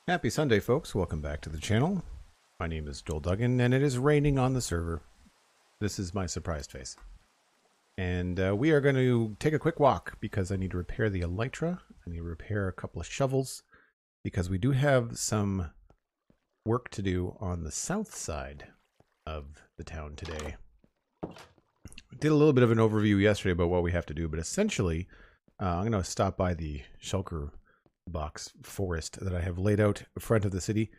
Happy Sunday, folks. Welcome back to the channel. My name is Duggan, and it is raining on the server. This is my surprised face. And we are going to take a quick walk because I need to repair the elytra. I need to repair a couple of shovels because we do have some work to do on the south side of the town today. I did a little bit of an overview yesterday about what we have to do, but essentially I'm going to stop by the shulker box forest that I have laid out in front of the city,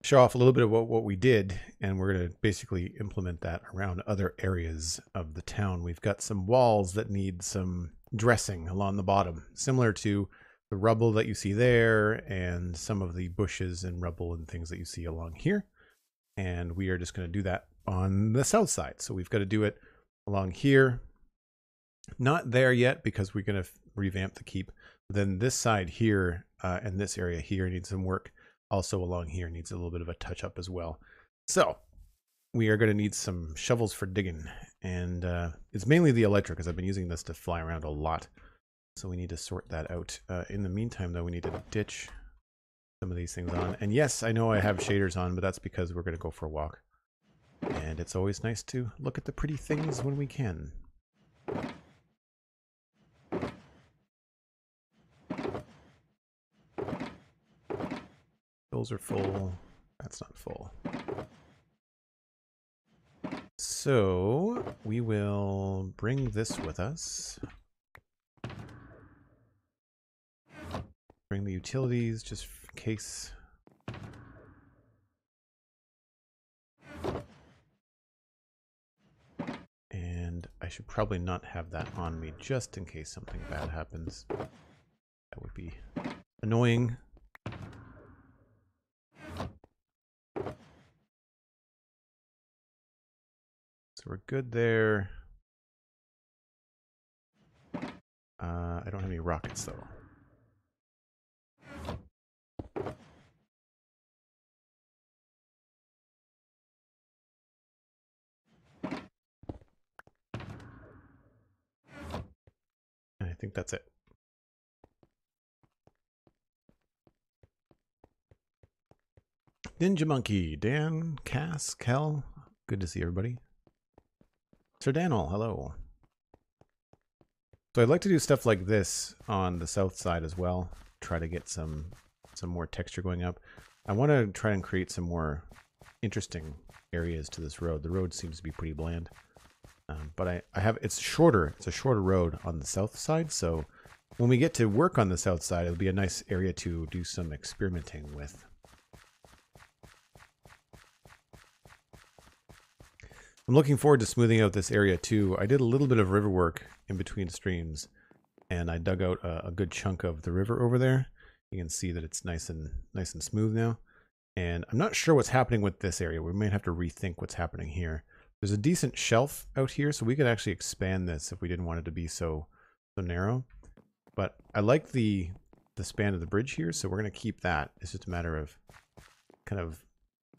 show off a little bit of what we did, and we're going to basically implement that around other areas of the town. We've got some walls that need some dressing along the bottom, similar to the rubble that you see there and some of the bushes and rubble and things that you see along here. And we are just going to do that on the south side. So we've got to do it along here. Not there yet because we're going to revamp the keep. Then this side here and this area here needs some work. Also along here needs a little bit of a touch up as well. So we are going to need some shovels for digging. And it's mainly the elytra because I've been using this to fly around a lot. So we need to sort that out. In the meantime, though, we need to ditch some of these things on. And yes, I know I have shaders on, but that's because we're going to go for a walk. And it's always nice to look at the pretty things when we can. Those are full. That's not full. So we will bring this with us. Bring the utilities just in case. And I should probably not have that on me just in case something bad happens. That would be annoying. So we're good there. I don't have any rockets though. And I think that's it. Ninja Monkey, Dan, Cass, Kel, good to see everybody. Sir Daniel, hello. So I'd like to do stuff like this on the south side as well. Try to get some more texture going up. I want to try and create some more interesting areas to this road. The road seems to be pretty bland, but I have it's shorter. It's a shorter road on the south side. So when we get to work on the south side, it'll be a nice area to do some experimenting with. I'm looking forward to smoothing out this area too. I did a little bit of river work in between streams, and I dug out a good chunk of the river over there. You can see that it's nice and smooth now. And I'm not sure what's happening with this area. We might have to rethink what's happening here. There's a decent shelf out here, so we could actually expand this if we didn't want it to be so narrow. But I like the span of the bridge here, so we're going to keep that. It's just a matter of kind of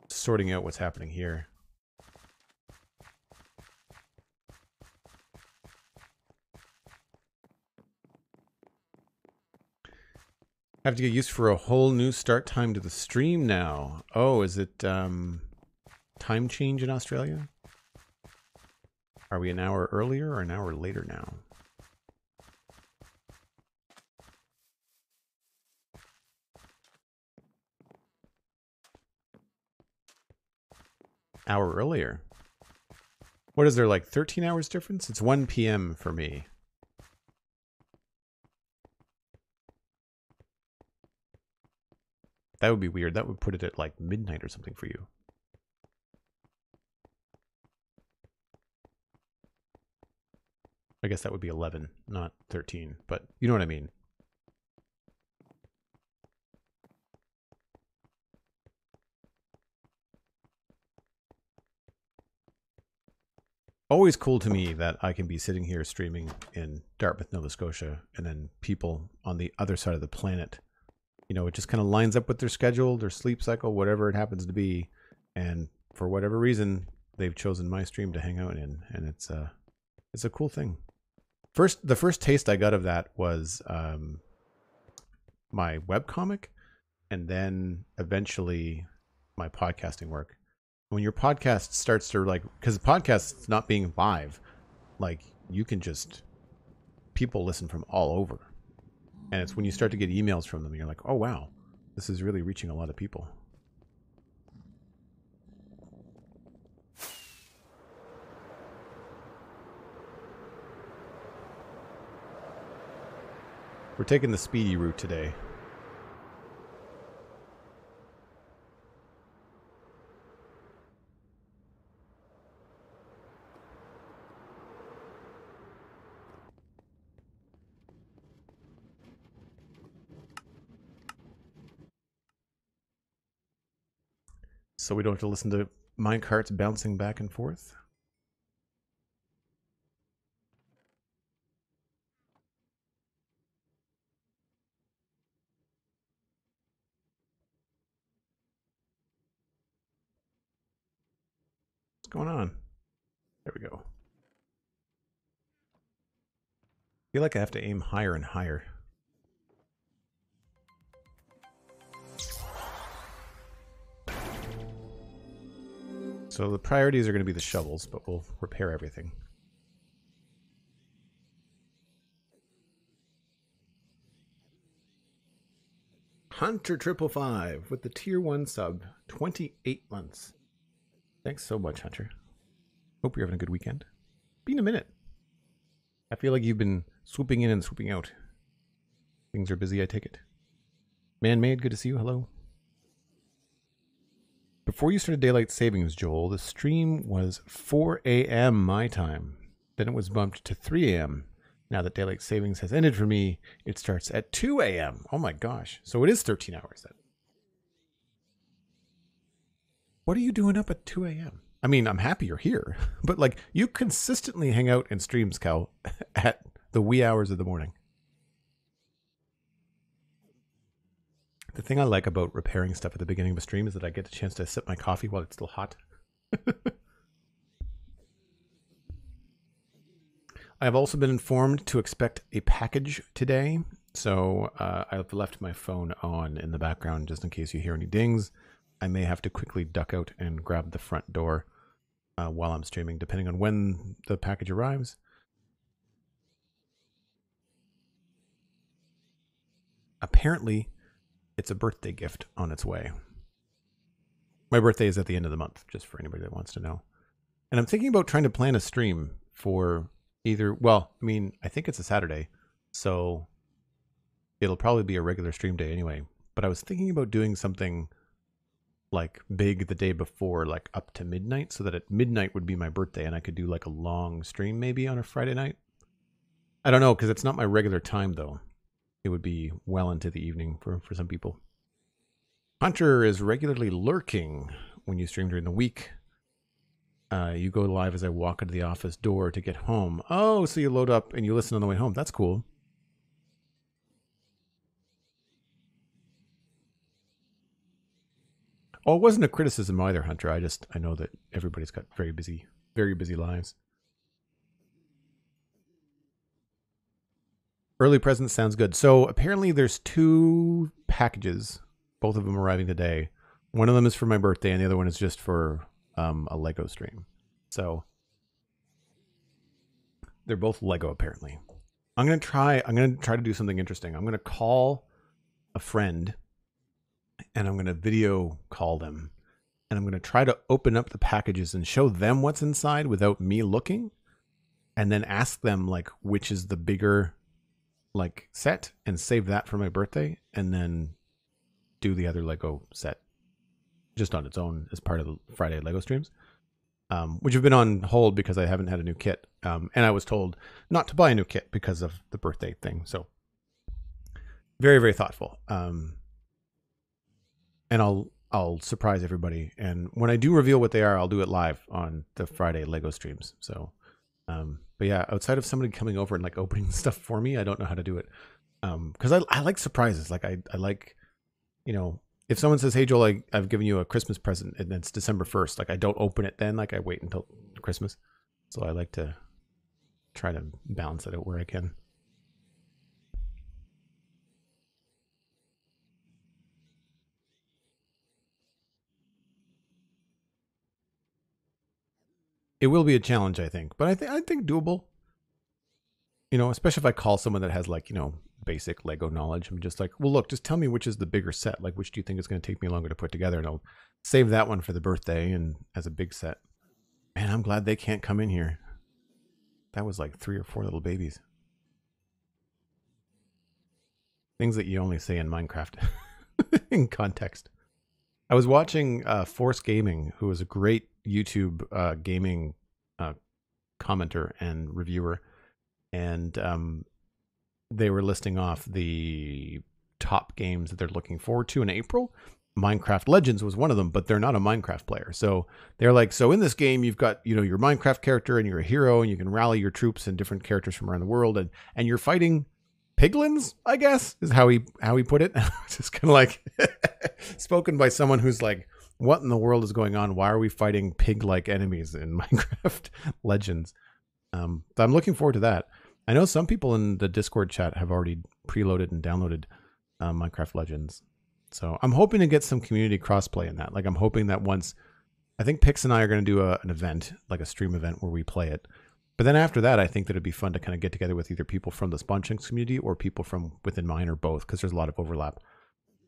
sorting out what's happening here. Have to get used for a whole new start time to the stream now. Oh, is it time change in Australia? Are we an hour earlier or an hour later now? Hour earlier. What is there, like 13 hours difference? It's 1 p.m. for me. That would be weird. That would put it at like midnight or something for you. I guess that would be 11, not 13, but you know what I mean. Always cool to me that I can be sitting here streaming in Dartmouth, Nova Scotia, and then people on the other side of the planet, you know, it just kind of lines up with their schedule, their sleep cycle, whatever it happens to be. And for whatever reason, they've chosen my stream to hang out in. And it's a cool thing. The first taste I got of that was my webcomic. and then eventually my podcasting work. When your podcast starts to like, because the podcast's not being live, like you can just, people listen from all over. And it's when you start to get emails from them, you're like, oh wow, this is really reaching a lot of people. We're taking the speedy route today. So we don't have to listen to minecarts bouncing back and forth. What's going on? There we go. I feel like I have to aim higher and higher. So the priorities are going to be the shovels, but we'll repair everything. Hunter555 with the tier 1 sub, 28 months. Thanks so much, Hunter. Hope you're having a good weekend. Been a minute. I feel like you've been swooping in and swooping out. Things are busy, I take it. Man-made, good to see you. Hello. Before you started daylight savings, Joel, the stream was 4 a.m. my time. Then it was bumped to 3 a.m. Now that daylight savings has ended for me, it starts at 2 a.m. Oh my gosh. So it is 13 hours then. What are you doing up at 2 a.m.? I mean, I'm happy you're here, but like you consistently hang out in streams, Cal, at the wee hours of the morning. The thing I like about repairing stuff at the beginning of a stream is that I get a chance to sip my coffee while it's still hot. I have also been informed to expect a package today. So I've left my phone on in the background just in case you hear any dings. I may have to quickly duck out and grab the front door while I'm streaming, depending on when the package arrives. Apparently, it's a birthday gift on its way. My birthday is at the end of the month, just for anybody that wants to know. And I'm thinking about trying to plan a stream for either, well, I mean, I think it's a Saturday, so it'll probably be a regular stream day anyway. But I was thinking about doing something like big the day before, like up to midnight, so that at midnight would be my birthday and I could do like a long stream maybe on a Friday night. I don't know, because it's not my regular time though. It would be well into the evening for some people. Hunter is regularly lurking when you stream during the week. You go live as I walk into the office door to get home. Oh, so you load up and you listen on the way home. That's cool. Oh, it wasn't a criticism either, Hunter. I know that everybody's got very busy lives. Early presents sounds good. So apparently there's 2 packages, both of them arriving today. One of them is for my birthday and the other one is just for a Lego stream. So they're both Lego apparently. I'm going to try to do something interesting. I'm going to call a friend and I'm going to video call them and I'm going to try to open up the packages and show them what's inside without me looking, and then ask them like which is the bigger like set and save that for my birthday, and then do the other Lego set just on its own as part of the Friday Lego streams, which have been on hold because I haven't had a new kit. And I was told not to buy a new kit because of the birthday thing. So very, very thoughtful. And I'll surprise everybody. And when I do reveal what they are, I'll do it live on the Friday Lego streams. So, but yeah, outside of somebody coming over and like opening stuff for me, I don't know how to do it. Cause I like surprises. Like I like, you know, if someone says, hey Joel, I've given you a Christmas present and it's December 1st, like I don't open it then, like I wait until Christmas. So I like to try to balance it out where I can. It will be a challenge, I think, but I think doable. You know, especially if I call someone that has like, you know, basic Lego knowledge. I'm just like, well, look, just tell me which is the bigger set. Like, which do you think is going to take me longer to put together? And I'll save that one for the birthday and as a big set. Man, I'm glad they can't come in here. That was like 3 or 4 little babies. Things that you only say in Minecraft in context. I was watching Force Gaming, who is a great YouTube gaming commenter and reviewer. And they were listing off the top games that they're looking forward to in April. Minecraft Legends was one of them, but they're not a Minecraft player. So they're like, so in this game, you've got, you know, your Minecraft character and you're a hero and you can rally your troops and different characters from around the world. And you're fighting piglins, I guess, is how he put it. It's just kind of like spoken by someone who's like, what in the world is going on? Why are we fighting pig-like enemies in Minecraft Legends? So I'm looking forward to that. I know some people in the Discord chat have already preloaded and downloaded Minecraft Legends. So I'm hoping to get some community crossplay in that. Like I'm hoping that once, I think Pix and I are going to do an event, like a stream event where we play it. But then after that, I think that it'd be fun to kind of get together with either people from the Sponchunks community or people from within mine or both, because there's a lot of overlap,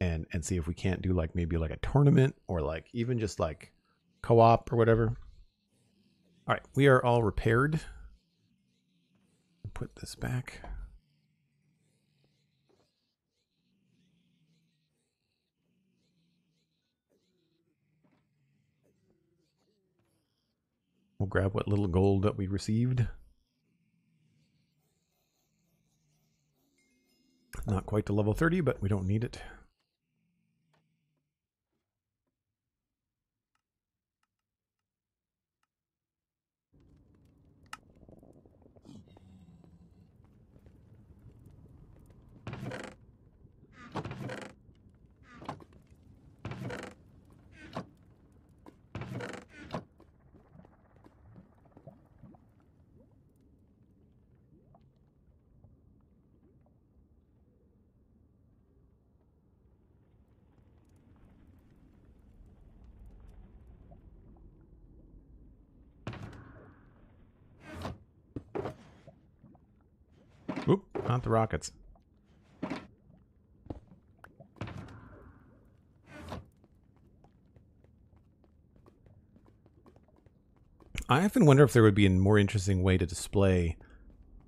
and see if we can't do like maybe like a tournament or like even just like co-op or whatever. All right, we are all repaired. Put this back. We'll grab what little gold that we received. Not quite to level 30, but we don't need it. Oop, not the rockets. I often wonder if there would be a more interesting way to display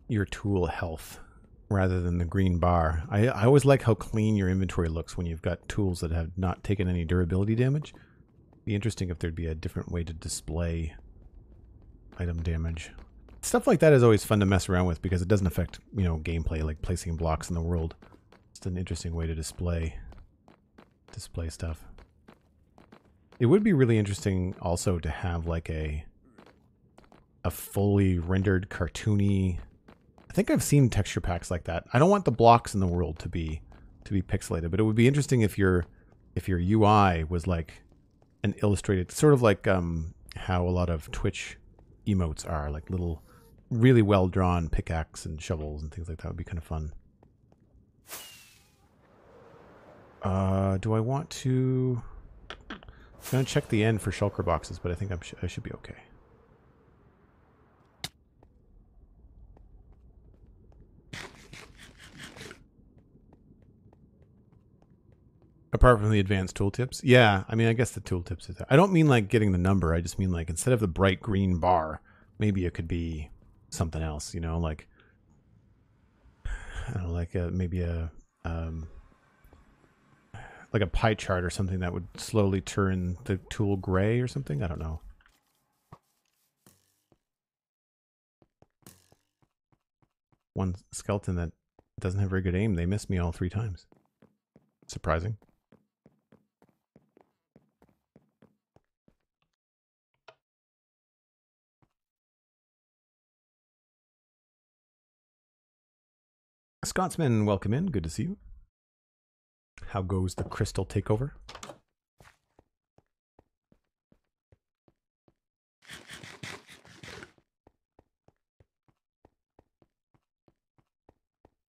your tool health rather than the green bar. I always like how clean your inventory looks when you've got tools that have not taken any durability damage. It'd be interesting if there'd be a different way to display item damage. Stuff like that is always fun to mess around with because it doesn't affect, you know, gameplay, like placing blocks in the world. It's an interesting way to display stuff. It would be really interesting also to have like a fully rendered cartoony. I think I've seen texture packs like that. I don't want the blocks in the world to be pixelated, but it would be interesting if your UI was like an illustrated, sort of like how a lot of Twitch emotes are, like little really well drawn pickaxe and shovels and things like that. Would be kind of fun. Do I want to? I'm gonna check the end for shulker boxes, but I think I should be okay. Apart from the advanced tooltips? Yeah, I mean, I guess the tooltips is there. I don't mean like getting the number. I just mean like instead of the bright green bar, maybe it could be something else, you know, like, I don't know, like maybe a like a pie chart or something that would slowly turn the tool gray or something. I don't know. One skeleton that doesn't have very good aim, they missed me all 3 times. Surprising. Scotsman, welcome in. Good to see you. How goes the crystal takeover?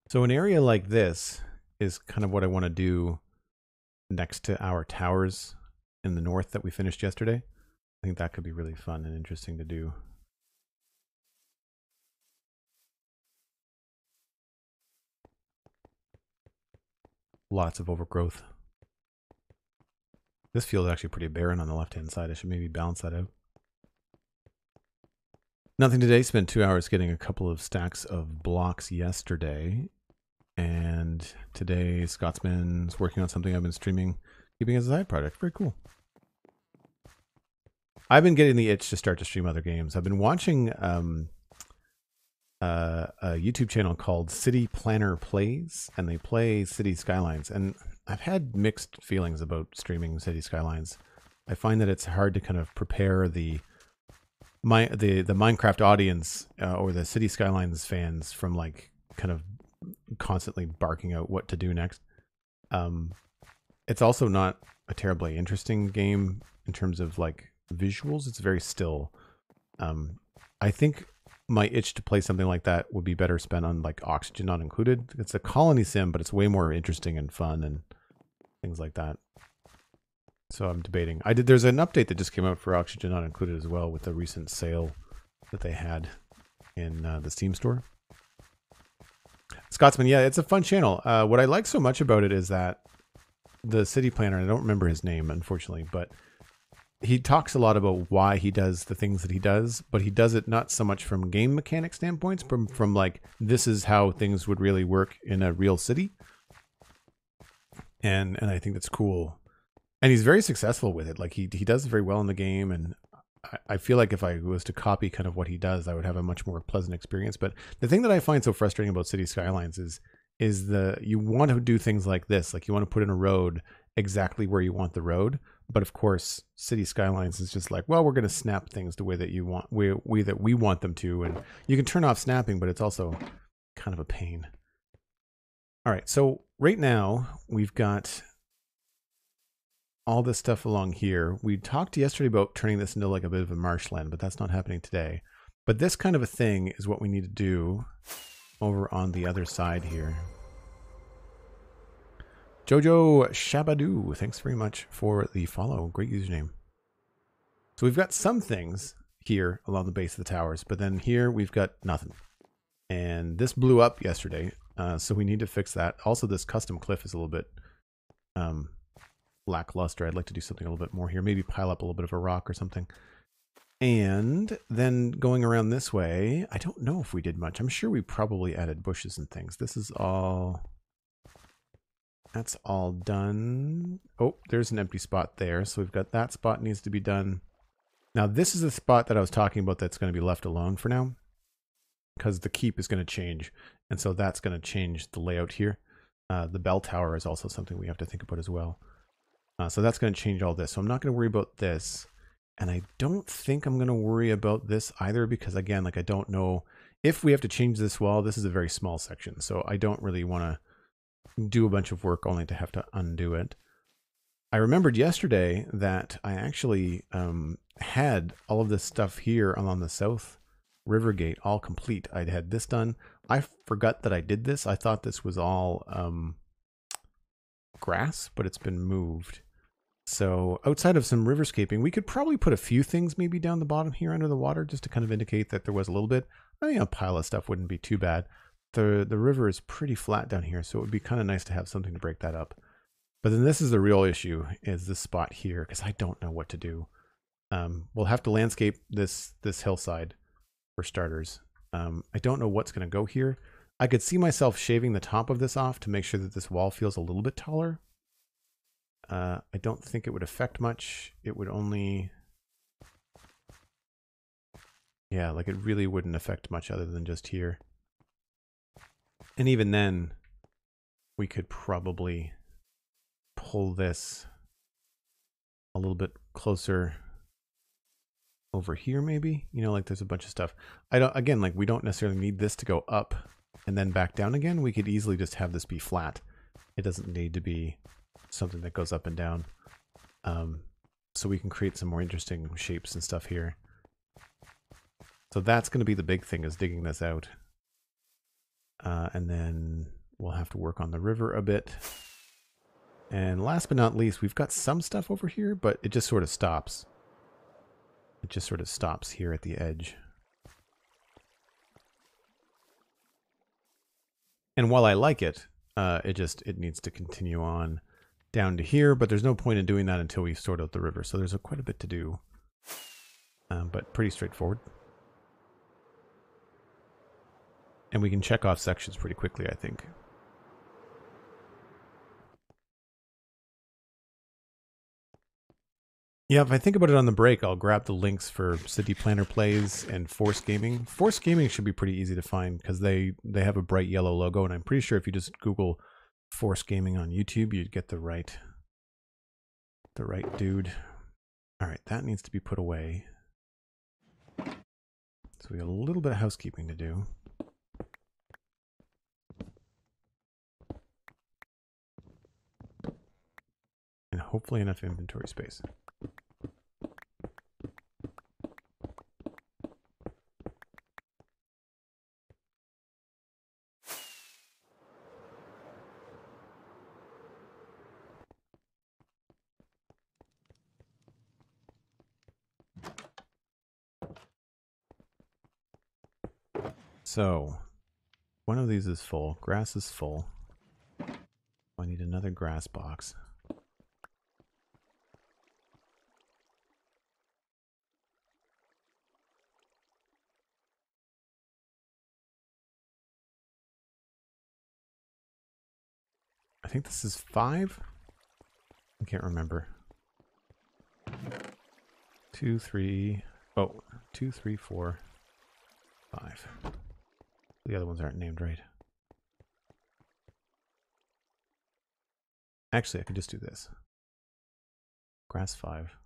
So an area like this is kind of what I want to do next to our towers in the north that we finished yesterday. I think that could be really fun and interesting to do. Lots of overgrowth. This field is actually pretty barren on the left-hand side. I should maybe balance that out. Nothing today. Spent 2 hours getting a couple of stacks of blocks yesterday. And today, Scotsman's working on something I've been streaming, keeping as a side project. Very cool. I've been getting the itch to start to stream other games. I've been watching a YouTube channel called City Planner Plays, and they play City Skylines. And I've had mixed feelings about streaming City Skylines. I find that it's hard to kind of prepare the Minecraft audience or the City Skylines fans from like kind of constantly barking out what to do next. It's also not a terribly interesting game in terms of like visuals. It's very still. I think my itch to play something like that would be better spent on like Oxygen Not Included. It's a colony sim, but it's way more interesting and fun and things like that. So I'm debating. There's an update that just came out for Oxygen Not Included as well with the recent sale that they had in the Steam store. Scotsman, yeah, it's a fun channel. What I like so much about it is that the city planner, I don't remember his name, unfortunately, but he talks a lot about why he does the things that he does, but he does it not so much from game mechanic standpoints, but from like, this is how things would really work in a real city. And I think that's cool. And he's very successful with it. Like he does very well in the game. And I feel like if I was to copy kind of what he does, I would have a much more pleasant experience. But the thing that I find so frustrating about City Skylines is you want to do things like this. Like you want to put in a road exactly where you want the road. But of course, City Skylines is just like, well, we're going to snap things the way that you want, that we want them to. And you can turn off snapping, but it's also kind of a pain. All right. So right now we've got all this stuff along here. We talked yesterday about turning this into like a bit of a marshland, but that's not happening today. But this kind of a thing is what we need to do over on the other side here. Jojo Shabadoo, thanks very much for the follow. Great username. So we've got some things here along the base of the towers, but then here we've got nothing. And this blew up yesterday, so we need to fix that. Also, this custom cliff is a little bit lackluster. I'd like to do something a little bit more here. Maybe pile up a little bit of a rock or something. And then going around this way, I don't know if we did much. I'm sure we probably added bushes and things. This is all... That's all done. Oh, there's an empty spot there. So we've got that spot needs to be done. Now this is the spot that I was talking about that's going to be left alone for now, because the keep is going to change. And so that's going to change the layout here. The bell tower is also something we have to think about as well. So that's going to change all this. So I'm not going to worry about this. And I don't think I'm going to worry about this either, because again, like I don't know if we have to change this wall. This is a very small section. So I don't really want to do a bunch of work only to have to undo it. I remembered yesterday that I actually had all of this stuff here along the south river gate all complete. I'd had this done. I forgot that I did this. I thought this was all grass, but it's been moved. So outside of some riverscaping, we could probably put a few things maybe down the bottom here under the water just to kind of indicate that there was a little bit. I think a pile of stuff wouldn't be too bad. The river is pretty flat down here, so it would be kind of nice to have something to break that up. But then this is the real issue, is this spot here, because I don't know what to do. We'll have to landscape this hillside for starters. I don't know what's going to go here. I could see myself shaving the top of this off to make sure that this wall feels a little bit taller. I don't think it would affect much. It would only... Yeah, like it really wouldn't affect much other than just here. And even then, we could probably pull this a little bit closer over here, maybe. You know, like there's a bunch of stuff. Again, like we don't necessarily need this to go up and then back down again. We could easily just have this be flat. It doesn't need to be something that goes up and down. So we can create some more interesting shapes and stuff here. So that's going to be the big thing, is digging this out. And then we'll have to work on the river a bit. And last but not least, we've got some stuff over here, but it just sort of stops. It just sort of stops here at the edge. And while I like it, It needs to continue on down to here, but there's no point in doing that until we sort out the river. So there's quite a bit to do, but pretty straightforward. And we can check off sections pretty quickly, I think. Yeah, if I think about it on the break, I'll grab the links for City Planner Plays and Force Gaming. Force Gaming should be pretty easy to find because they have a bright yellow logo, and I'm pretty sure if you just Google Force Gaming on YouTube, you'd get the right dude. All right, that needs to be put away. So we got a little bit of housekeeping to do. And hopefully enough inventory space. So, one of these is full. Grass is full. I need another grass box. I think this is 5? I can't remember. 2, 3... Oh, 2, 3, 4, 5. The other ones aren't named right. Actually, I could just do this. Grass 5.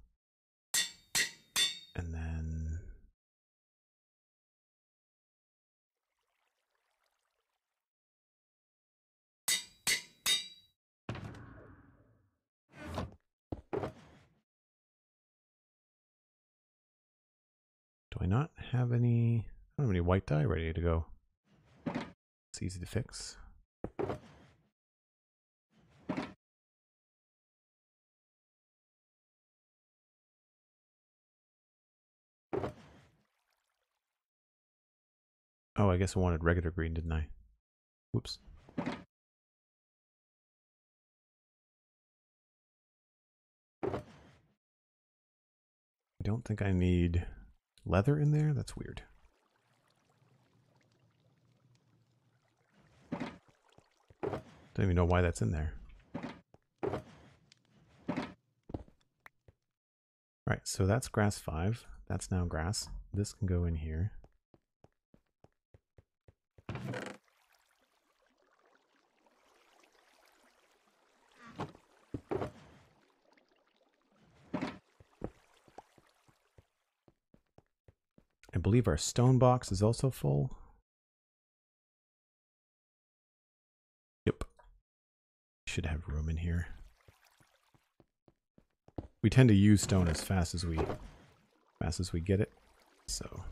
And then... Do I not have any... I don't have any white dye ready to go. It's easy to fix. Oh, I guess I wanted regular green, didn't I? Whoops. I don't think I need leather in there. That's weird. Don't even know why that's in there. Alright, so that's grass 5. That's now grass. This can go in here. I believe our stone box is also full. Yep. Should have room in here. We tend to use stone as fast as we get it. So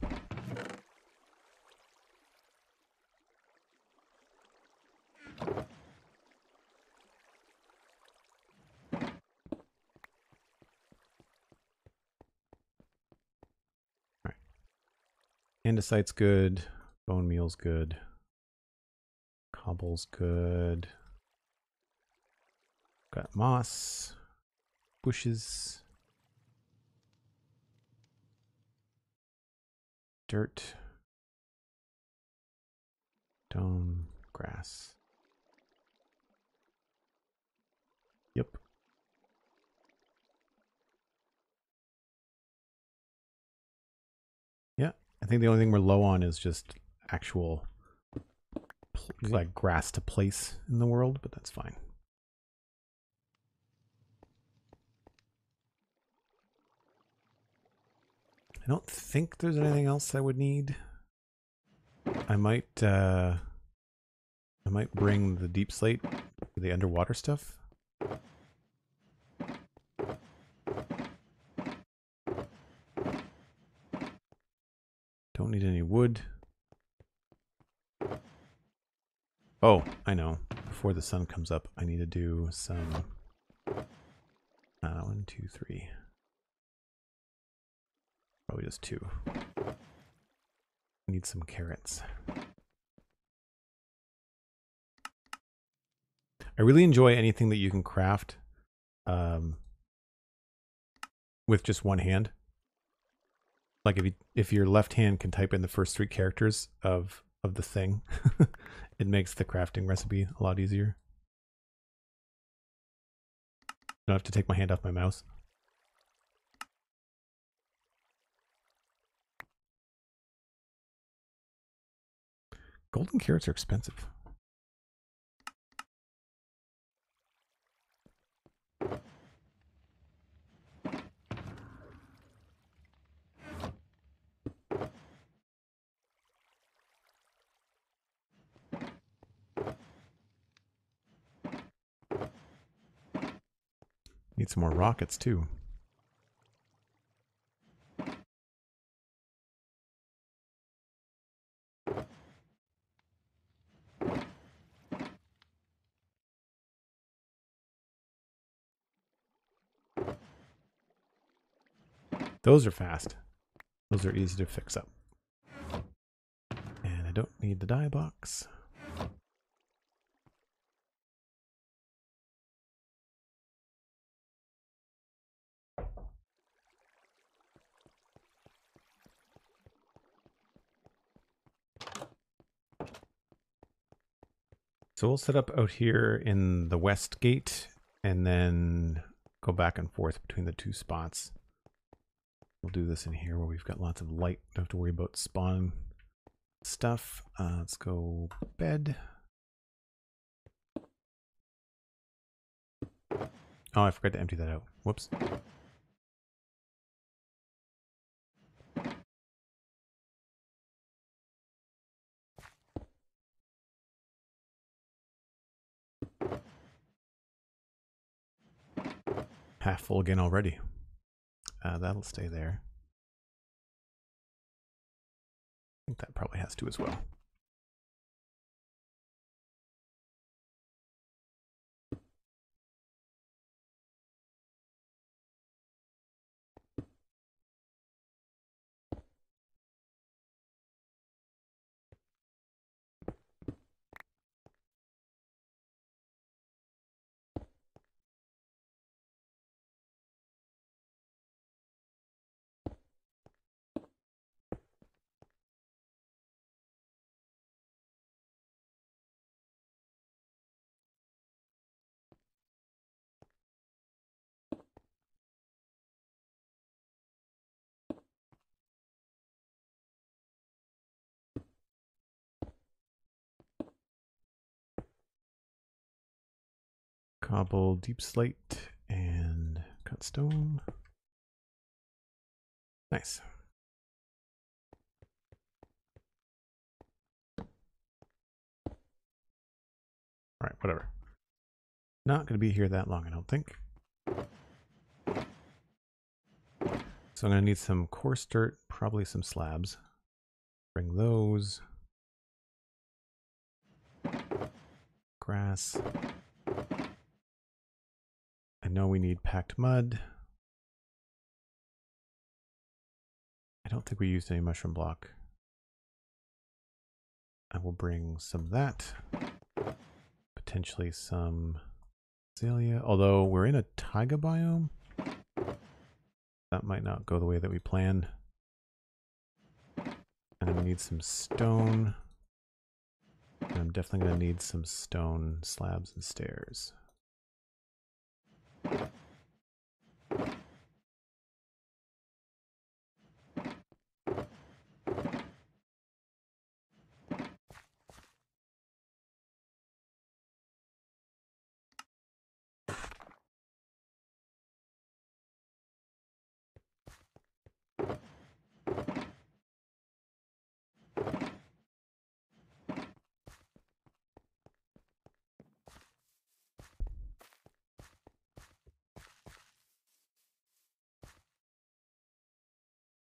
andesite's good, bone meal's good, cobble's good, got moss, bushes, dirt, stone, grass. Yep. Yeah, I think the only thing we're low on is just actual like grass to place in the world, but that's fine. I don't think there's anything else I would need. I might bring the deep slate for the underwater stuff. Don't need any wood. Oh, I know. Before the sun comes up, I need to do some 1, 2, 3. Probably just 2. I need some carrots. I really enjoy anything that you can craft with just one hand. Like if your left hand can type in the first 3 characters of the thing, it makes the crafting recipe a lot easier. I don't have to take my hand off my mouse. Golden carrots are expensive. Need some more rockets too. Those are fast. Those are easy to fix up. And I don't need the dye box. So we'll set up out here in the west gate and then go back and forth between the 2 spots. We'll do this in here where we've got lots of light. Don't have to worry about spawn stuff. Let's go bed. Oh, I forgot to empty that out. Whoops. Half full again already. That'll stay there. I think that probably has to as well. Cobble, deep slate, and cut stone. Nice. All right, whatever. Not going to be here that long, I don't think. So I'm going to need some coarse dirt, probably some slabs. Bring those. Grass. I know we need packed mud. I don't think we used any mushroom block. I will bring some of that. Potentially some azalea. Although we're in a taiga biome. That might not go the way that we planned. And we need some stone. And I'm definitely going to need some stone slabs and stairs.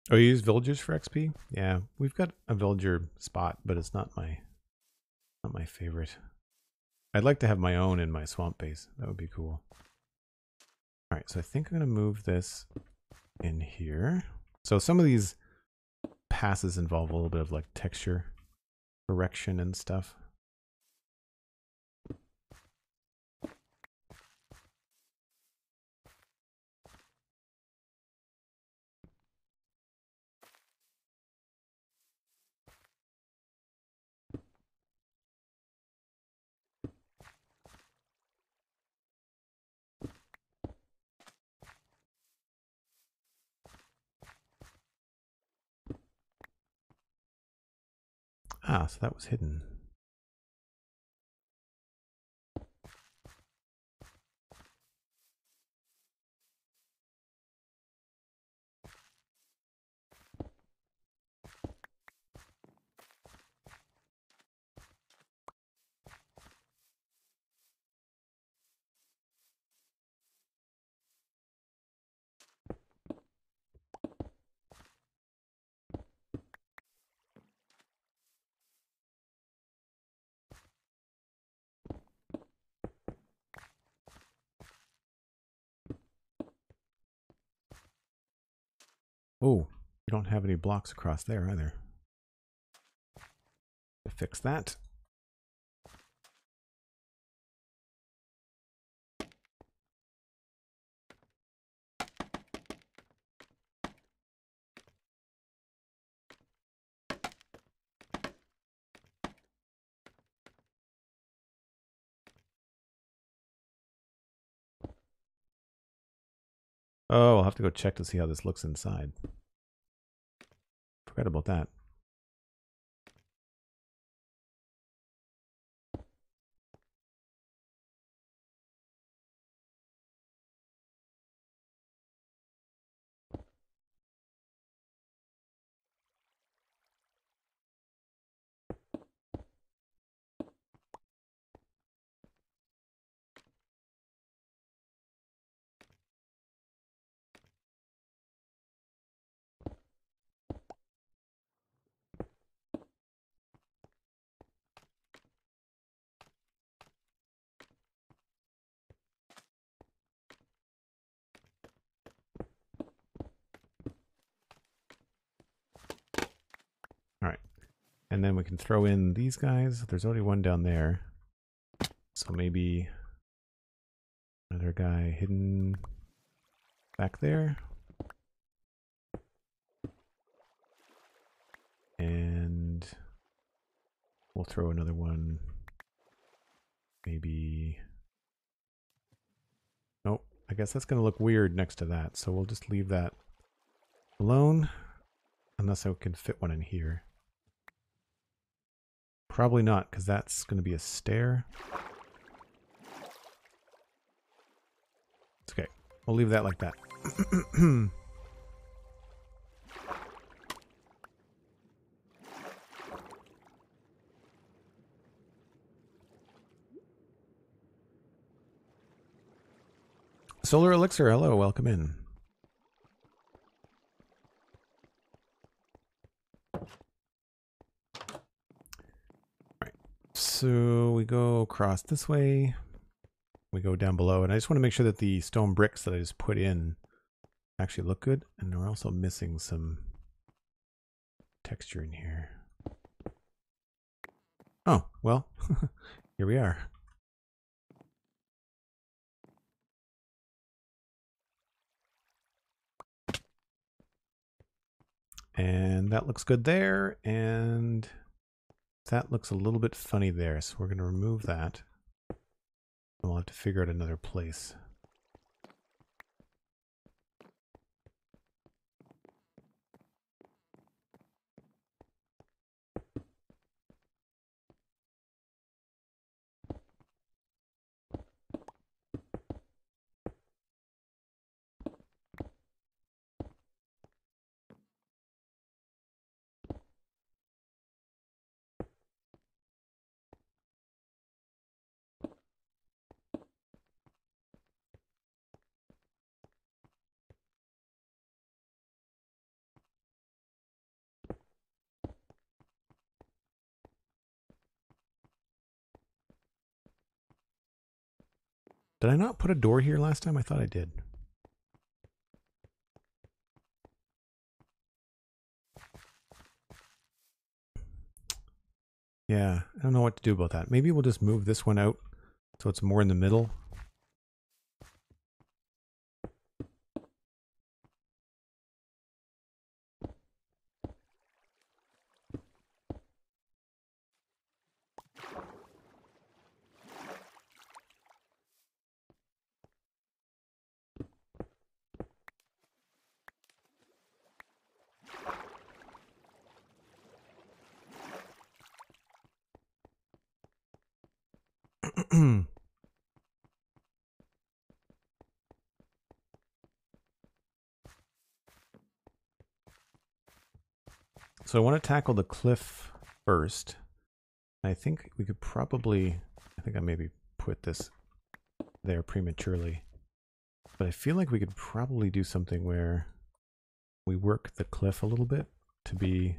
Oh, you use villagers for XP? Yeah, we've got a villager spot, but it's not my favorite. I'd like to have my own in my swamp base. That would be cool. All right, so I think I'm going to move this in here. So some of these passes involve a little bit of like texture correction and stuff. Ah, so that was hidden. Oh, you don't have any blocks across there either. To fix that. Oh, I'll have to go check to see how this looks inside. Forgot about that. All right. And then we can throw in these guys. There's already one down there. So maybe another guy hidden back there. And we'll throw another one. Maybe. Nope. I guess that's going to look weird next to that. So we'll just leave that alone. Unless I can fit one in here. Probably not, because that's going to be a stair. It's okay. We'll leave that like that. Solar Elixir, hello, welcome in. Alright, so we go across this way. We go down below, and I just want to make sure that the stone bricks that I just put in actually look good. And we're also missing some texture in here. Oh, well, here we are. And that looks good there, and that looks a little bit funny there, so we're going to remove that. And we'll have to figure out another place. Did I not put a door here last time? I thought I did. Yeah, I don't know what to do about that. Maybe we'll just move this one out so it's more in the middle. So I want to tackle the cliff first. I think we could probably, I think I maybe put this there prematurely, but I feel like we could probably do something where we work the cliff a little bit to be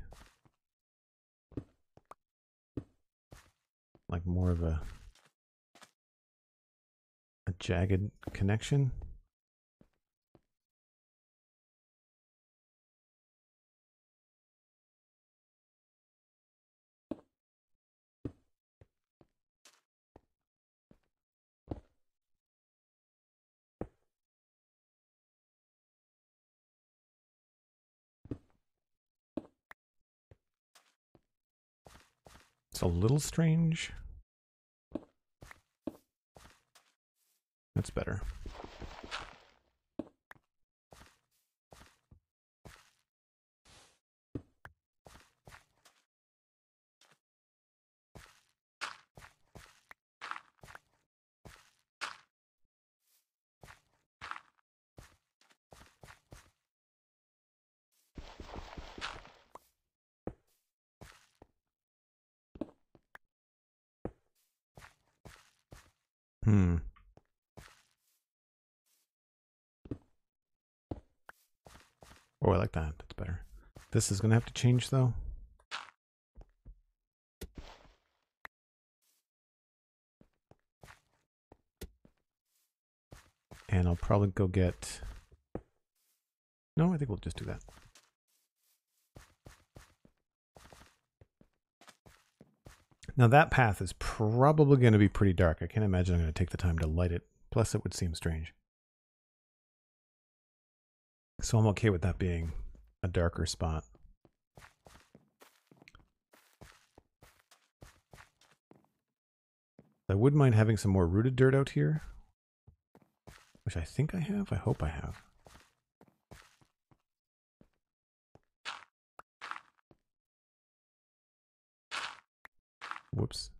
like more of a jagged connection. It's a little strange. That's better. Oh, I like that. That's better. This is going to have to change, though. And I'll probably go get... No, I think we'll just do that. Now that path is probably going to be pretty dark. I can't imagine I'm going to take the time to light it. Plus it would seem strange. So I'm okay with that being a darker spot. I wouldn't mind having some more rooted dirt out here, which I think I have. I hope I have. Whoops.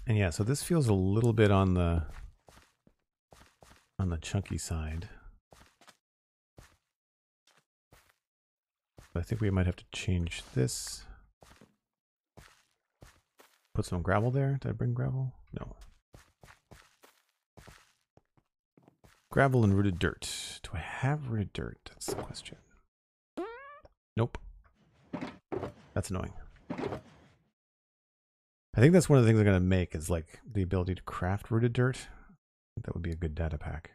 And yeah, so this feels a little bit on the chunky side. But I think we might have to change this. Put some gravel there. Did I bring gravel? No. Gravel and rooted dirt. Do I have rooted dirt? That's the question. Nope. That's annoying. I think that's one of the things I'm going to make is like the ability to craft rooted dirt. I think that would be a good data pack.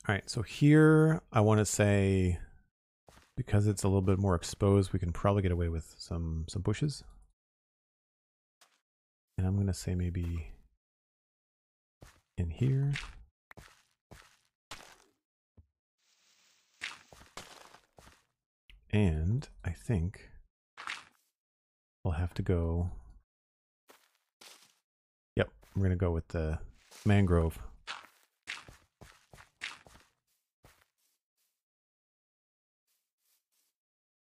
All right, so here I want to say, because it's a little bit more exposed, we can probably get away with some bushes. And I'm going to say maybe in here. And I think we'll have to go. Yep, we're going to go with the mangrove.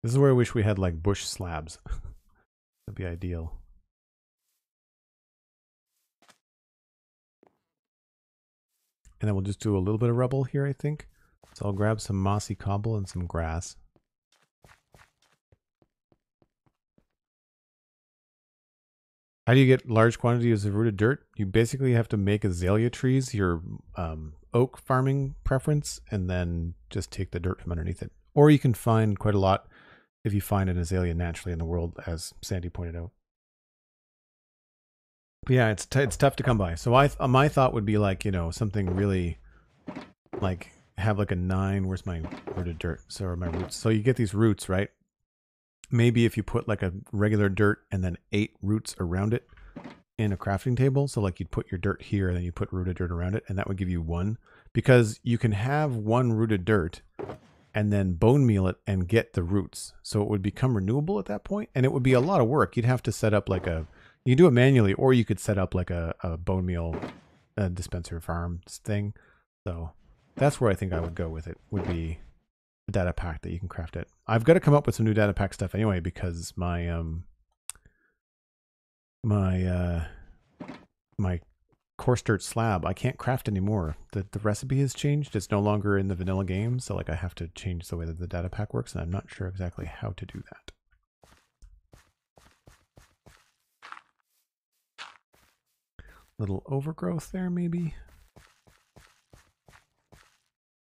This is where I wish we had like bush slabs. That'd be ideal. And then we'll just do a little bit of rubble here, I think. So I'll grab some mossy cobble and some grass. How do you get large quantities of rooted dirt? You basically have to make azalea trees your oak farming preference and then just take the dirt from underneath it. Or you can find quite a lot if you find an azalea naturally in the world, as Sandy pointed out. But yeah, it's tough to come by. So my thought would be like, you know, something really like have like a 9. Where's my rooted dirt? So are my roots. So you get these roots, right? Maybe if you put like a regular dirt and then 8 roots around it in a crafting table. So like you'd put your dirt here and then you put rooted dirt around it, and that would give you 1. Because you can have 1 rooted dirt and then bone meal it and get the roots. So it would become renewable at that point, and it would be a lot of work. You'd have to set up like you can do it manually, or you could set up like a bone meal dispenser farm thing. So that's where I think I would go with it, would be the data pack that you can craft it. I've got to come up with some new data pack stuff anyway, because my my coarse dirt slab, I can't craft anymore. The recipe has changed. It's no longer in the vanilla game, so like I have to change the way that the data pack works, and I'm not sure exactly how to do that. Little overgrowth there, maybe.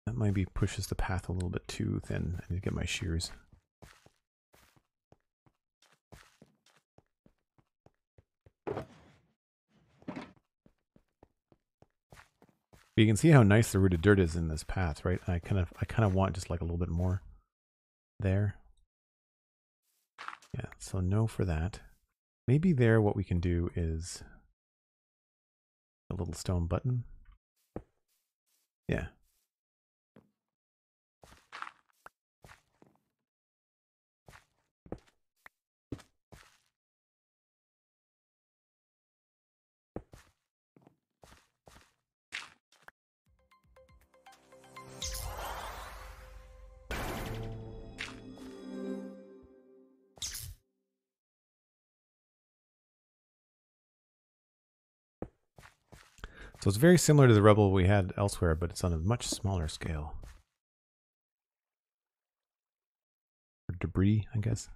That maybe pushes the path a little bit too thin. I need to get my shears. But you can see how nice the rooted dirt is in this path, right? And I kind of want just like a little bit more there. Yeah, so no for that. Maybe there what we can do is a little stone button. Yeah. So it's very similar to the rubble we had elsewhere, but it's on a much smaller scale. Or debris, I guess.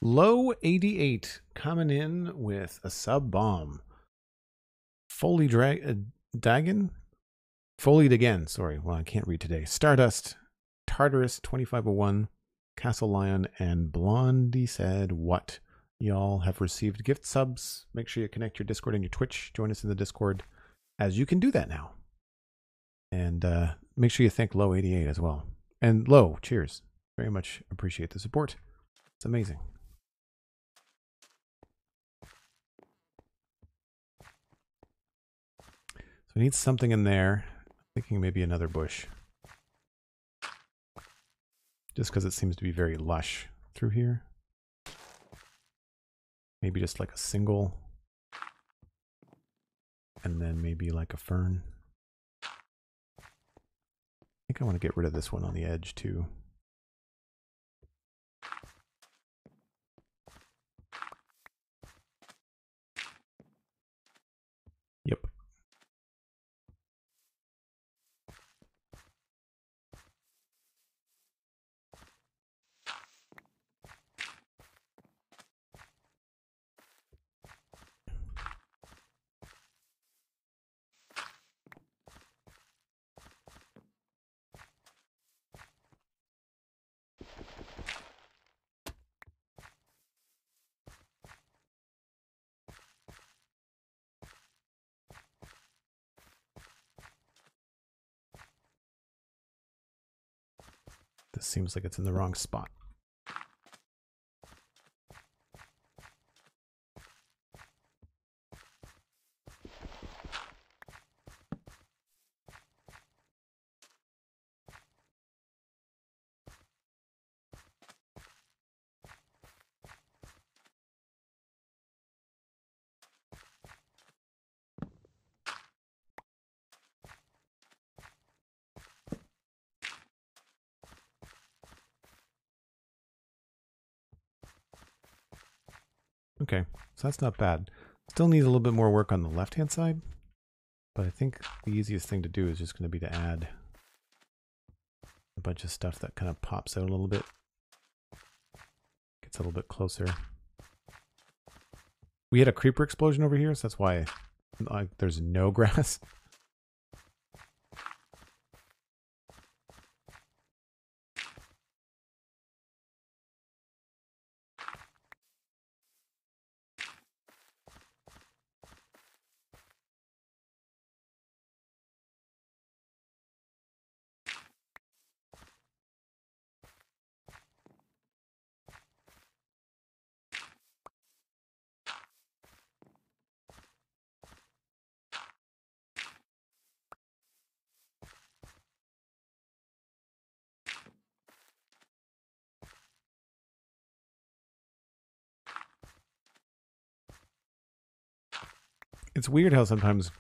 Low 88 coming in with a sub bomb. Duggan? Folied again, sorry. Well, I can't read today. Stardust, Tartarus 2501, Castle Lion, and Blondie said, what? Y'all have received gift subs. Make sure you connect your Discord and your Twitch. Join us in the Discord, as you can do that now. And make sure you thank Low 88 as well. And Low, cheers. Very much appreciate the support. It's amazing. So we need something in there. Thinking maybe another bush. Just because it seems to be very lush through here. Maybe just like a single. And then maybe like a fern. I think I want to get rid of this one on the edge too. Yep. This seems like it's in the wrong spot. Okay, so that's not bad. Still needs a little bit more work on the left-hand side, but I think the easiest thing to do is just going to be to add a bunch of stuff that kind of pops out a little bit. Gets a little bit closer. We had a creeper explosion over here, so that's why there's no grass. It's weird how sometimes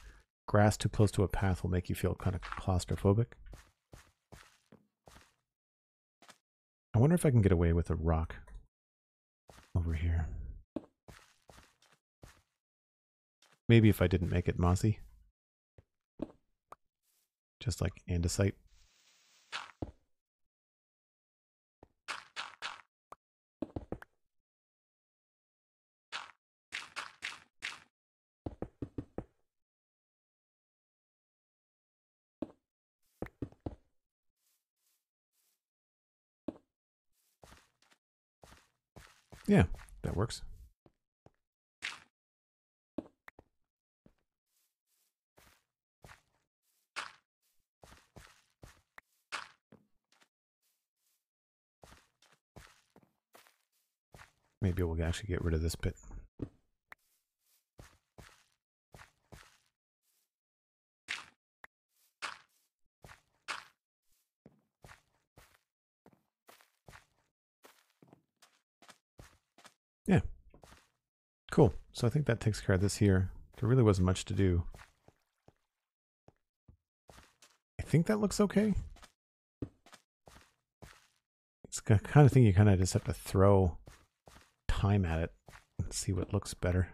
grass too close to a path will make you feel kind of claustrophobic. I wonder if I can get away with a rock over here. Maybe if I didn't make it mossy. Just like andesite. Yeah, that works. Maybe we'll actually get rid of this pit. Yeah. Cool. So I think that takes care of this here. There really wasn't much to do. I think that looks okay. It's the kind of thing you kind of just have to throw time at it and see what looks better.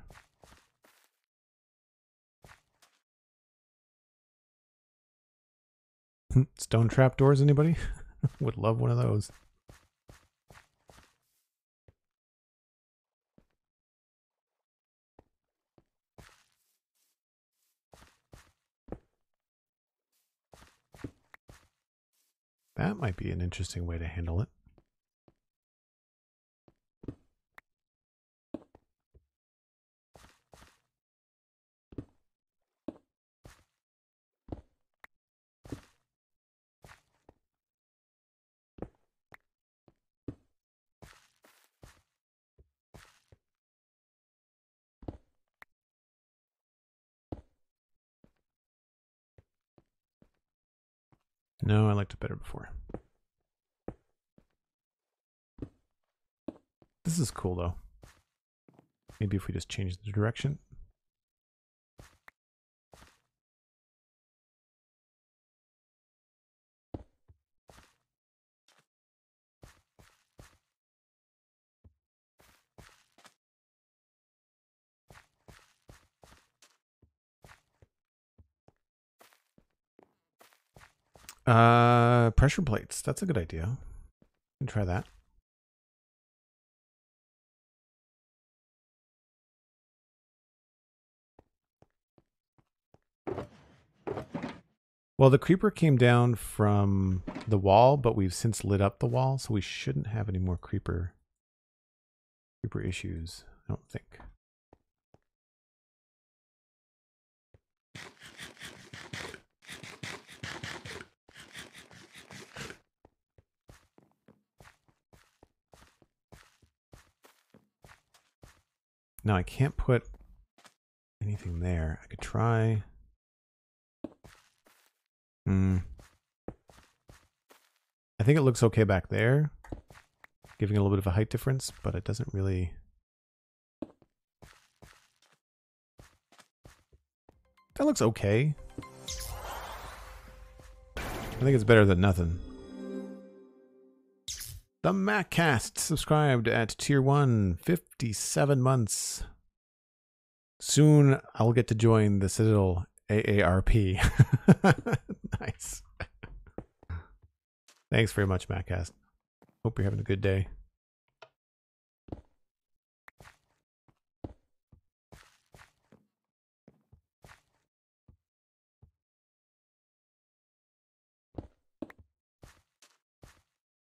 Stone trapdoors, anybody? Would love one of those. That might be an interesting way to handle it. No, I liked it better before. This is cool though. Maybe if we just change the direction. Pressure plates. That's a good idea. We can try that. Well, the creeper came down from the wall, but we've since lit up the wall, so we shouldn't have any more creeper issues, I don't think. Now I can't put anything there. I could try. I think it looks okay back there, giving a little bit of a height difference, but it doesn't really. That looks okay. I think it's better than nothing. The MacCast subscribed at tier 1, 57 months. Soon I'll get to join the Citadel AARP. Nice. Thanks very much, MacCast. Hope you're having a good day.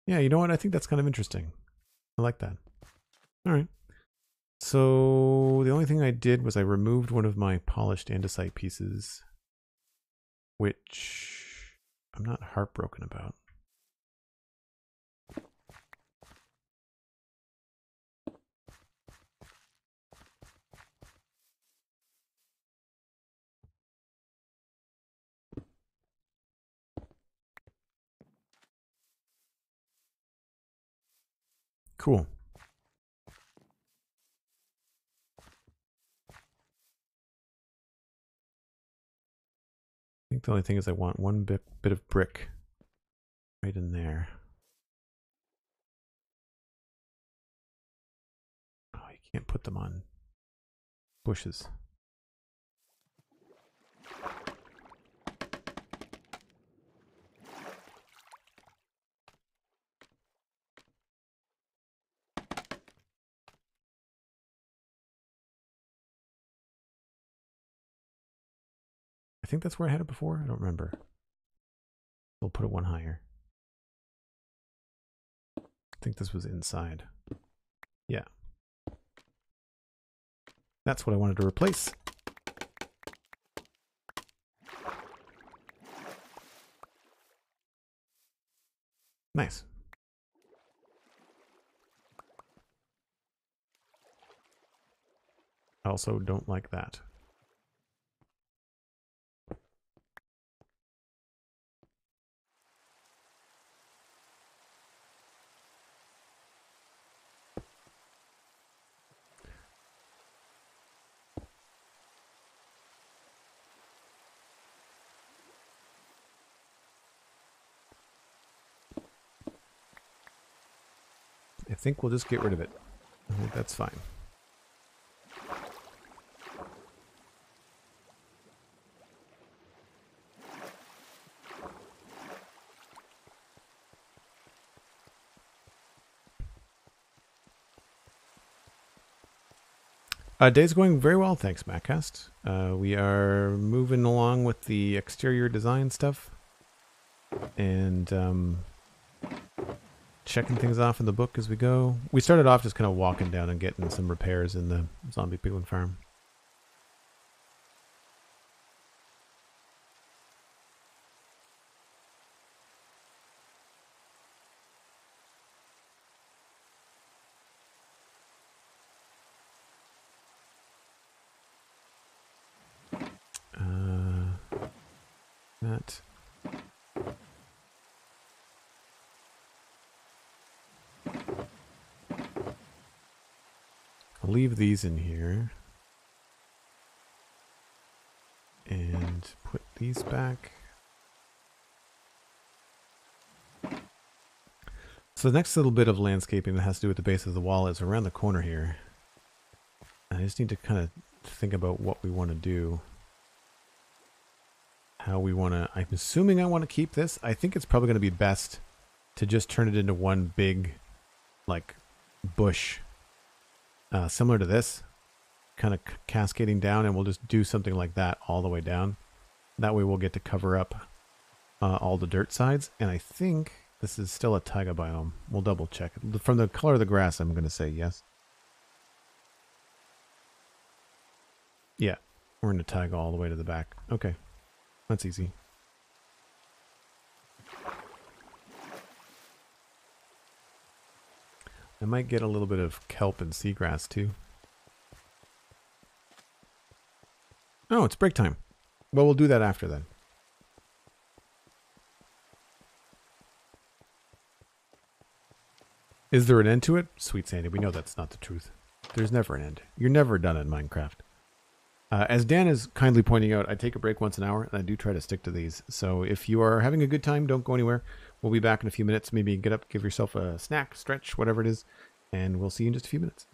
Yeah, you know what? I think that's kind of interesting. I like that. All right. So the only thing I did was I removed one of my polished andesite pieces, which I'm not heartbroken about. Cool. think the only thing is I want one bit of brick right in there. Oh, you can't put them on bushes. I think that's where I had it before. I don't remember. We'll put it one higher. I think this was inside. Yeah. That's what I wanted to replace. Nice. I also don't like that. I think we'll just get rid of it. I think that's fine. Day's going very well, thanks, Mattcast. We are moving along with the exterior design stuff and checking things off in the book as we go. We started off just kind of walking down and getting some repairs in the zombie piglin farm. That. I'll leave these in here and put these back. So the next little bit of landscaping that has to do with the base of the wall is around the corner here. I just need to kind of think about what we want to do. How we want to... I'm assuming I want to keep this. I think it's probably going to be best to just turn it into one big, like, bush. Similar to this. Kind of cascading down, and we'll just do something like that all the way down. That way we'll get to cover up all the dirt sides. And I think this is still a taiga biome. We'll double check. From the color of the grass, I'm going to say yes. Yeah, we're in a taiga all the way to the back. Okay. That's easy. I might get a little bit of kelp and seagrass too. Oh, it's break time. Well, we'll do that after then. Is there an end to it? SweetSandi, we know that's not the truth. There's never an end. You're never done in Minecraft. As Dan is kindly pointing out, I take a break once an hour, and I do try to stick to these. So if you are having a good time, don't go anywhere. We'll be back in a few minutes. Maybe get up, give yourself a snack, stretch, whatever it is, and we'll see you in just a few minutes.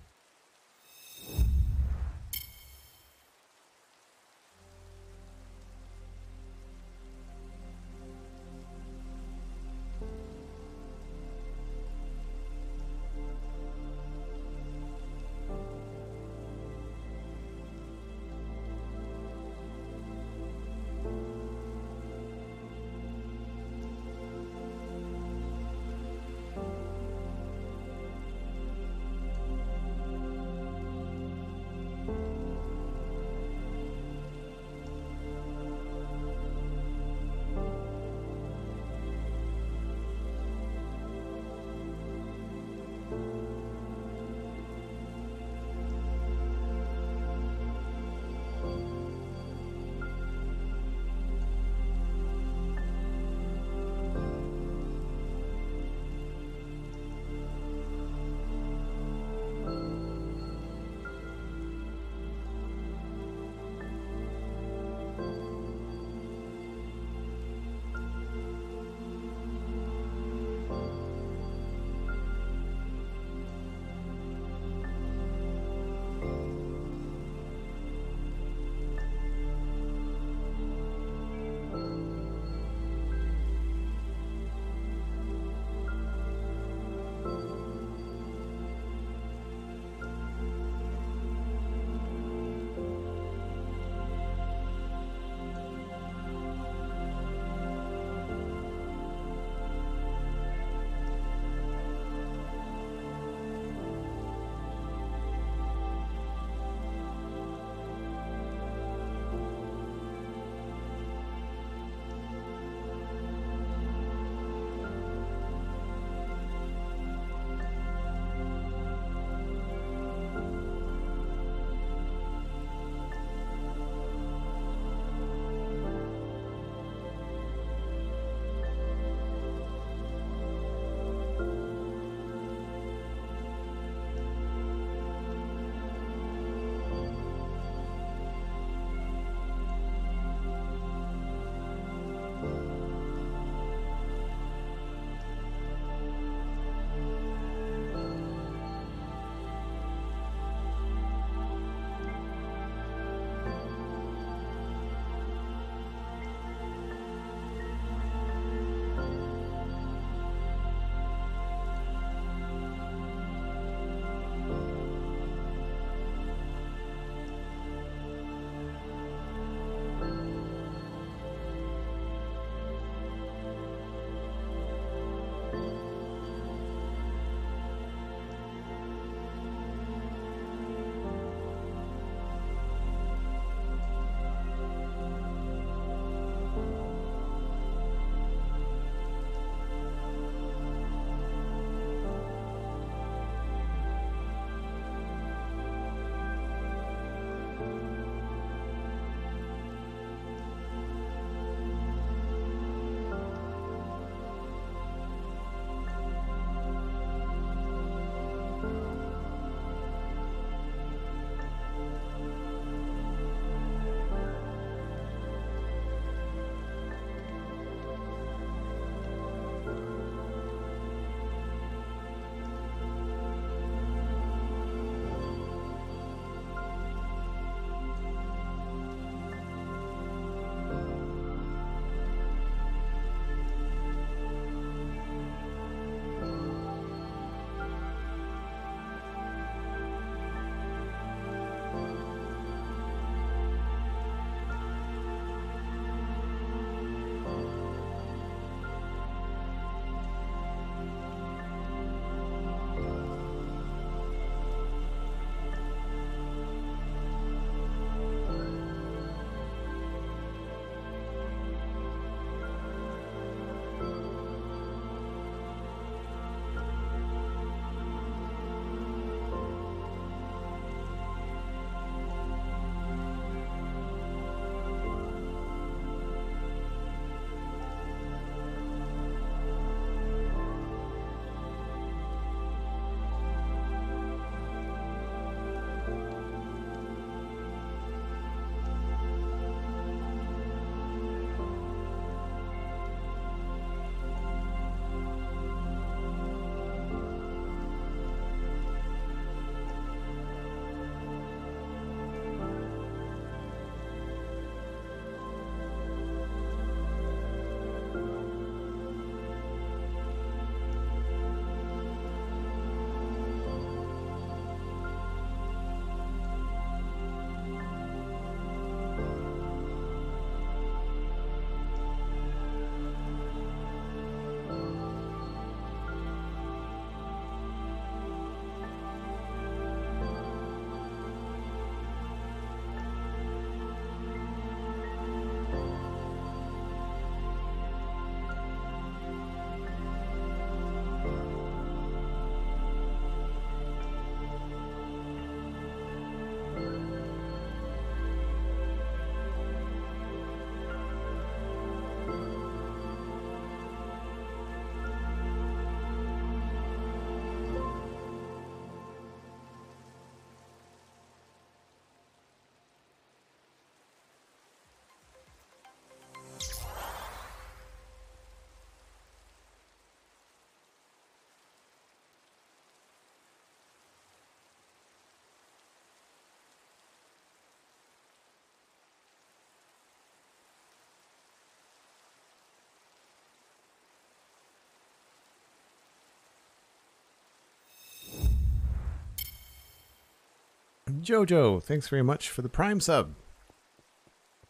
Jojo, thanks very much for the Prime sub.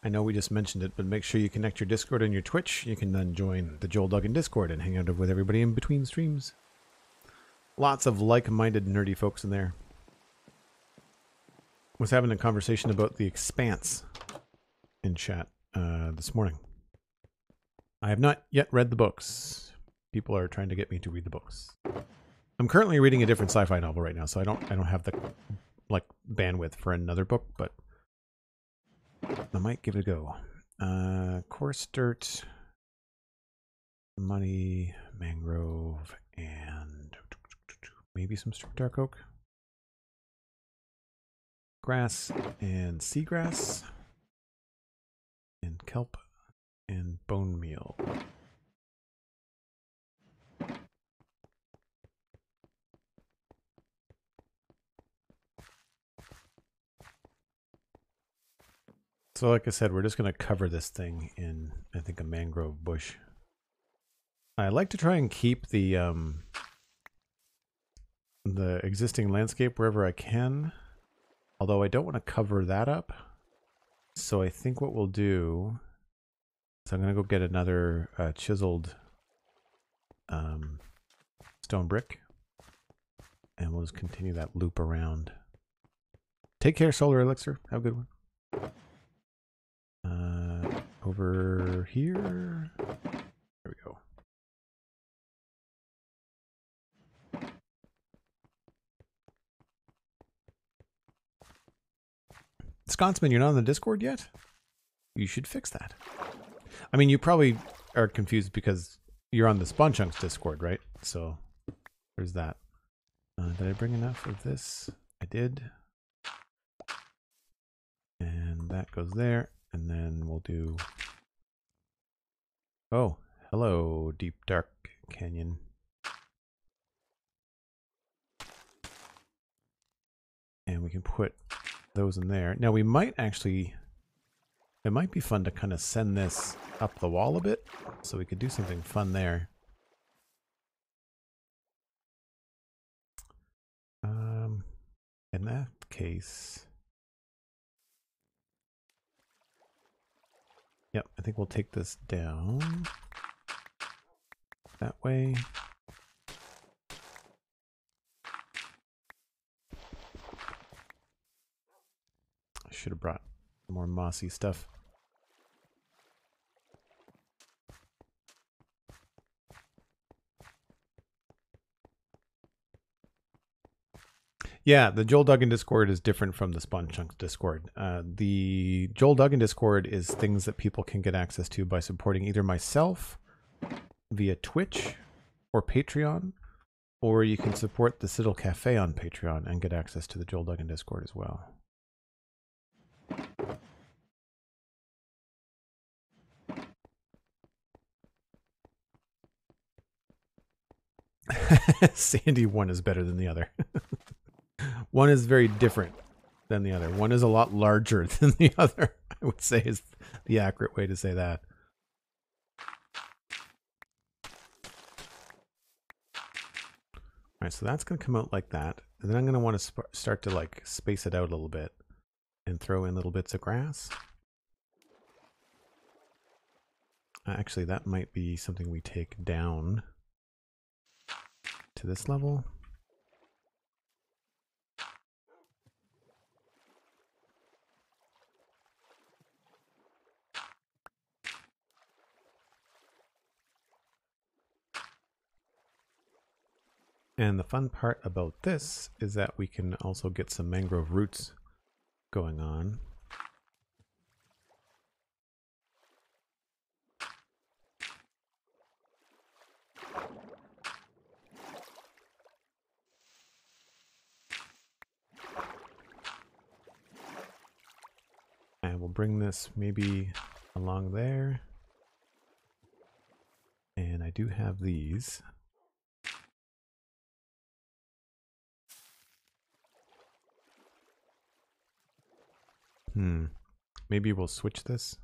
I know we just mentioned it, but make sure you connect your Discord and your Twitch. You can then join the Joel Duggan Discord and hang out with everybody in between streams. Lots of like-minded nerdy folks in there. Was having a conversation about The Expanse in chat this morning. I have not yet read the books. People are trying to get me to read the books. I'm currently reading a different sci-fi novel right now, so I don't have the like bandwidth for another book, but I might give it a go. Coarse dirt, money, mangrove, and maybe some dark oak. Grass and seagrass. And kelp and bone meal. So like I said, we're just going to cover this thing in, I think, a mangrove bush. I like to try and keep the existing landscape wherever I can, although I don't want to cover that up. So I think what we'll do is I'm going to go get another chiseled stone brick, and we'll just continue that loop around. Take care, Solar Elixir. Have a good one. Over here. There we go. Scotsman, you're not on the Discord yet? You should fix that. I mean, you probably are confused because you're on the Spawn Chunks Discord, right? So there's that. Did I bring enough of this? I did. And that goes there. And then we'll do... Oh, hello, Deep Dark Canyon. And we can put those in there. Now we might actually... It might be fun to kind of send this up the wall a bit. So we could do something fun there. In that case... Yep, I think we'll take this down that way. I should have brought more mossy stuff. Yeah, the Joel Duggan Discord is different from the Spawn Chunks Discord. The Joel Duggan Discord is things that people can get access to by supporting either myself via Twitch or Patreon, or you can support the Citadel Cafe on Patreon and get access to the Joel Duggan Discord as well. Sandy, one is better than the other. One is very different than the other. One is a lot larger than the other, I would say is the accurate way to say that. All right, so that's going to come out like that. And then I'm going to want to start to like space it out a little bit and throw in little bits of grass. Actually, that might be something we take down to this level. And the fun part about this is that we can also get some mangrove roots going on. And we'll bring this maybe along there. And I do have these. Maybe we'll switch this.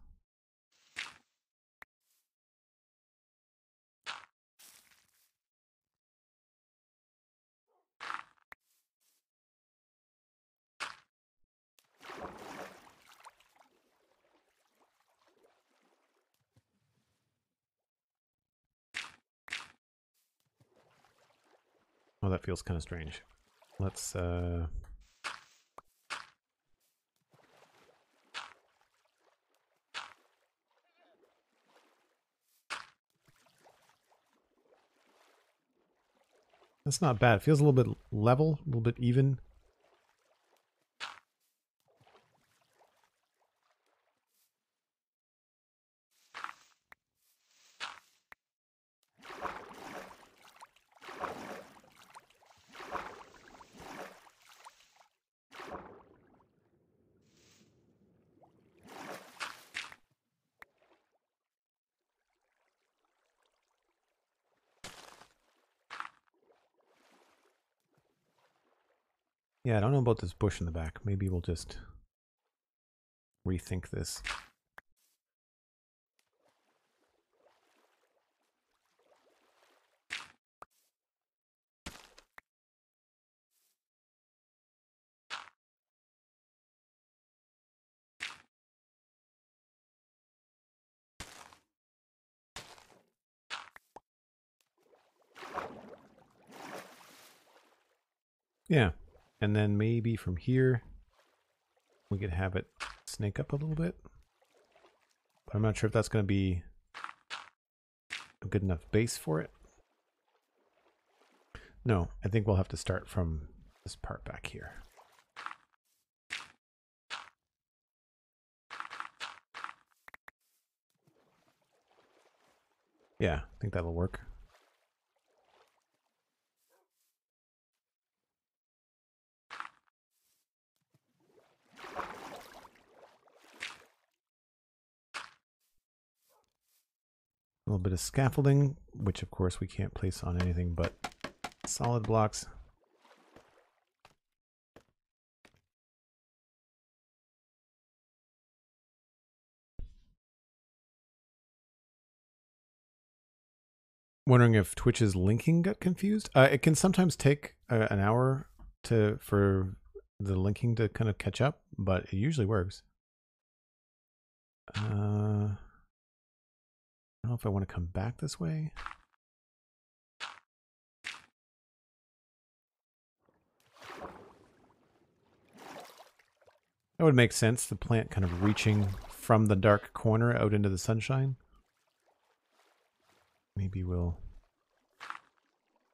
Oh, that feels kind of strange. Let's that's not bad. It feels a little bit level, a little bit even. Yeah, I don't know about this bush in the back. Maybe we'll just rethink this. Yeah, and then maybe from here we could have it snake up a little bit. But I'm not sure if that's going to be a good enough base for it. No, I think we'll have to start from this part back here. Yeah, I think that'll work. A little bit of scaffolding, which of course we can't place on anything but solid blocks. Wondering if Twitch's linking got confused. It can sometimes take an hour for the linking to kind of catch up, but it usually works. I don't know if I want to come back this way. That would make sense, the plant kind of reaching from the dark corner out into the sunshine. Maybe we'll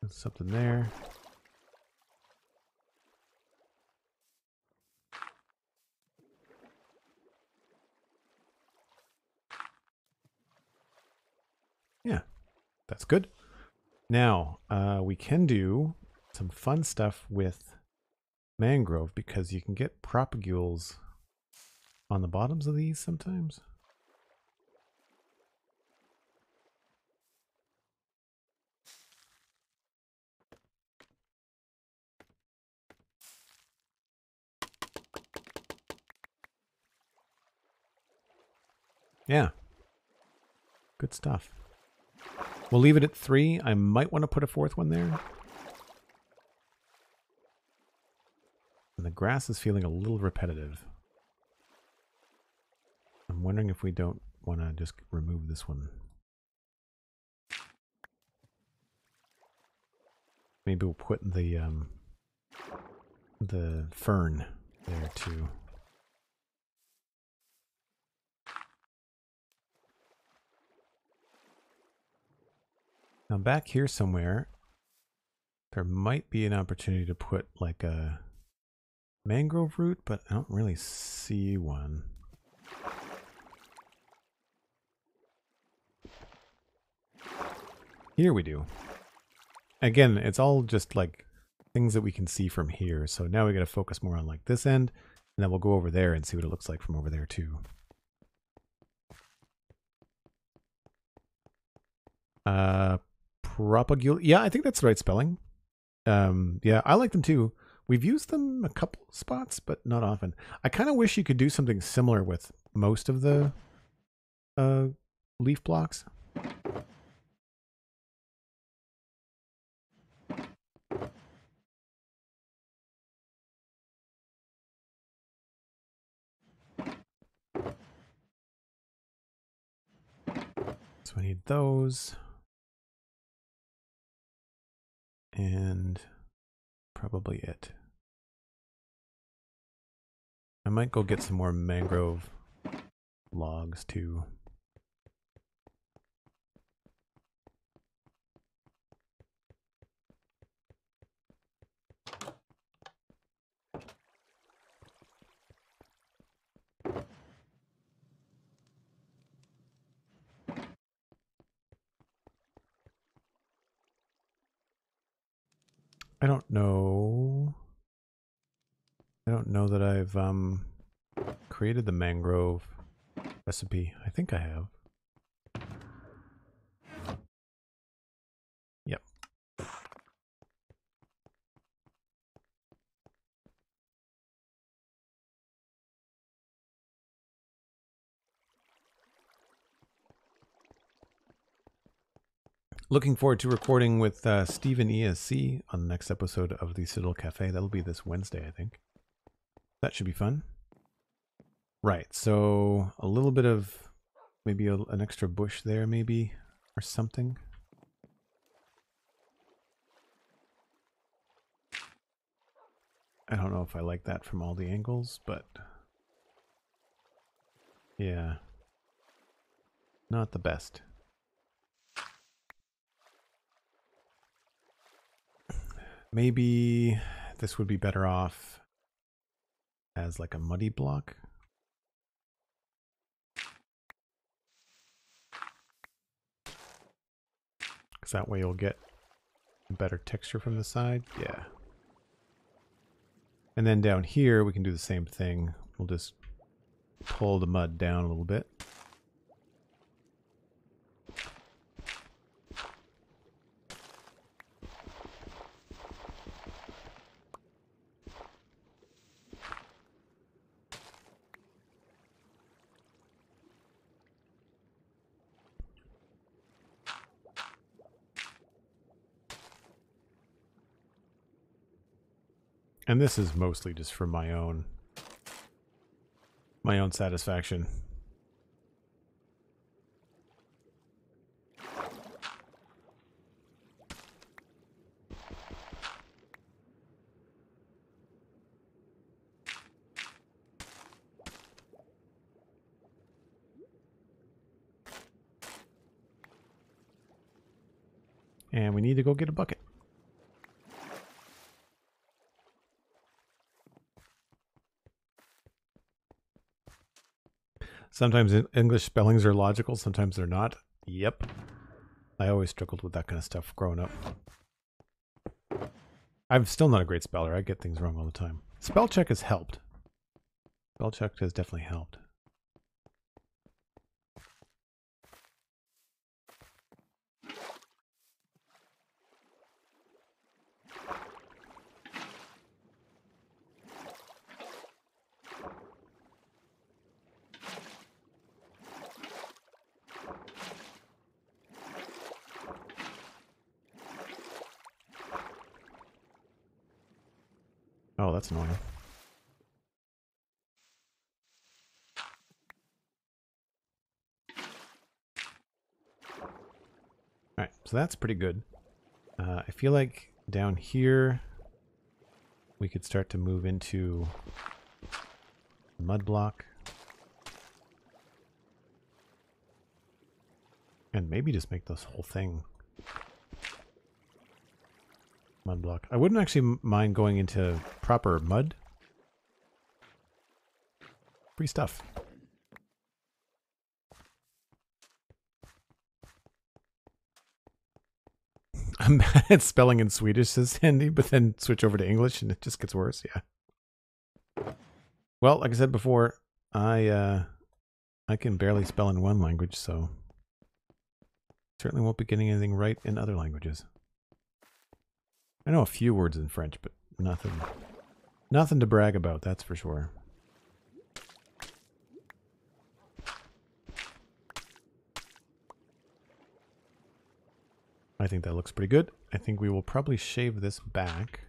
put something there. Yeah, that's good. Now, we can do some fun stuff with mangrove because you can get propagules on the bottoms of these sometimes. Yeah. Good stuff. We'll leave it at 3. I might want to put a 4th one there. And the grass is feeling a little repetitive. I'm wondering if we don't want to just remove this one. Maybe we'll put the fern there too. Now back here somewhere, there might be an opportunity to put like a mangrove root, but I don't really see one. Here we do. Again, it's all just like things that we can see from here. So now we got to focus more on like this end, and then we'll go over there and see what it looks like from over there too. Propagule. Yeah, I think that's the right spelling. Yeah, I like them too. We've used them a couple spots, but not often. I kind of wish you could do something similar with most of the leaf blocks. So I need those. And probably it. I might go get some more mangrove logs too. I don't know that I've created the mangrove recipe. I think I have. Yep. Looking forward to recording with Stephen ESC on the next episode of the Citadel Cafe. That'll be this Wednesday, I think. That should be fun. Right, so a little bit of maybe an extra bush there, maybe, or something. I don't know if I like that from all the angles, but yeah, not the best. Maybe this would be better off as like a muddy block. Because that way you'll get a better texture from the side. Yeah. And then down here we can do the same thing. We'll just pull the mud down a little bit. And this is mostly just for my own satisfaction. And we need to go get a bucket. Sometimes English spellings are logical, sometimes they're not. Yep. I always struggled with that kind of stuff growing up. I'm still not a great speller. I get things wrong all the time. Spell check has helped. Spell check has definitely helped. Oh, that's annoying. Alright, so that's pretty good. I feel like down here we could start to move into mud block. And maybe just make this whole thing mud block. I wouldn't actually mind going into proper mud. Free stuff. I'm bad at spelling in Swedish, says Sandy, but then switch over to English and it just gets worse. Yeah. Well, like I said before, I can barely spell in one language, so certainly won't be getting anything right in other languages. I know a few words in French, but nothing to brag about, that's for sure. I think that looks pretty good. I think we will probably shave this back.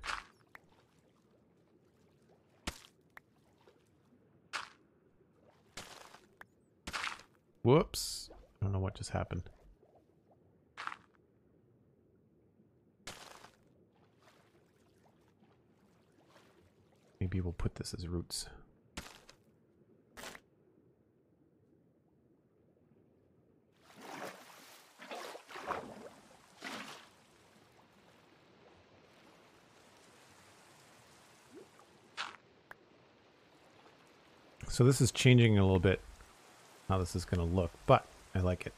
Whoops. I don't know what just happened. Maybe we'll put this as roots. So this is changing a little bit how this is going to look, but I like it.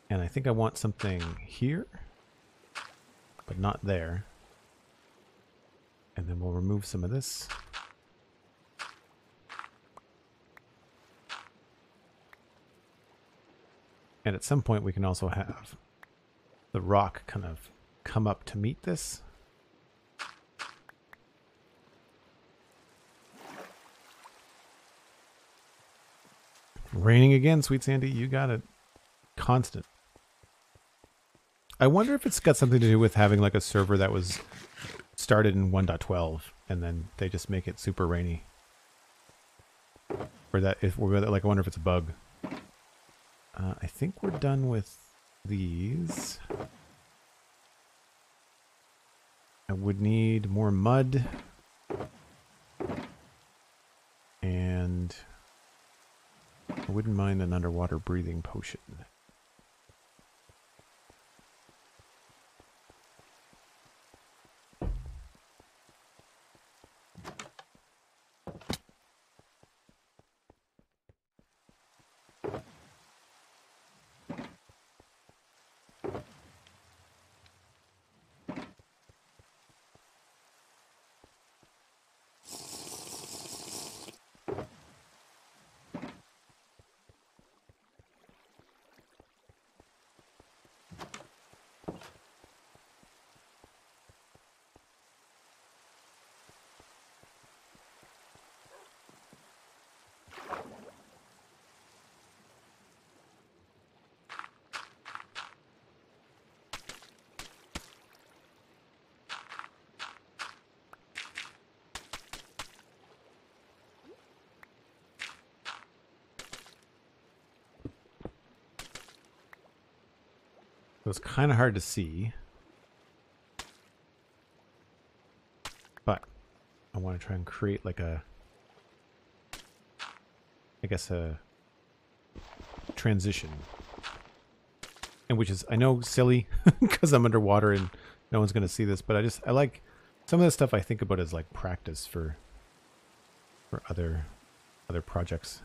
And I think I want something here, but not there. And then we'll remove some of this. And at some point we can also have the rock kind of come up to meet this. Raining again, SweetSandi. You got it. Constant. I wonder if it's got something to do with having like a server that was started in 1.12 and then they just make it super rainy. Or that if we're like, I wonder if it's a bug. I think we're done with these. I would need more mud. And I wouldn't mind an underwater breathing potion. So it's kind of hard to see, but I want to try and create like a, I guess a transition, and which is, I know, silly because I'm underwater and no one's going to see this, but I like some of the stuff I think about as like practice for other projects.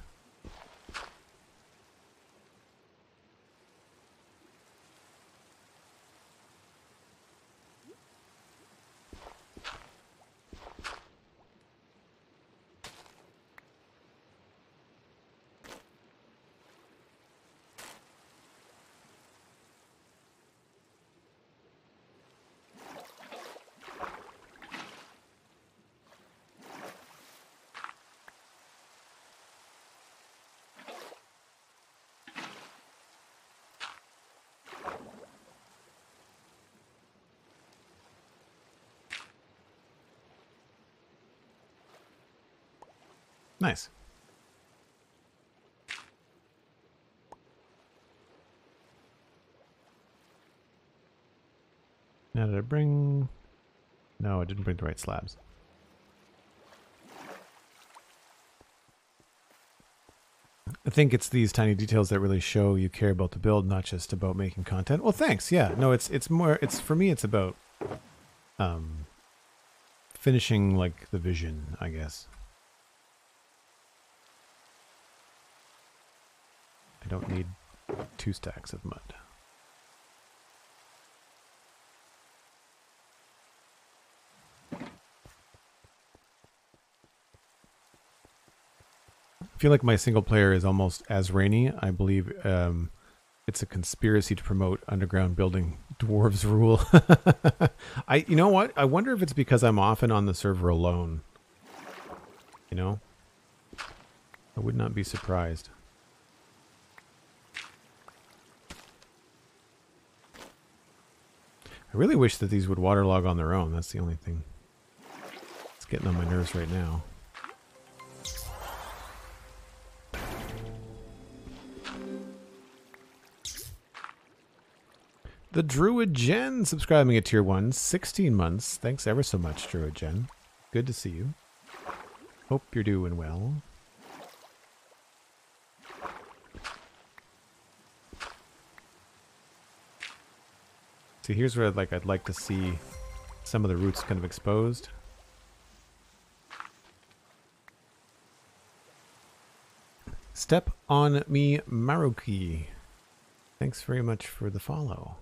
Nice. Now did I bring... No, I didn't bring the right slabs. I think it's these tiny details that really show you care about the build, not just about making content. Well, thanks. Yeah, no, it's more, it's, for me, it's about finishing like the vision, I guess. I don't need 2 stacks of mud. I feel like my single player is almost as rainy. I believe it's a conspiracy to promote underground building. Dwarves rule. You know what? I wonder if it's because I'm often on the server alone. You know? I would not be surprised. I really wish that these would waterlog on their own. That's the only thing that's getting on my nerves right now. The Druid Jen subscribing at tier 1, 16 months. Thanks ever so much, Druid Jen. Good to see you. Hope you're doing well. See, here's where I'd like to see some of the roots kind of exposed. Step on me, Maruki. Thanks very much for the follow.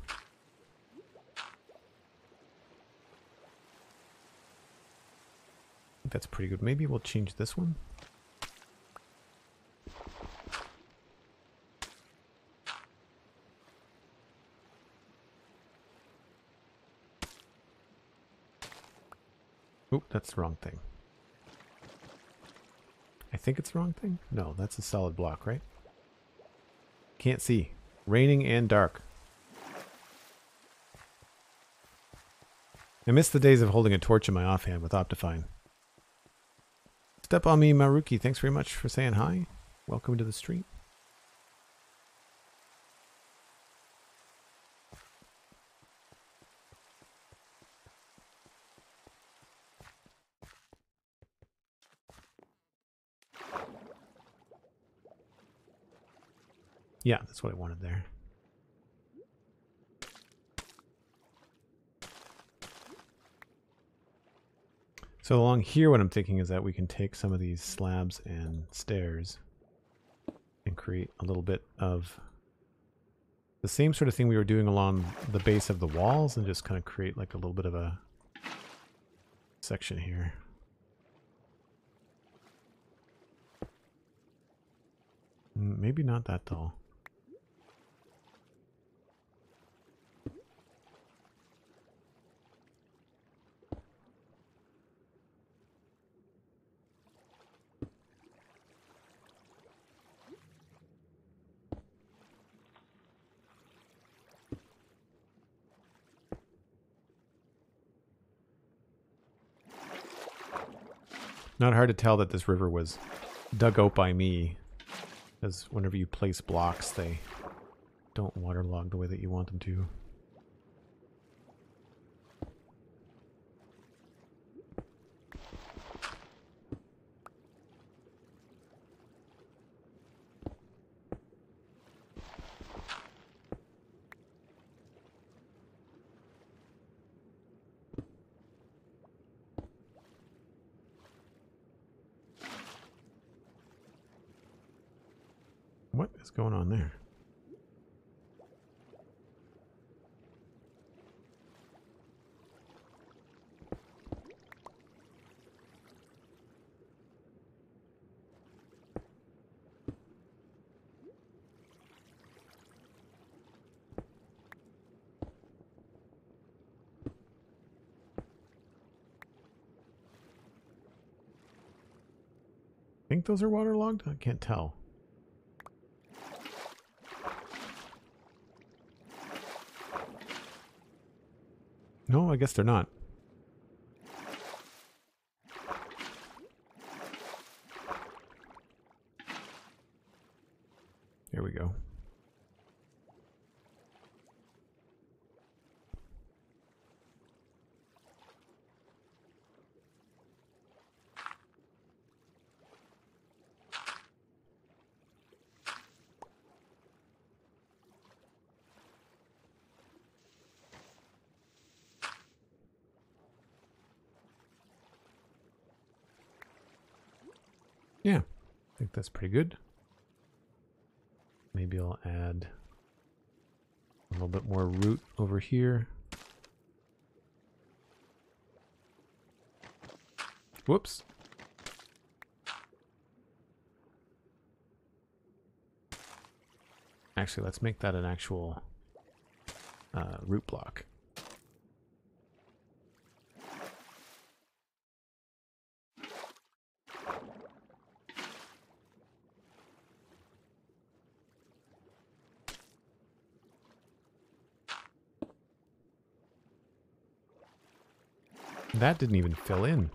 I think that's pretty good. Maybe we'll change this one. Oop, that's the wrong thing. I think it's the wrong thing? No, that's a solid block, right? Can't see. Raining and dark. I miss the days of holding a torch in my offhand with Optifine. Step on me, Maruki. Thanks very much for saying hi. Welcome to the stream. Yeah, that's what I wanted there. So along here, what I'm thinking is that we can take some of these slabs and stairs and create a little bit of the same sort of thing we were doing along the base of the walls and just kind of create like a little bit of a section here. Maybe not that tall. Not hard to tell that this river was dug out by me, because whenever you place blocks, they don't waterlog the way that you want them to. What is going on there? I think those are waterlogged? I can't tell. No, I guess they're not. There we go. Yeah, I think that's pretty good. Maybe I'll add a little bit more root over here. Whoops. Actually, let's make that an actual root block. That didn't even fill in.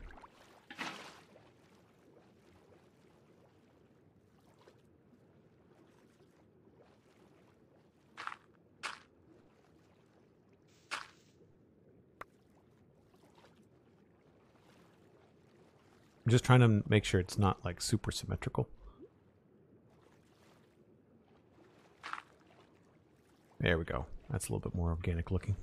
I'm just trying to make sure it's not like super symmetrical. There we go. That's a little bit more organic looking.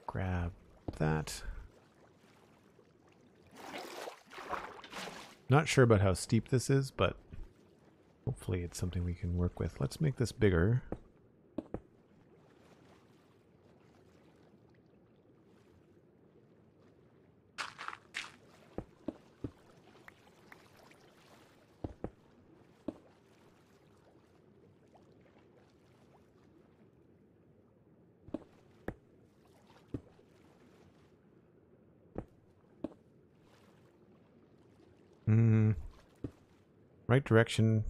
Grab that. Not sure about how steep this is, but hopefully it's something we can work with. Let's make this bigger. Right direction,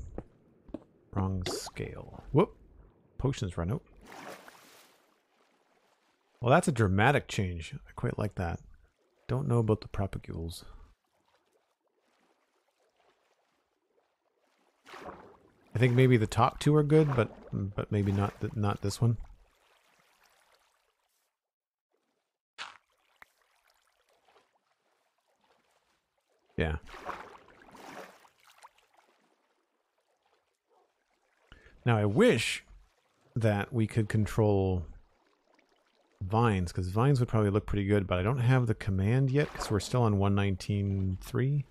wrong scale. Whoop! Potions run out. Well, that's a dramatic change. I quite like that. Don't know about the propagules. I think maybe the top two are good, but maybe not this one. Yeah. Now I wish that we could control vines, because vines would probably look pretty good, but I don't have the command yet because we're still on 119.3.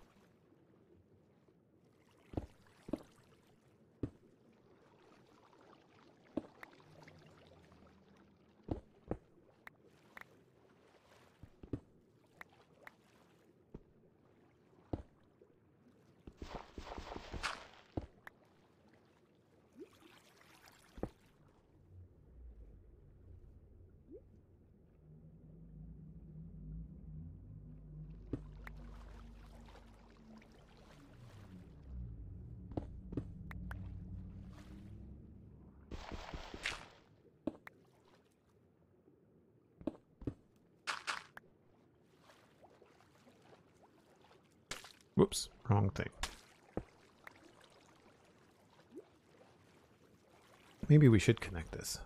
Whoops, wrong thing. Maybe we should connect this.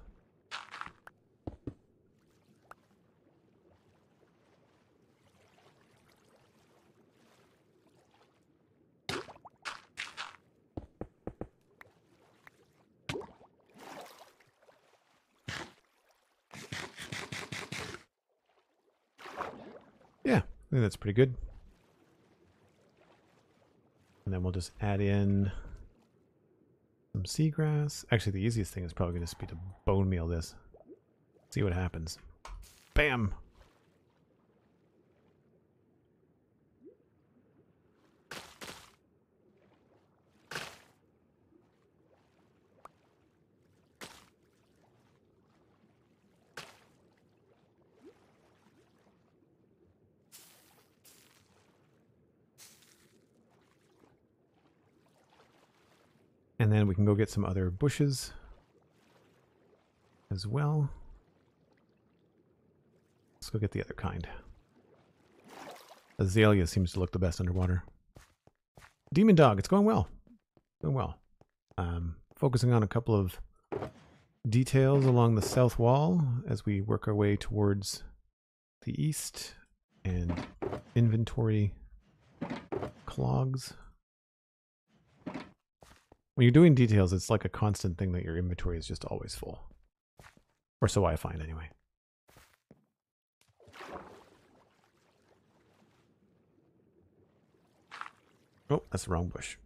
Yeah, I think that's pretty good. And then we'll just add in some seagrass. Actually, the easiest thing is probably going to be to bone meal this. See what happens. Bam! And then we can go get some other bushes as well. Let's go get the other kind. Azalea seems to look the best underwater. Demon Dog, it's going well. Going well. Focusing on a couple of details along the south wall as we work our way towards the east, and inventory clogs. When you're doing details, it's like a constant thing that your inventory is just always full. Or so I find anyway. Oh, that's the wrong bush.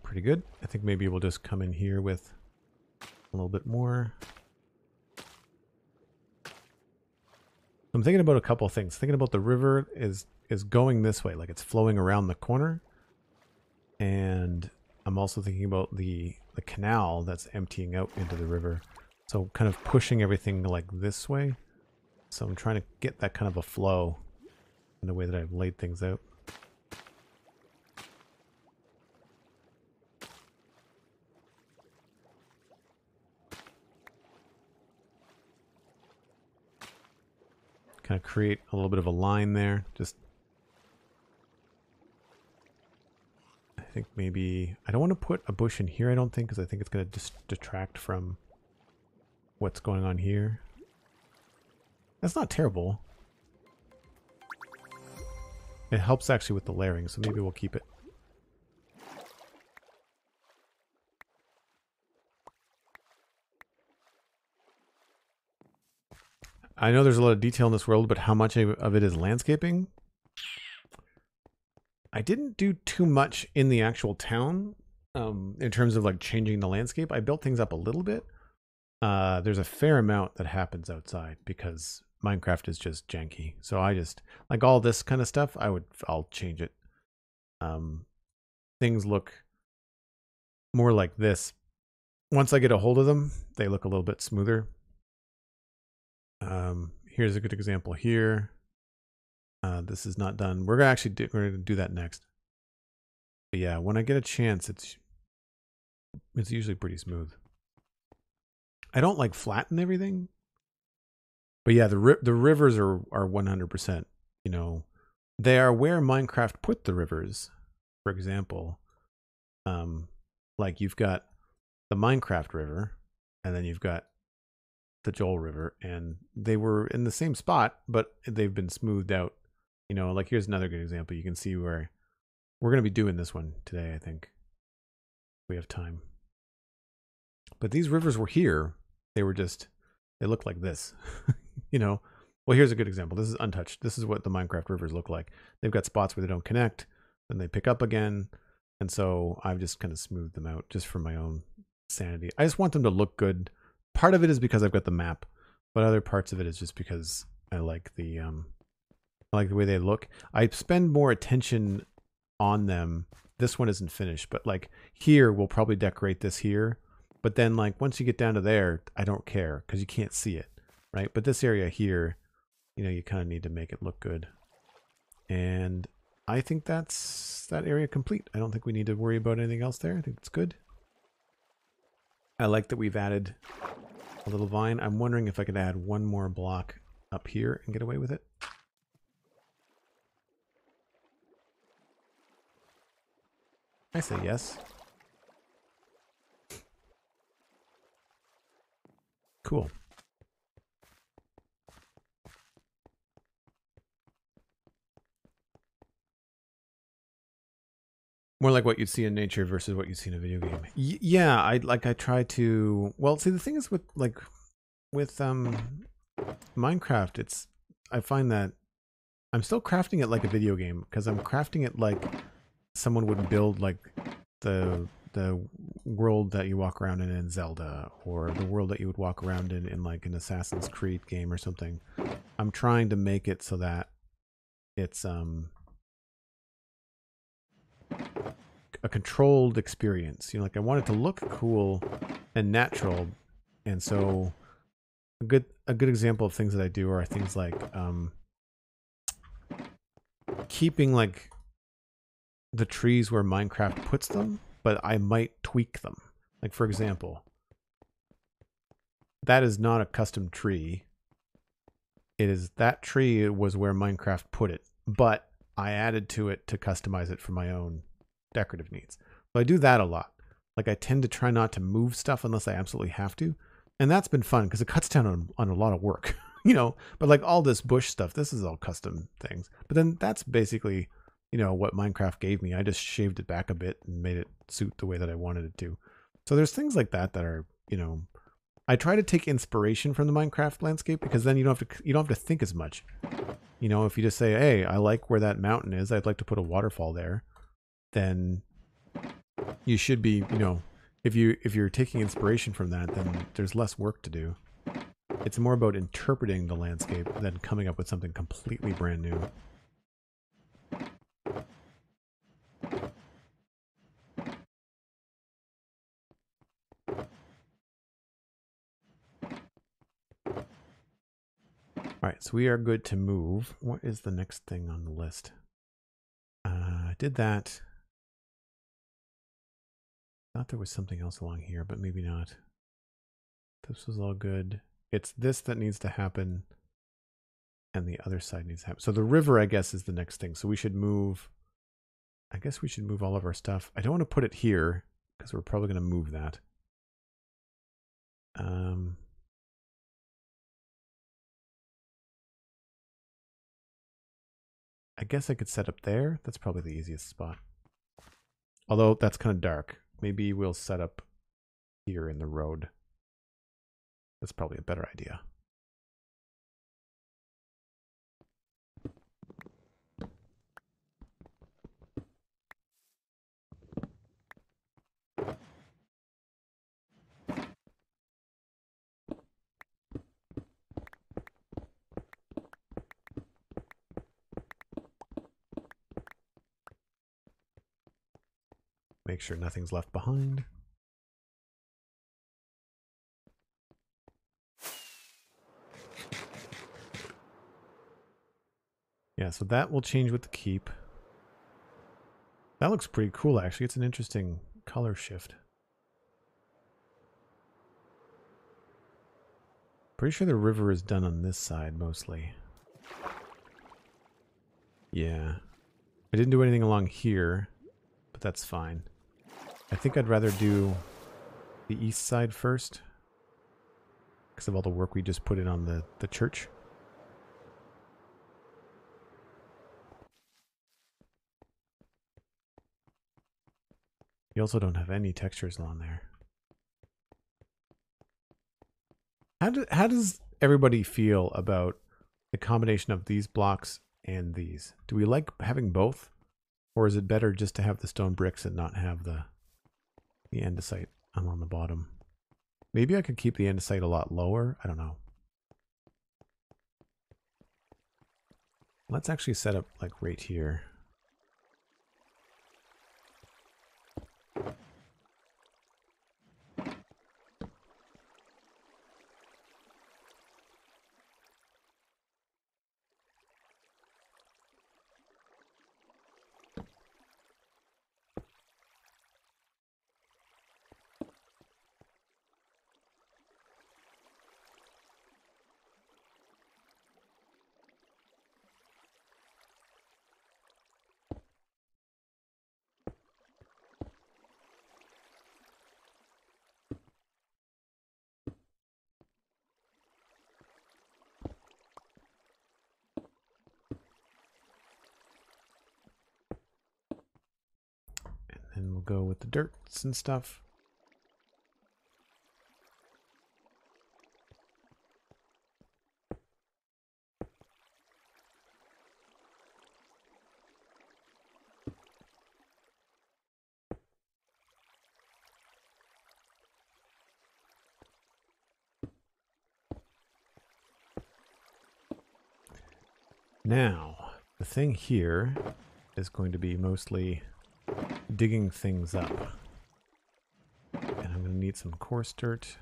Pretty good. I think maybe we'll just come in here with a little bit more. I'm thinking about a couple things. Thinking about the river is going this way, like it's flowing around the corner. And I'm also thinking about the canal that's emptying out into the river. So kind of pushing everything like this way. So I'm trying to get that kind of a flow in the way that I've laid things out. Kind of create a little bit of a line there. Just, I think maybe, I don't want to put a bush in here, I don't think, because I think it's going to just detract from what's going on here. That's not terrible. It helps actually with the layering, so maybe we'll keep it. I know there's a lot of detail in this world, but how much of it is landscaping? I didn't do too much in the actual town in terms of like changing the landscape. I built things up a little bit. There's a fair amount that happens outside because Minecraft is just janky. So I just, like all this kind of stuff, I'll change it. Things look more like this. Once I get a hold of them, they look a little bit smoother. Here's a good example here. This is not done. We're gonna do that next. But yeah, when I get a chance, it's usually pretty smooth. I don't like flatten everything, but yeah, the rivers are 100%. You know, they are where Minecraft put the rivers. For example, like you've got the Minecraft river, and then you've got the Joel River, and they were in the same spot, but they've been smoothed out. You know, like here's another good example. You can see where we're going to be doing this one today, I think. We have time. But these rivers were here. They look like this. You know, well, here's a good example. This is untouched. This is what the Minecraft rivers look like. They've got spots where they don't connect, then they pick up again. And so I've just kind of smoothed them out just for my own sanity. I just want them to look good. Part of it is because I've got the map, but other parts of it is just because I like the way they look. I spend more attention on them. This one isn't finished, but like here, we'll probably decorate this here. But then like once you get down to there, I don't care because you can't see it, right? But this area here, you know, you kind of need to make it look good. And I think that's that area complete. I don't think we need to worry about anything else there. I think it's good. I like that we've added a little vine. I'm wondering if I could add one more block up here and get away with it. I say yes. Cool. More like what you'd see in nature versus what you'd see in a video game. Yeah, I try to. Well, see, the thing is with Minecraft, I find that I'm still crafting it like a video game because I'm crafting it like someone would build like the world that you walk around in Zelda, or the world that you would walk around in like an Assassin's Creed game or something. I'm trying to make it so that it's a controlled experience. You know, like I want it to look cool and natural. And so a good example of things that I do are things like keeping like the trees where Minecraft puts them, but I might tweak them. Like for example, that is not a custom tree. That tree was where Minecraft put it, but I added to it to customize it for my own decorative needs. So I do that a lot. Like I tend to try not to move stuff unless I absolutely have to. And that's been fun because it cuts down on a lot of work, you know, but like all this bush stuff, this is all custom things. But then that's basically, you know, what Minecraft gave me. I just shaved it back a bit and made it suit the way that I wanted it to. So there's things like that that are, you know, I try to take inspiration from the Minecraft landscape because then you don't have to think as much. You know, if you just say, hey, I like where that mountain is, I'd like to put a waterfall there, then you should be, you know, if you're taking inspiration from that, then there's less work to do. It's more about interpreting the landscape than coming up with something completely brand new. All right, so we are good to move. What is the next thing on the list? Did that. Thought there was something else along here, but maybe not. This was all good. It's this that needs to happen, and the other side needs to happen. So the river, I guess, is the next thing. So we should move. I guess we should move all of our stuff. I don't want to put it here because we're probably going to move that. I guess I could set up there. That's probably the easiest spot. Although that's kind of dark. Maybe we'll set up here in the road. That's probably a better idea. Make sure nothing's left behind. Yeah, so that will change with the keep. That looks pretty cool, actually. It's an interesting color shift. Pretty sure the river is done on this side, mostly. Yeah. I didn't do anything along here, but that's fine. I think I'd rather do the east side first, because of all the work we just put in on the church. You also don't have any textures on there. How does everybody feel about the combination of these blocks and these? Do we like having both? Or is it better just to have the stone bricks and not have the andesite on the bottom? Maybe I could keep the andesite a lot lower. I don't know. Let's actually set up like right here. And we'll go with the dirts and stuff. Now, the thing here is going to be mostly digging things up. And I'm going to need some coarse dirt.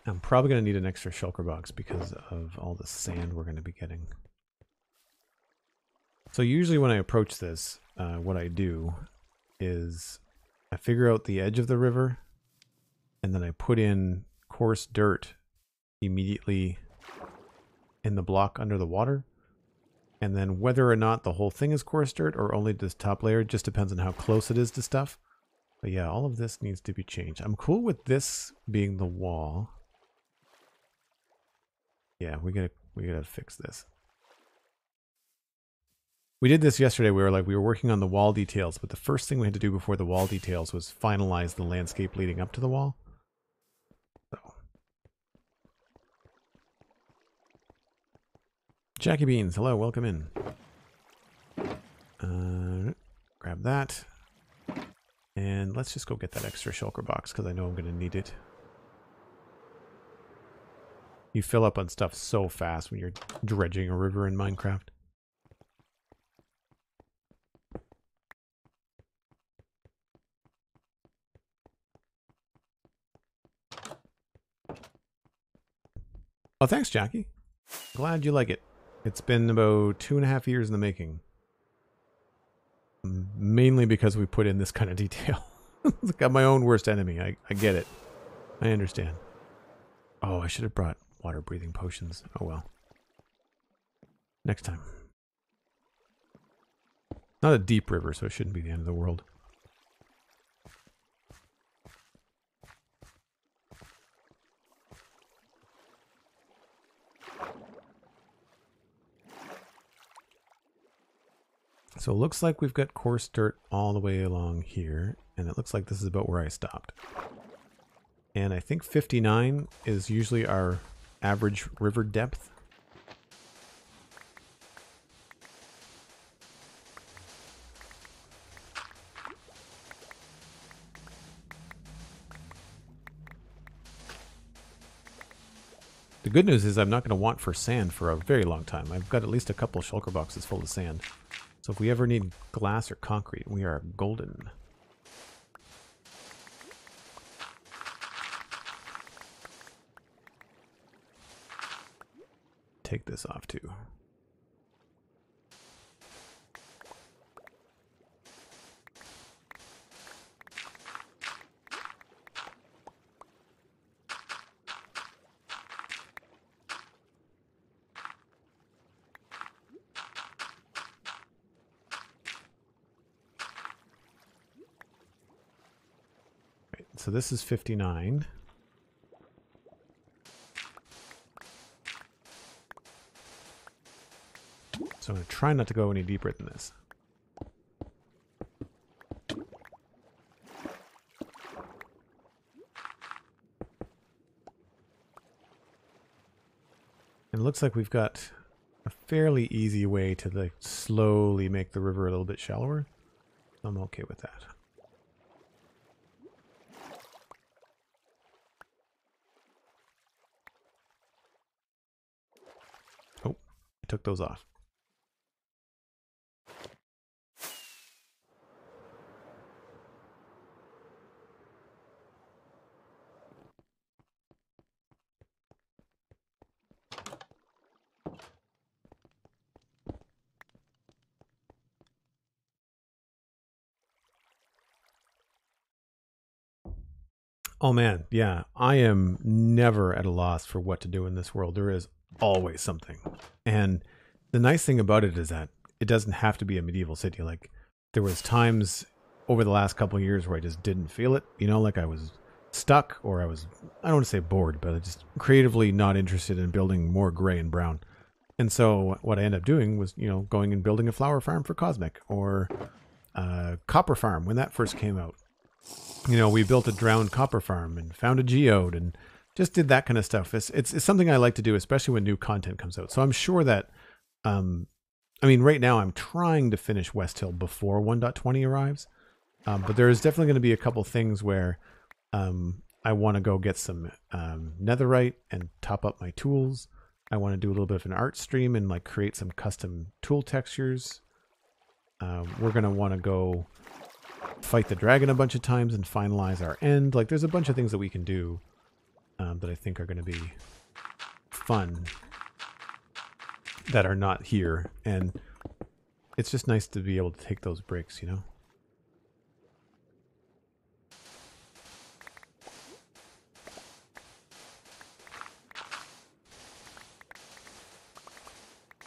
I'm probably going to need an extra shulker box because of all the sand we're going to be getting. So usually when I approach this, what I do is I figure out the edge of the river and then I put in coarse dirt immediately in the block under the water. And then whether or not the whole thing is coarse dirt or only this top layer just depends on how close it is to stuff. But yeah, all of this needs to be changed. I'm cool with this being the wall. Yeah, we gotta fix this. We did this yesterday. We were working on the wall details, but the first thing we had to do before the wall details was finalize the landscape leading up to the wall. So. Jackie Beans, hello, welcome in. Grab that. And let's just go get that extra shulker box because I know I'm going to need it. You fill up on stuff so fast when you're dredging a river in Minecraft. Oh, thanks, Jackie. Glad you like it. It's been about 2.5 years in the making. Mainly because we put in this kind of detail. It's got my own worst enemy. I get it. I understand. Oh, I should have brought water breathing potions. Oh well. Next time. Not a deep river, so it shouldn't be the end of the world. So it looks like we've got coarse dirt all the way along here, and it looks like this is about where I stopped. And I think 59 is usually our average river depth. The good news is I'm not going to want for sand for a very long time. I've got at least a couple shulker boxes full of sand. So if we ever need glass or concrete, we are golden. Take this off too. So this is 59. So I'm going to try not to go any deeper than this. And it looks like we've got a fairly easy way to like slowly make the river a little bit shallower. I'm okay with that. Took those off. Oh man, yeah, I am never at a loss for what to do in this world. There is always something. And the nice thing about it is that it doesn't have to be a medieval city. Like, there was times over the last couple of years where I just didn't feel it, you know, like I was stuck, or I don't want to say bored, but I just creatively not interested in building more gray and brown. And so what I ended up doing was, you know, going and building a flower farm for Cosmic, or a copper farm when that first came out. You know, we built a drowned copper farm and found a geode and just did that kind of stuff. It's something I like to do, especially when new content comes out. So I'm sure that, I mean, right now I'm trying to finish West Hill before 1.20 arrives. But there is definitely going to be a couple things where I want to go get some netherite and top up my tools. I want to do a little bit of an art stream and like create some custom tool textures. We're going to want to go fight the dragon a bunch of times and finalize our end. Like, there's a bunch of things that we can do that I think are going to be fun that are not here. And it's just nice to be able to take those breaks, you know?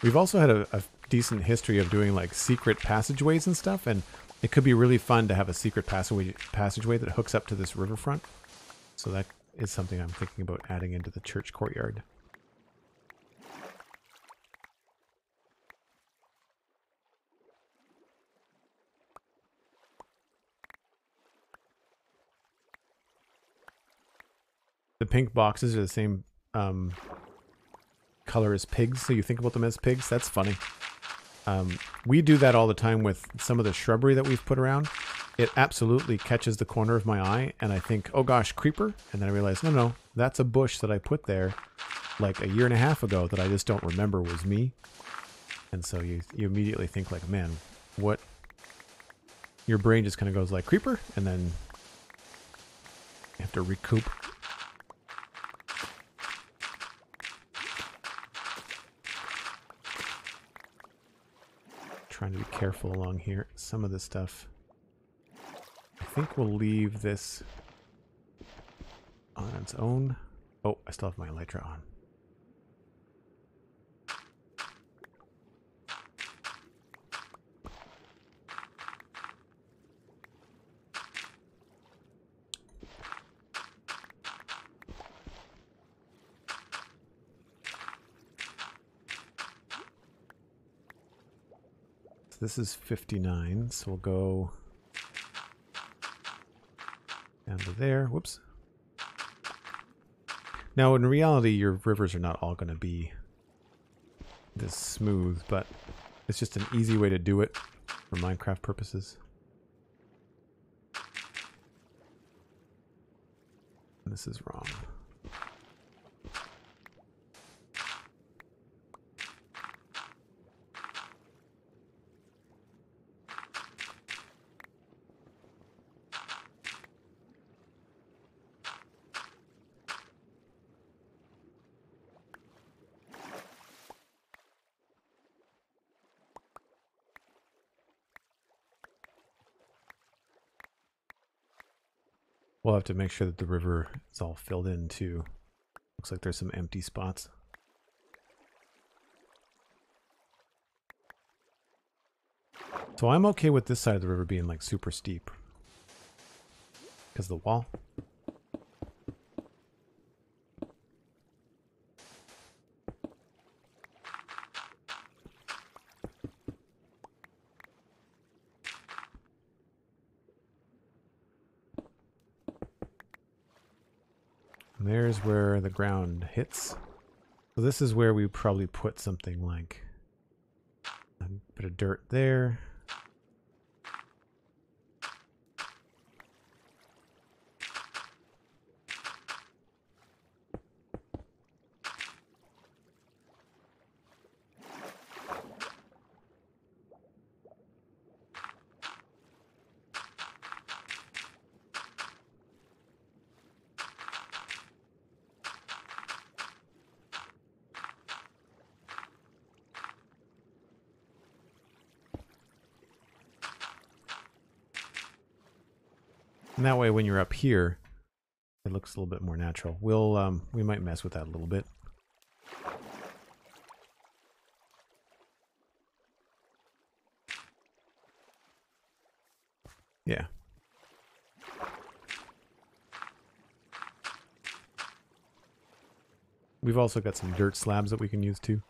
We've also had a decent history of doing like secret passageways and stuff, and it could be really fun to have a secret passageway that hooks up to this riverfront. So that is something I'm thinking about adding into the church courtyard. The pink boxes are the same color as pigs, so you think about them as pigs. That's funny. We do that all the time with some of the shrubbery that we've put around. It absolutely catches the corner of my eye, and I think, oh gosh, creeper. And then I realize, no, that's a bush that I put there like 1.5 years ago that I just don't remember was me. And so you immediately think like, man, what? Your brain just kind of goes like, creeper, and then you have to recoup. trying to be careful along here. Some of this stuff, I think we'll leave this on its own. Oh, I still have my elytra on. This is 59, so we'll go down to there. Whoops. Now, in reality, your rivers are not all going to be this smooth, but it's just an easy way to do it for Minecraft purposes. This is wrong. We'll have to make sure that the river is all filled in too. Looks like there's some empty spots. So I'm okay with this side of the river being like super steep because of the wall. And there's where the ground hits. So this is where we probably put something like a bit of dirt there. And that way, when you're up here, it looks a little bit more natural. We might mess with that a little bit. Yeah. We've also got some dirt slabs that we can use too.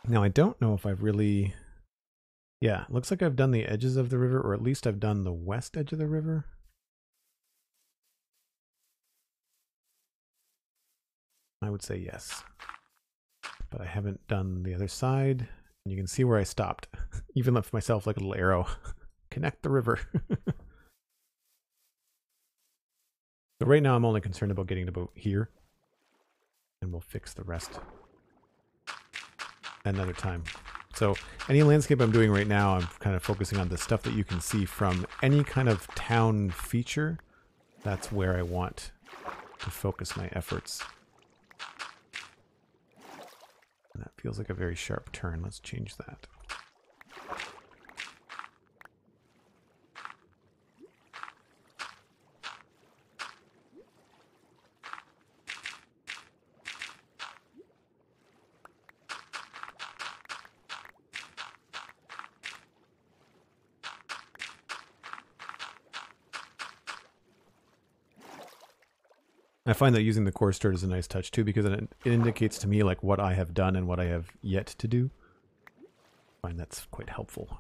Now, I don't know if I've really... Yeah, looks like I've done the edges of the river, or at least I've done the west edge of the river. I would say yes. But I haven't done the other side. And you can see where I stopped. Even left myself like a little arrow. Connect the river. So right now I'm only concerned about getting about here. And we'll fix the rest another time. So any landscape I'm doing right now, I'm kind of focusing on the stuff that you can see from any kind of town feature. That's where I want to focus my efforts. And that feels like a very sharp turn. Let's change that. I find that using the coarse dirt is a nice touch too, because it indicates to me like what I have done and what I have yet to do. I find that's quite helpful.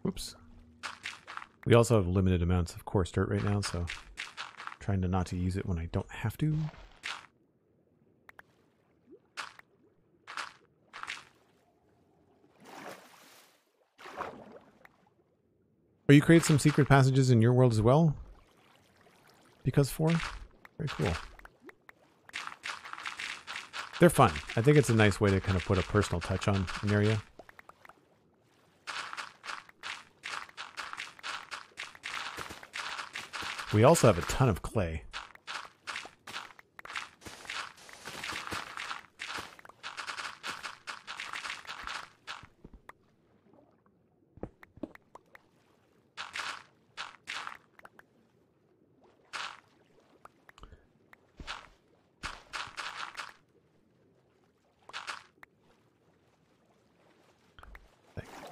Whoops. We also have limited amounts of coarse dirt right now, so trying to not to use it when I don't have to. Oh, you create some secret passages in your world as well? Because 4? Very cool. They're fun. I think it's a nice way to kind of put a personal touch on an area. We also have a ton of clay.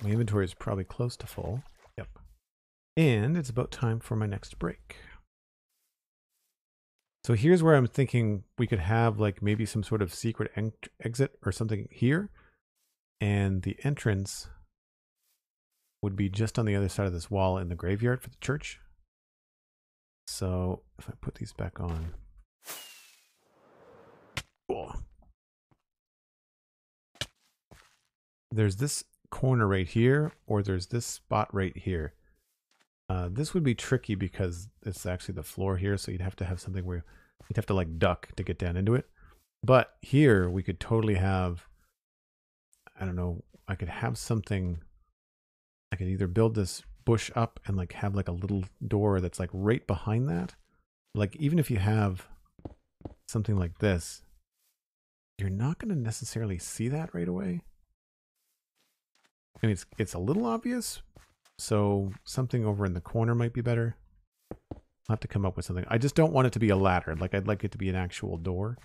My inventory is probably close to full. Yep. And it's about time for my next break. So here's where I'm thinking we could have like maybe some sort of secret exit or something here. And the entrance would be just on the other side of this wall in the graveyard for the church. So if I put these back on. Cool. There's this corner right here, or there's this spot right here. This would be tricky because it's actually the floor here, so you'd have to have something where you'd have to like duck to get down into it. But here we could totally have, I don't know, I could have something, I could either build this bush up and like have like a little door that's like right behind that. Like even if you have something like this, you're not going to necessarily see that right away. I mean, it's a little obvious, so something over in the corner might be better. I'll have to come up with something. I just don't want it to be a ladder. Like I'd like it to be an actual door.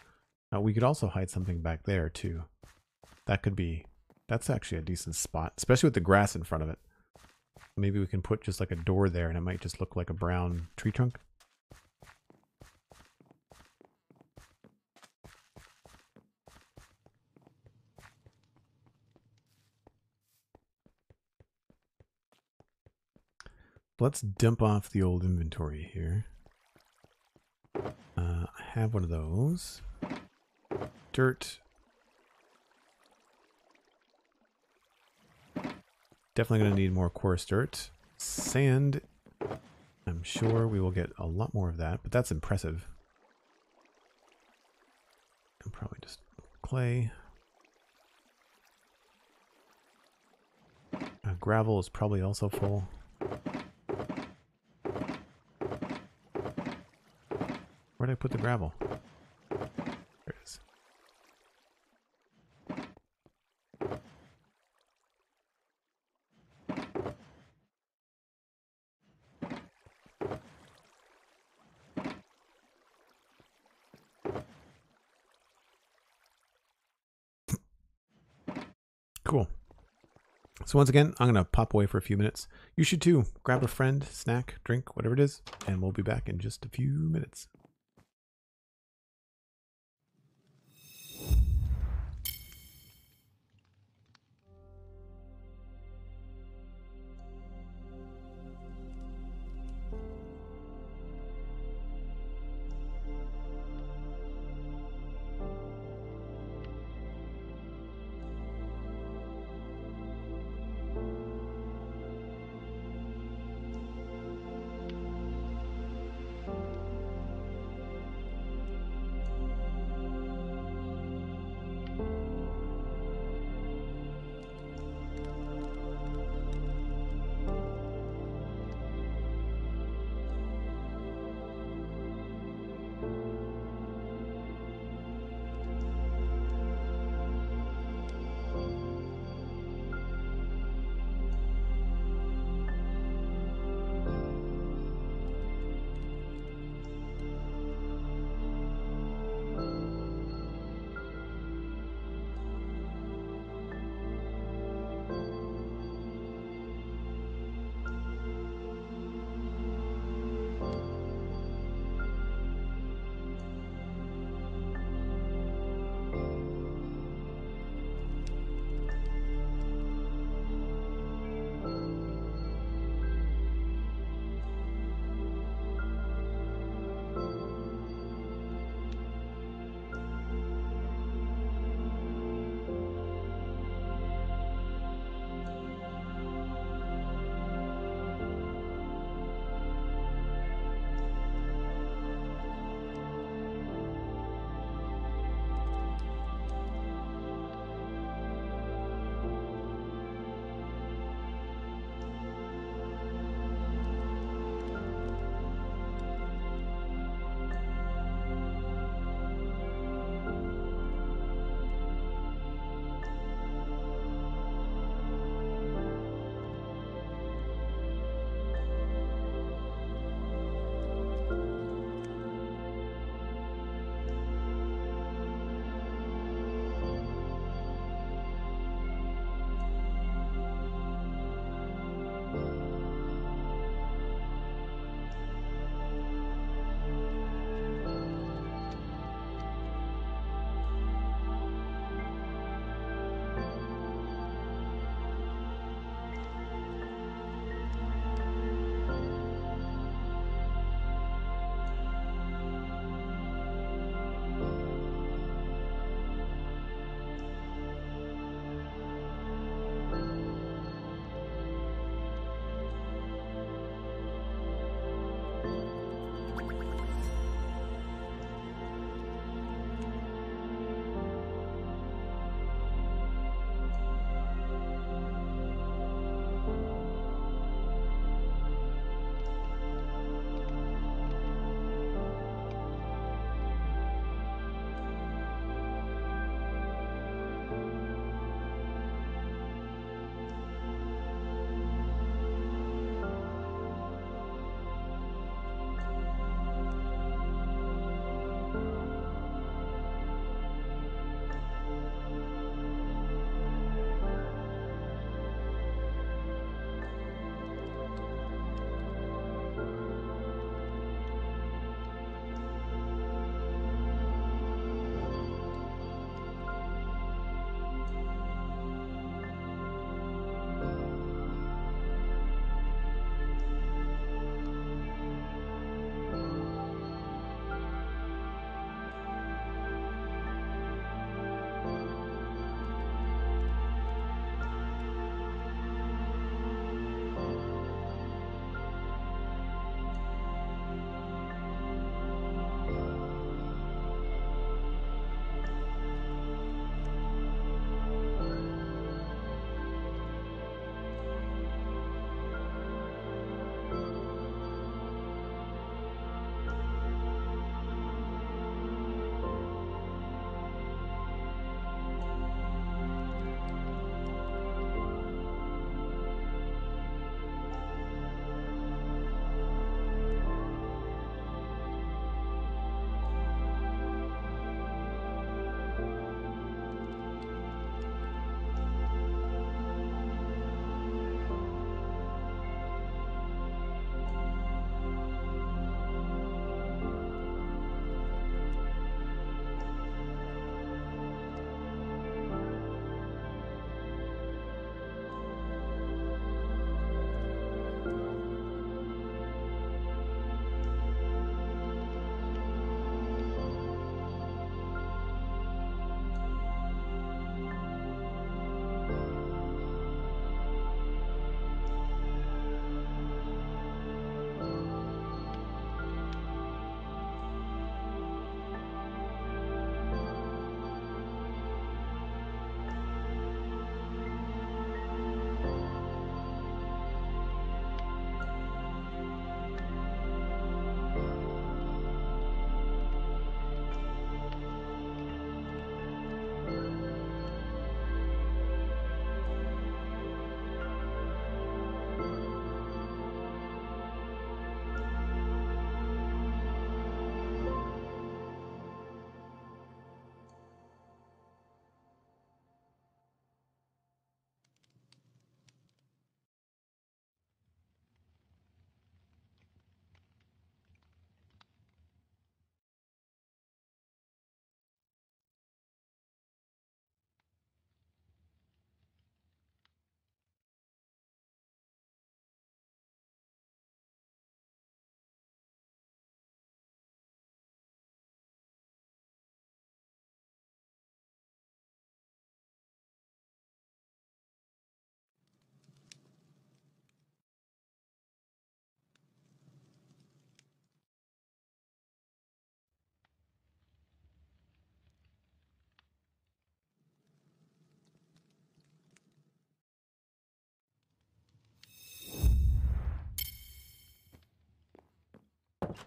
We could also hide something back there too. That could be, that's actually a decent spot, especially with the grass in front of it. Maybe we can put just like a door there and it might just look like a brown tree trunk. Let's dump off the old inventory here. I have one of those. Dirt. Definitely going to need more coarse dirt. Sand. I'm sure we will get a lot more of that, but that's impressive. And probably just clay. Gravel is probably also full. Where did I put the gravel? There it is. Cool. So once again, I'm going to pop away for a few minutes. You should too. Grab a friend, snack, drink, whatever it is, and we'll be back in just a few minutes.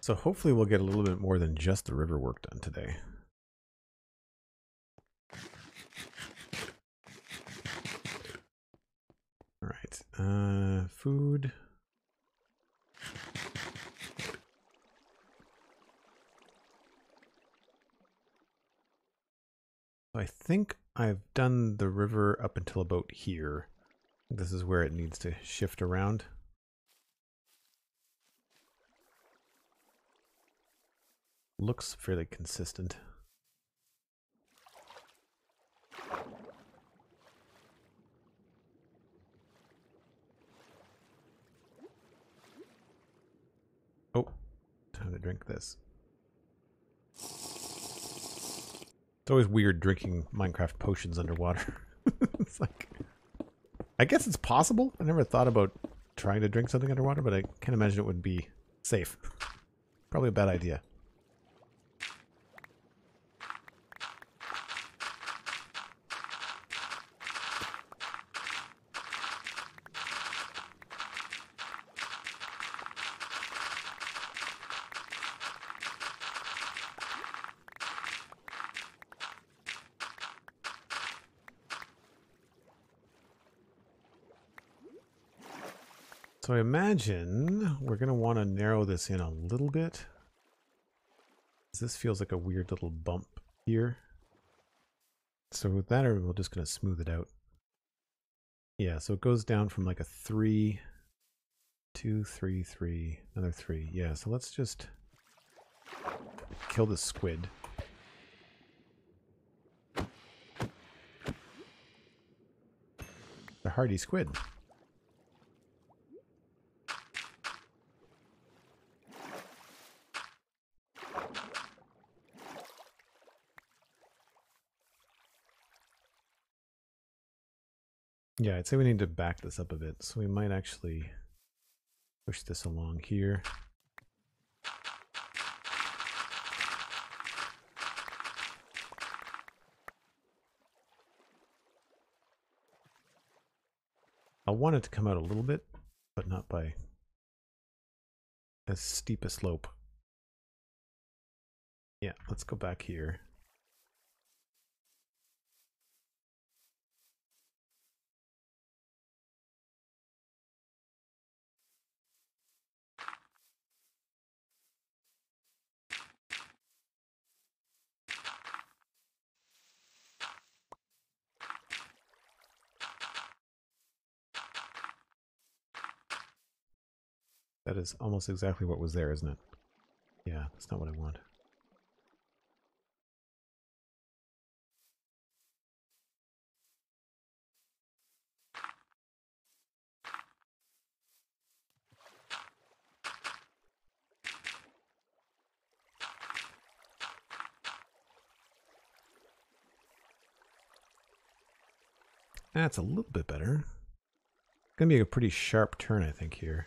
So hopefully we'll get a little bit more than just the river work done today. All right, food. I think I've done the river up until about here. This is where it needs to shift around. Looks fairly consistent. Oh, time to drink this. It's always weird drinking Minecraft potions underwater. It's like, I guess it's possible. I never thought about trying to drink something underwater, but I can't imagine it would be safe. Probably a bad idea. So I imagine we're going to want to narrow this in a little bit. This feels like a weird little bump here. So with that, we're just going to smooth it out. Yeah, so it goes down from like a 3, 2, 3, 3, another 3. Yeah, so let's just kill the squid. The hardy squid. Yeah, I'd say we need to back this up a bit, so we might actually push this along here. I want it to come out a little bit, but not by as steep a slope. Yeah, let's go back here. That is almost exactly what was there, isn't it? Yeah, that's not what I want. That's a little bit better. Gonna be a pretty sharp turn, I think, here.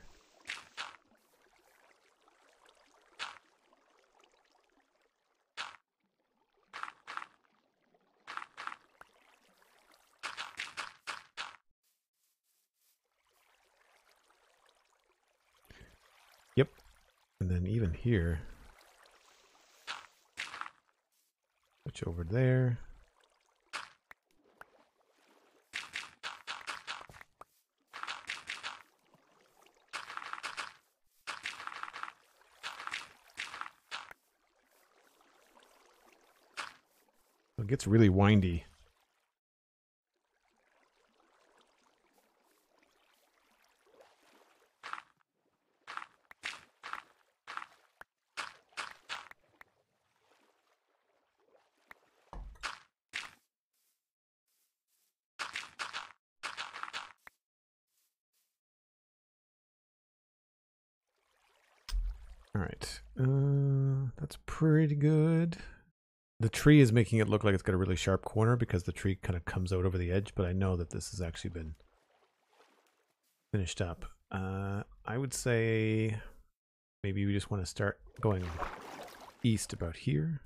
Yep. And then even here. Switch over there. It gets really windy. All right. That's pretty good. The tree is making it look like it's got a really sharp corner because the tree kind of comes out over the edge, but I know that this has actually been finished up. I would say maybe we just want to start going east about here.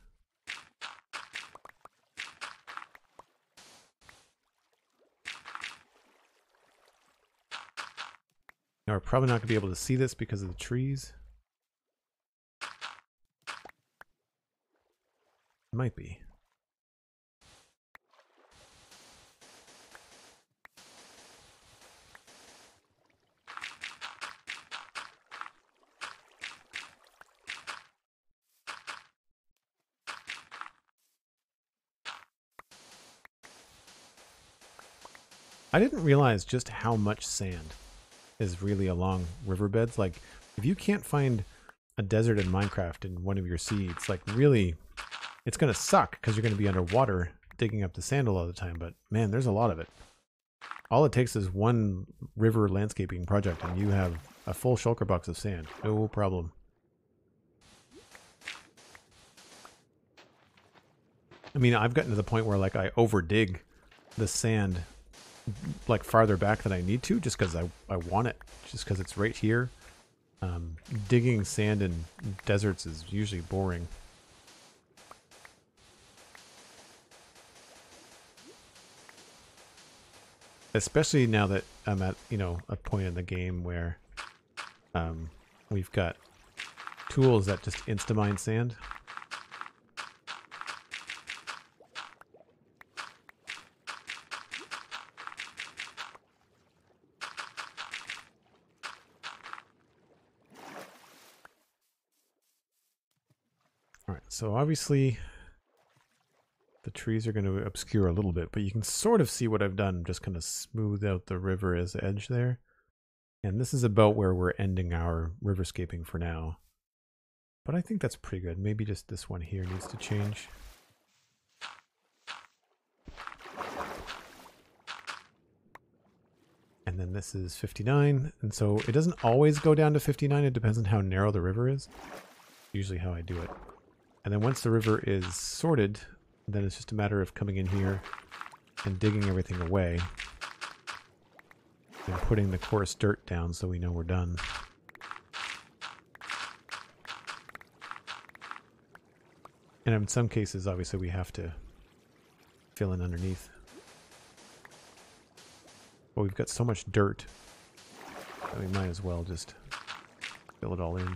Now we're probably not going to be able to see this because of the trees. might be. I didn't realize just how much sand is really along riverbeds. Like, if you can't find a desert in Minecraft in one of your seeds, like, really, it's going to suck because you're going to be underwater digging up the sand a lot of the time. But, man, there's a lot of it. All it takes is one river landscaping project, and you have a full shulker box of sand. No problem. I mean, I've gotten to the point where, like, I over-dig the sand like farther back than I need to, just because I want it, just because it's right here. Digging sand in deserts is usually boring. Especially now that I'm at, you know, a point in the game where we've got tools that just insta-mine sand. Alright, so obviously the trees are going to obscure a little bit, but you can sort of see what I've done. Just kind of smooth out the river as edge there. And this is about where we're ending our riverscaping for now. But I think that's pretty good. Maybe just this one here needs to change. And then this is 59. And so it doesn't always go down to 59. It depends on how narrow the river is. Usually how I do it. And then once the river is sorted, then it's just a matter of coming in here and digging everything away and putting the coarse dirt down so we know we're done. And in some cases, obviously, we have to fill in underneath. But we've got so much dirt that we might as well just fill it all in.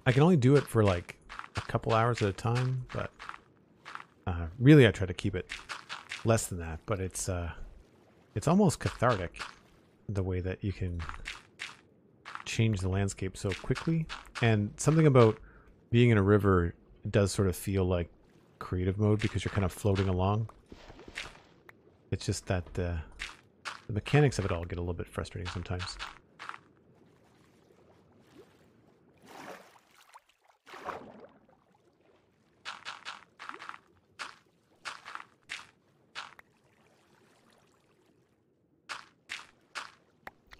I can only do it for like a couple hours at a time, but really I try to keep it less than that. But it's almost cathartic the way that you can change the landscape so quickly. And something about being in a river does sort of feel like creative mode because you're kind of floating along. It's just that the mechanics of it all get a little bit frustrating sometimes.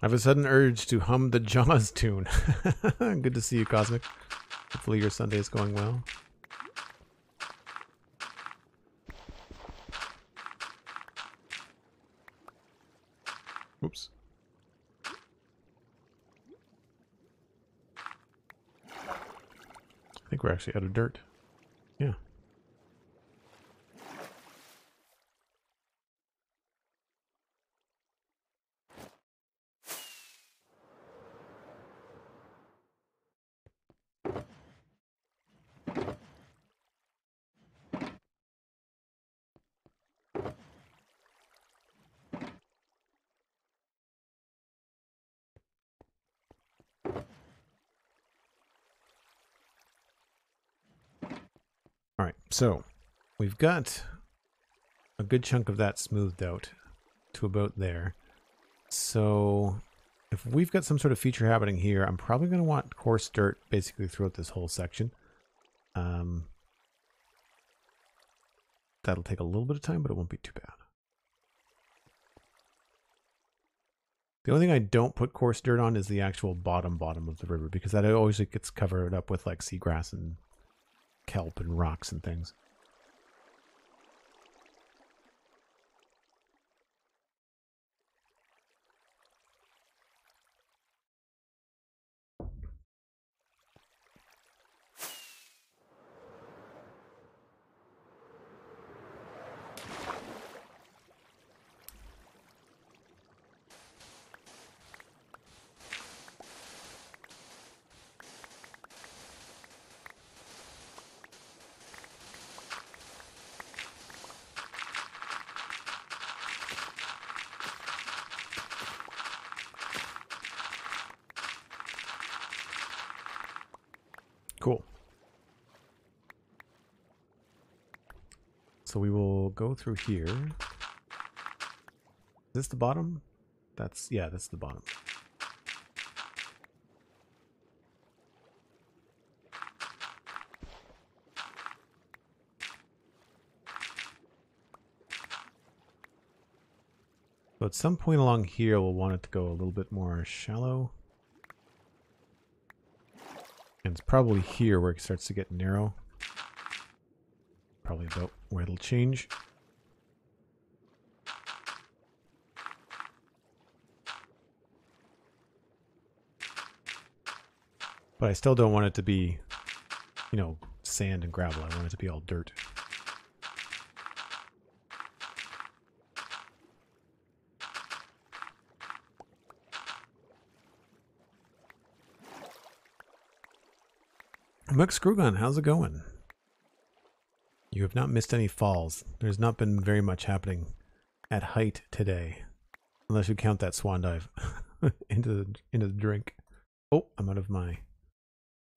I have a sudden urge to hum the Jaws tune. Good to see you, Cosmic. Hopefully your Sunday is going well. Oops. I think we're actually out of dirt. Yeah. All right, so we've got a good chunk of that smoothed out to about there. So if we've got some sort of feature happening here, I'm probably going to want coarse dirt basically throughout this whole section. That'll take a little bit of time, but it won't be too bad. The only thing I don't put coarse dirt on is the actual bottom of the river, because that always gets covered up with like seagrass and kelp and rocks and things. Cool. So we will go through here. Is this the bottom? Yeah, that's the bottom. So at some point along here, we'll want it to go a little bit more shallow. And it's probably here where it starts to get narrow. Probably about where it'll change. But I still don't want it to be, you know, sand and gravel. I want it to be all dirt. McScrewgunn, how's it going? You have not missed any falls. There's not been very much happening at height today. Unless you count that swan dive into the drink. Oh, I'm out of my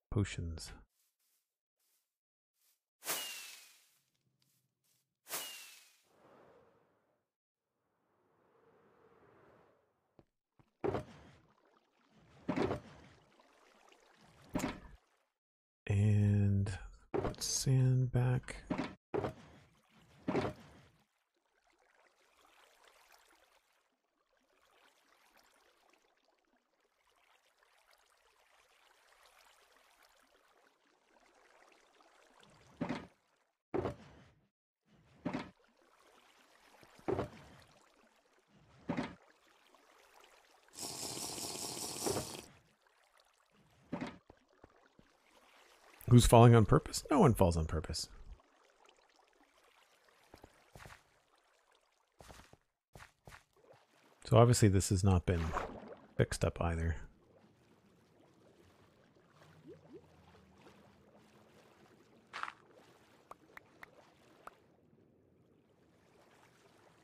potions. And put sand back. Who's falling on purpose? No one falls on purpose. So obviously this has not been fixed up either.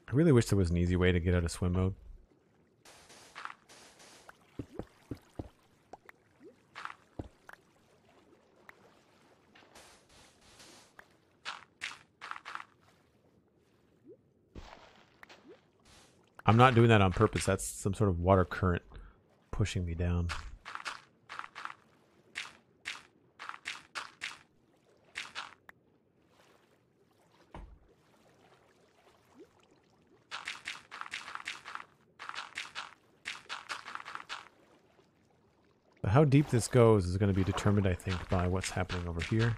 I really wish there was an easy way to get out of swim mode. I'm not doing that on purpose. That's some sort of water current pushing me down. But how deep this goes is going to be determined, I think, by what's happening over here.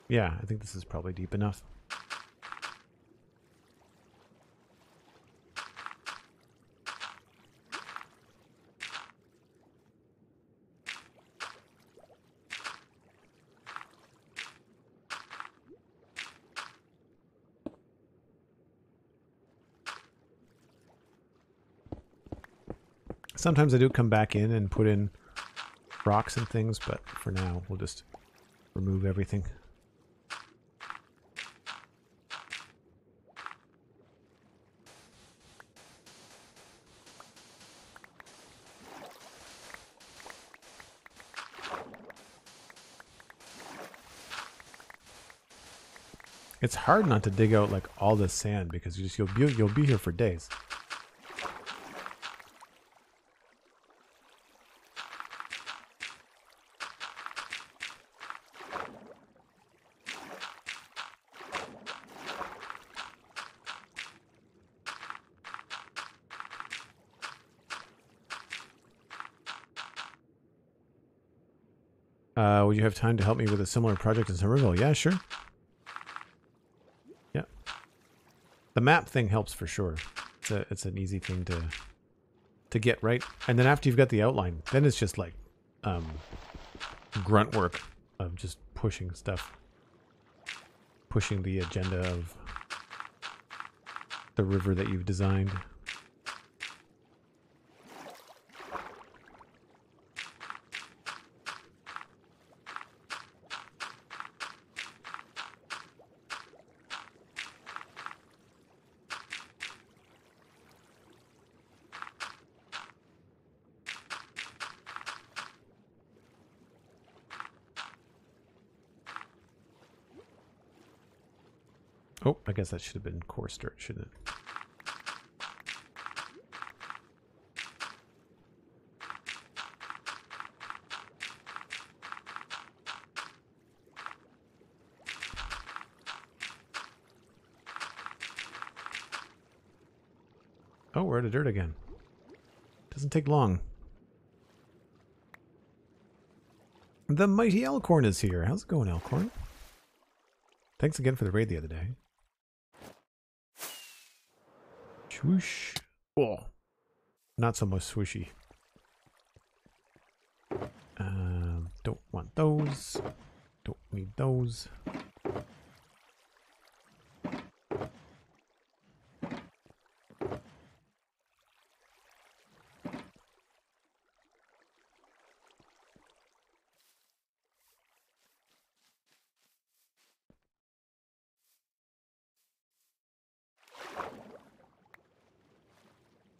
Yeah, I think this is probably deep enough. Sometimes I do come back in and put in rocks and things, but for now we'll just remove everything. It's hard not to dig out like all this sand because you'll be here for days. Would you have time to help me with a similar project in Somerville? Yeah, sure. Yeah. The map thing helps for sure. It's an easy thing to get right. And then after you've got the outline, then it's just like grunt work of just pushing stuff. Pushing the agenda of the river that you've designed. Oh, I guess that should have been coarse dirt, shouldn't it? Oh, we're out of dirt again. Doesn't take long. The mighty Elkhorn is here. How's it going, Elkhorn? Thanks again for the raid the other day. Swoosh. Oh, not so much swooshy. Don't want those. Don't need those.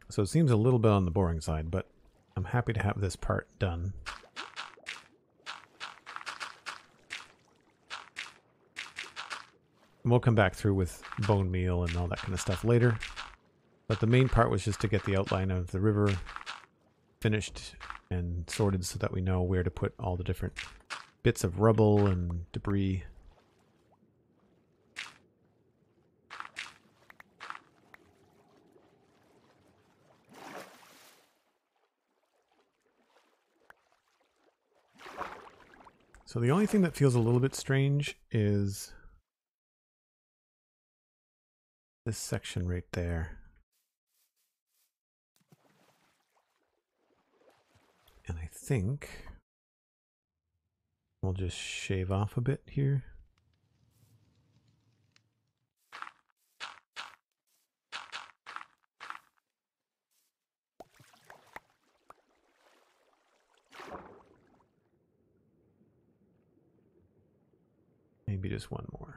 So it seems a little bit on the boring side, but I'm happy to have this part done. And we'll come back through with bone meal and all that kind of stuff later. But the main part was just to get the outline of the river finished and sorted so that we know where to put all the different bits of rubble and debris. So the only thing that feels a little bit strange is this section right there. And I think we'll just shave off a bit here. Maybe just one more.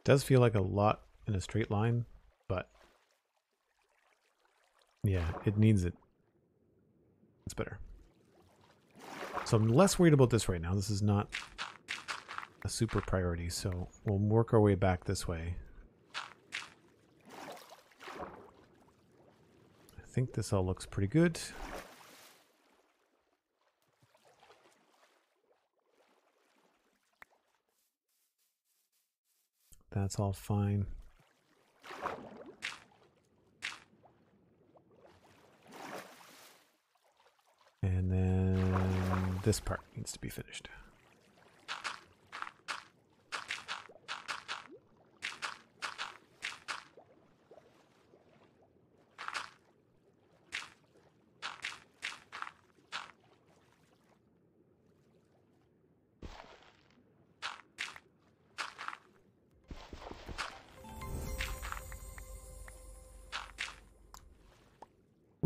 Does feel like a lot in a straight line, but yeah, it needs it. It's better. So I'm less worried about this right now. This is not a super priority, so we'll work our way back this way. I think this all looks pretty good. That's all fine. And then this part needs to be finished.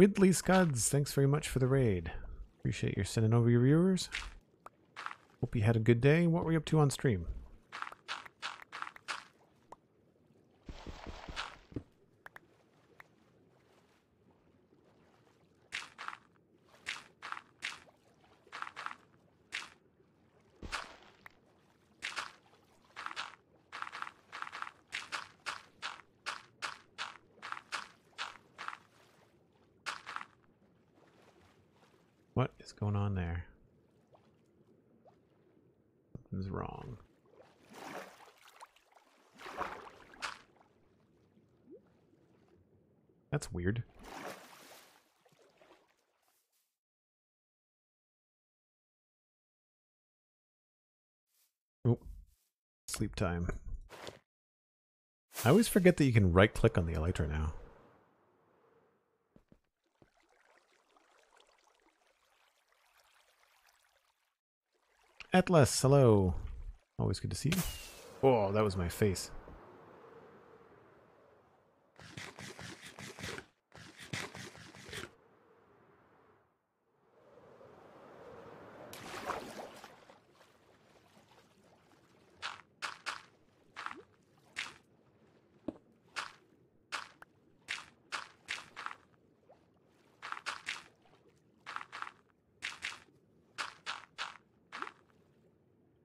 Widley Scuds, thanks very much for the raid. Appreciate your sending over your viewers. Hope you had a good day. What were you up to on stream? What is going on there? Something's wrong. That's weird. Oh, sleep time. I always forget that you can right click on the elytra now. Atlas, hello. Always good to see you. Oh, that was my face.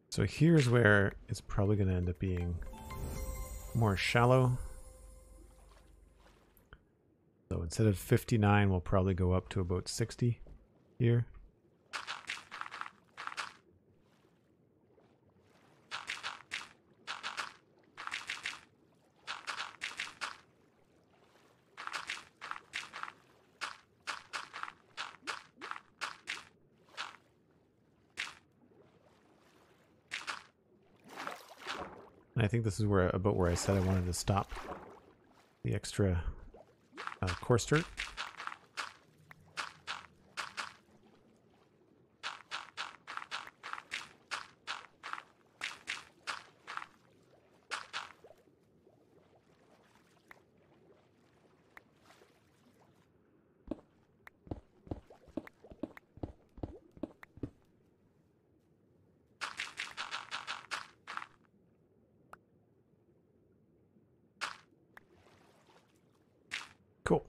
So here's where it's probably going to end up being more shallow. So instead of 59, we'll probably go up to about 60 here. And I think this is where about where I said I wanted to stop the extra coarse dirt. Cool.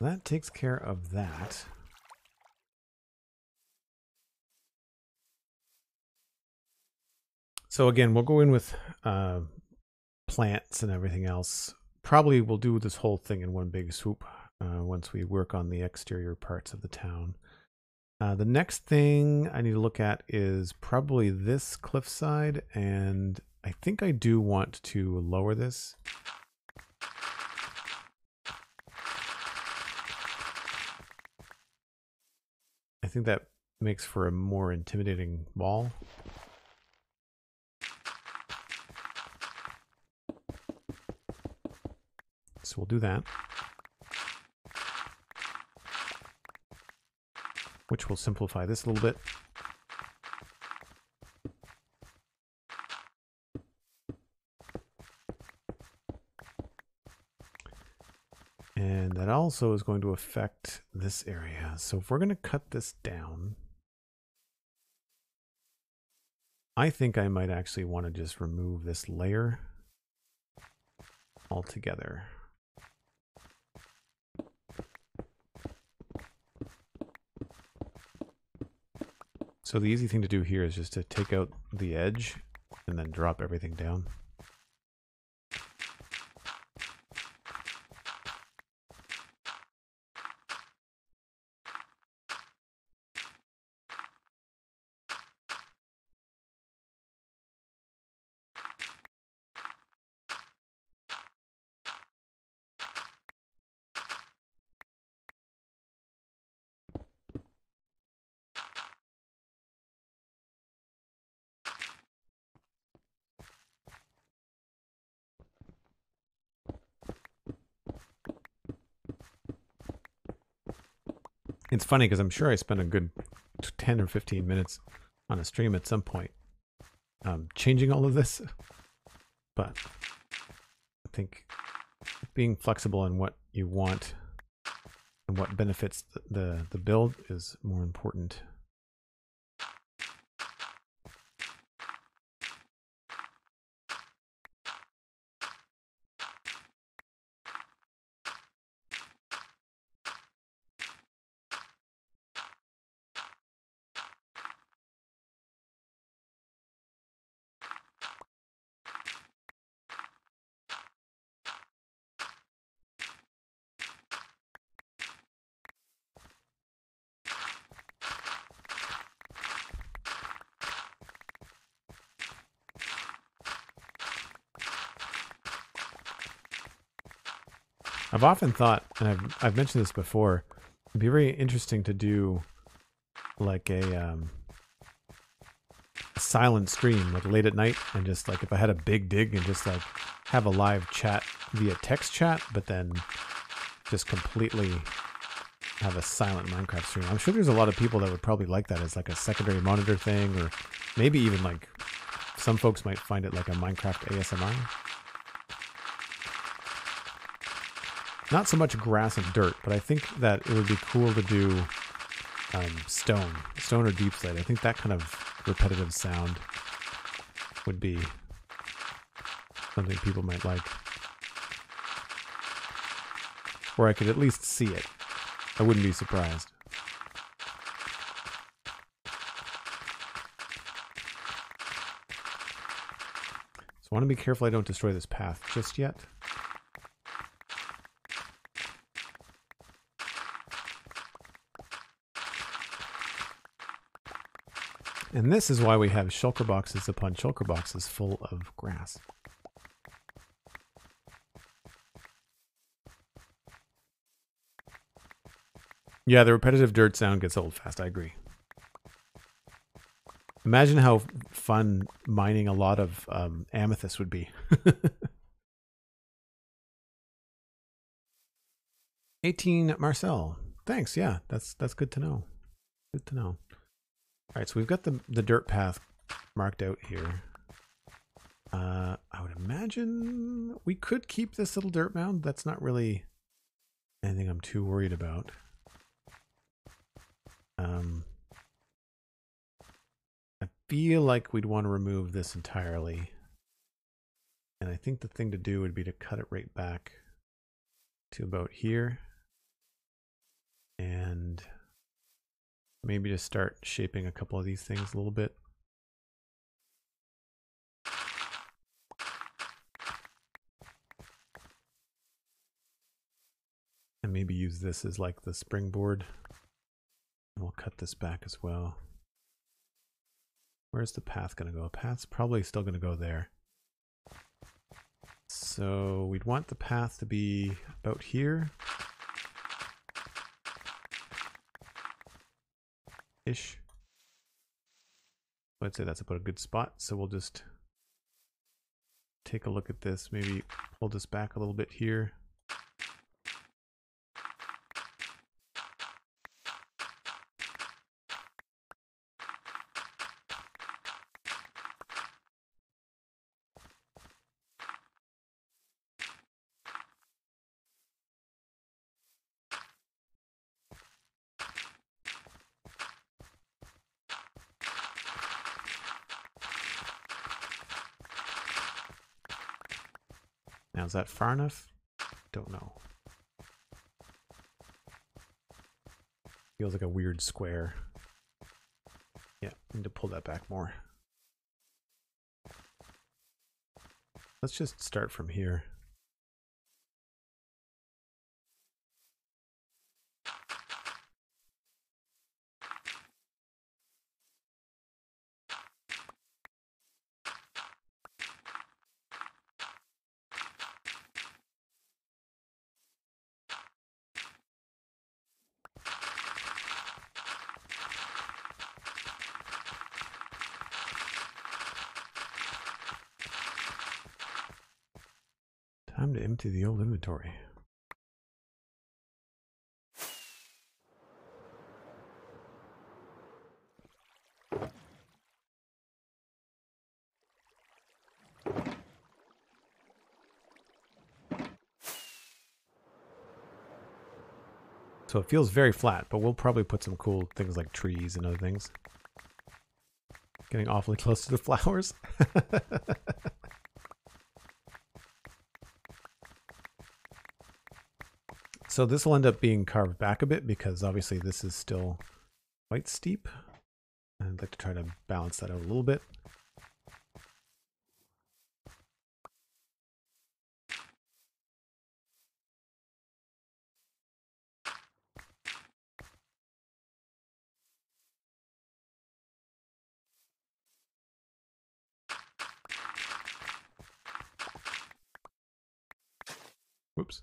That takes care of that. So again, we'll go in with plants and everything else. Probably we'll do this whole thing in one big swoop once we work on the exterior parts of the town. The next thing I need to look at is probably this cliffside, and I think I do want to lower this. I think that makes for a more intimidating wall. So we'll do that. Which will simplify this a little bit. And that also is going to affect this area. So if we're going to cut this down, I think I might actually want to just remove this layer altogether. So the easy thing to do here is just to take out the edge and then drop everything down. It's funny because I'm sure I spent a good 10 or 15 minutes on a stream at some point changing all of this. But I think being flexible in what you want and what benefits the build is more important. I've often thought, and I've mentioned this before, it'd be very interesting to do like a silent stream, like late at night, and just like if I had a big dig and just like have a live chat via text chat, but then just completely have a silent Minecraft stream. I'm sure there's a lot of people that would probably like that as like a secondary monitor thing, or maybe even like some folks might find it like a Minecraft ASMR. Not so much grass and dirt, but I think that it would be cool to do stone or deep slate. I think that kind of repetitive sound would be something people might like. Or I could at least see it. I wouldn't be surprised. So I want to be careful I don't destroy this path just yet. And this is why we have shulker boxes upon shulker boxes full of grass. Yeah, the repetitive dirt sound gets old fast. I agree. Imagine how fun mining a lot of amethyst would be. 18 Marcel. Thanks. Yeah, that's good to know. Good to know. All right, so we've got the dirt path marked out here. I would imagine we could keep this little dirt mound. That's not really anything I'm too worried about. I feel like we'd want to remove this entirely. And I think the thing to do would be to cut it right back to about here. And maybe just start shaping a couple of these things a little bit. And maybe use this as like the springboard. And we'll cut this back as well. Where's the path going to go? Path's probably still going to go there. So we'd want the path to be about here. Ish. I'd say that's about a good spot. So we'll just take a look at this. Maybe pull this back a little bit here. Now, is that far enough? Don't know. Feels like a weird square. Yeah, need to pull that back more. Let's just start from here. Time to empty the old inventory. So it feels very flat, but we'll probably put some cool things like trees and other things. Getting awfully close to the flowers. So this will end up being carved back a bit because obviously this is still quite steep. I'd like to try to balance that out a little bit. Whoops.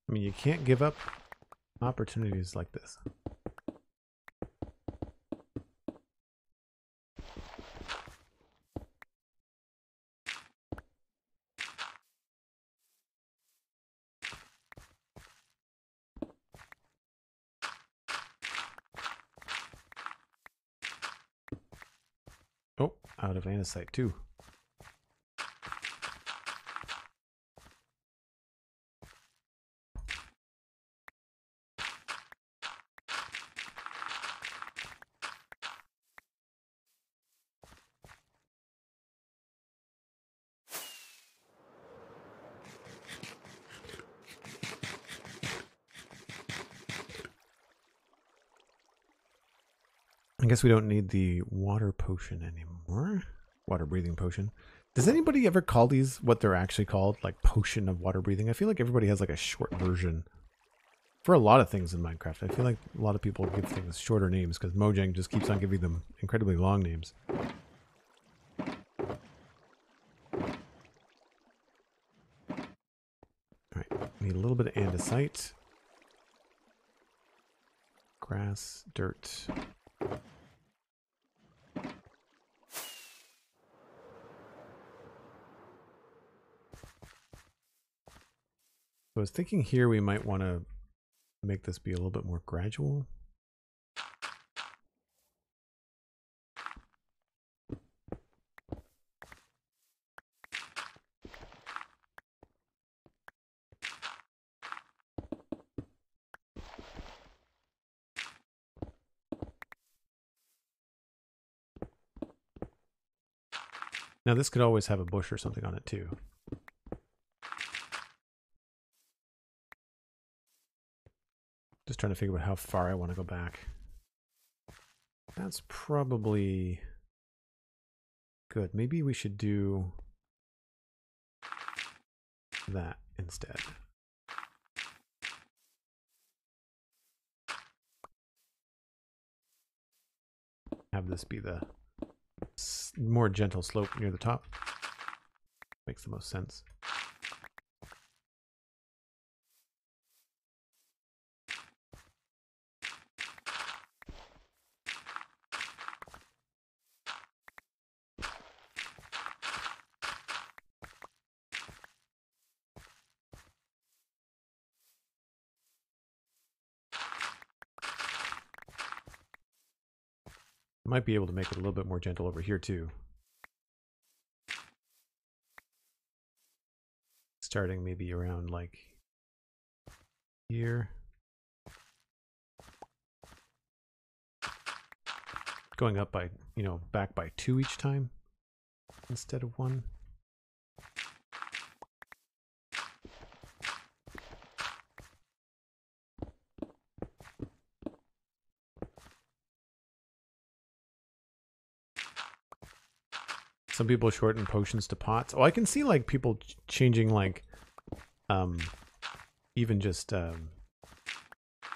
I mean, you can't give up opportunities like this. Oh, out of andesite too. I guess we don't need the water potion anymore. Water breathing potion. Does anybody ever call these what they're actually called? Like potion of water breathing? I feel like everybody has like a short version. For a lot of things in Minecraft, I feel like a lot of people give things shorter names because Mojang just keeps on giving them incredibly long names. Alright, need a little bit of andesite. Grass, dirt. I was thinking here we might want to make this be a little bit more gradual. Now this could always have a bush or something on it too. Just trying to figure out how far I want to go back. That's probably good. Maybe we should do that instead. Have this be the more gentle slope near the top. Makes the most sense. Might be able to make it a little bit more gentle over here too. Starting maybe around like here. Going up by, you know, back by 2 each time instead of 1. Some people shorten potions to pots. Oh, I can see like people changing like, even just,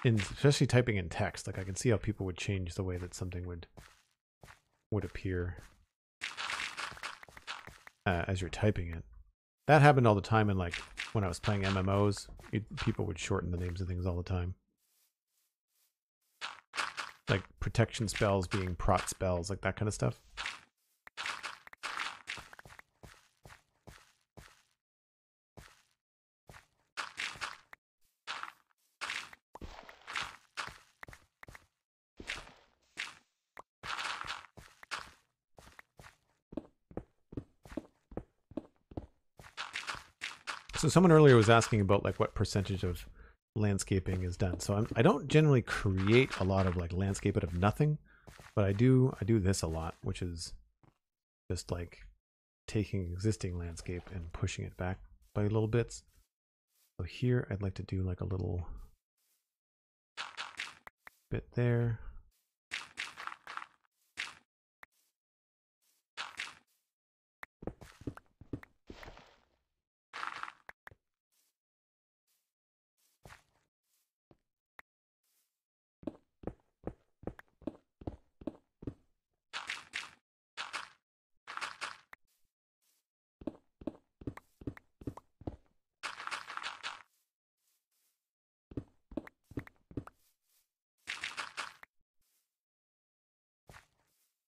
especially typing in text. Like I can see how people would change the way that something would appear as you're typing it. That happened all the time in like when I was playing MMOs. People would shorten the names of things all the time. Like protection spells being prot spells, like that kind of stuff. So someone earlier was asking about like what percentage of landscaping is done. So I don't generally create a lot of like landscape out of nothing, but I do this a lot, which is just like taking existing landscape and pushing it back by little bits. So here I'd like to do like a little bit there.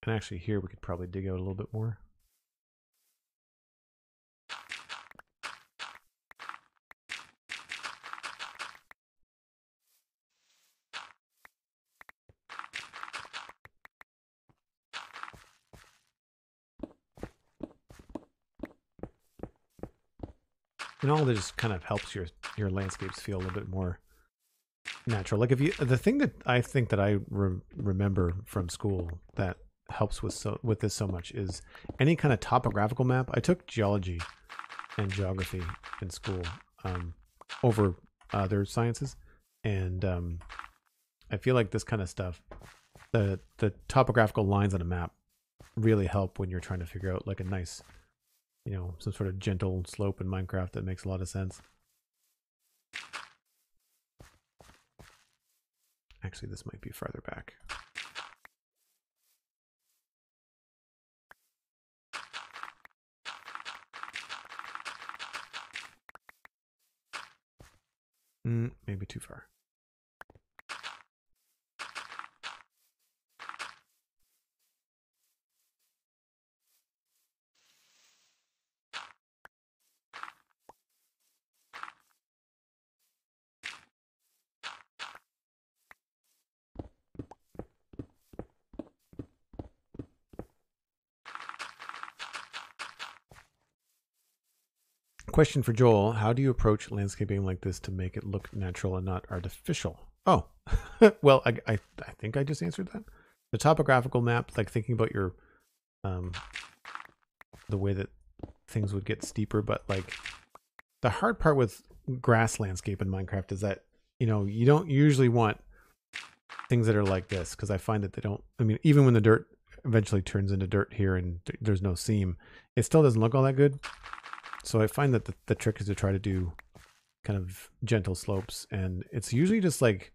And actually here we could probably dig out a little bit more. And all of this just kind of helps your landscapes feel a little bit more natural. Like if you, the thing that I think that I remember from school that helps with this so much is any kind of topographical map. I took geology and geography in school over other sciences, and I feel like this kind of stuff, the topographical lines on a map really help when you're trying to figure out like a nice, you know, some sort of gentle slope in Minecraft that makes a lot of sense. Actually, this might be farther back. Maybe too far. Question for Joel: how do you approach landscaping like this to make it look natural and not artificial? Oh, well, I think I just answered that. The topographical map, like thinking about your the way that things would get steeper, but like the hard part with grass landscape in Minecraft is that, you know, you don't usually want things that are like this, because I find that they don't, I mean, even when the dirt eventually turns into dirt here and there's no seam, it still doesn't look all that good. So I find that the trick is to try to do kind of gentle slopes, and it's usually just like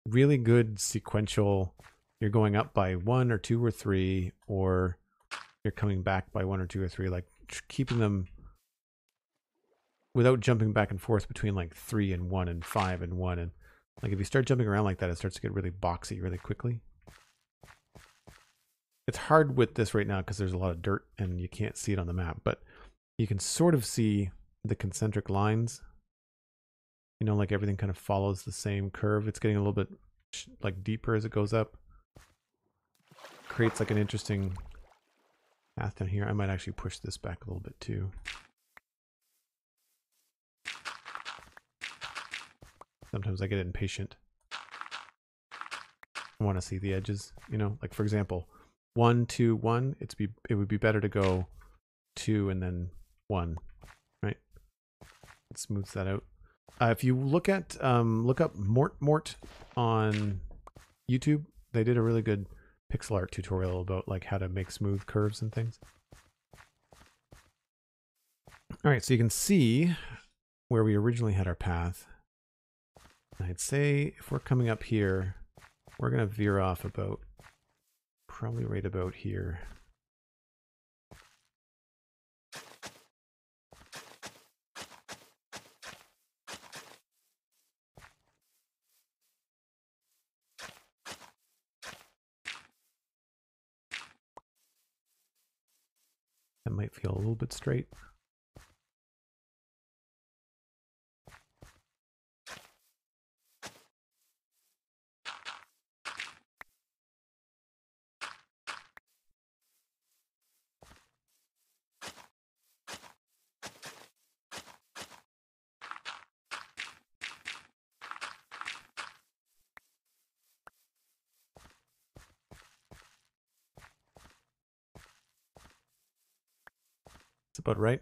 really good sequential. You're going up by 1 or 2 or 3, or you're coming back by 1 or 2 or 3, like keeping them without jumping back and forth between like 3 and 1 and 5 and 1. And like if you start jumping around like that, it starts to get really boxy really quickly. It's hard with this right now because there's a lot of dirt and you can't see it on the map, but you can sort of see the concentric lines. You know, like everything kind of follows the same curve. It's getting a little bit like deeper as it goes up. Creates like an interesting path down here. I might actually push this back a little bit too. Sometimes I get impatient. I want to see the edges, you know, like for example, 1, 2, 1. It would be better to go 2 and then 1, right? It smooths that out. If you look up Mort on YouTube, they did a really good pixel art tutorial about like how to make smooth curves and things. All right, so you can see where we originally had our path. I'd say if we're coming up here, we're going to veer off about, probably right about here. That might feel a little bit straight. about right.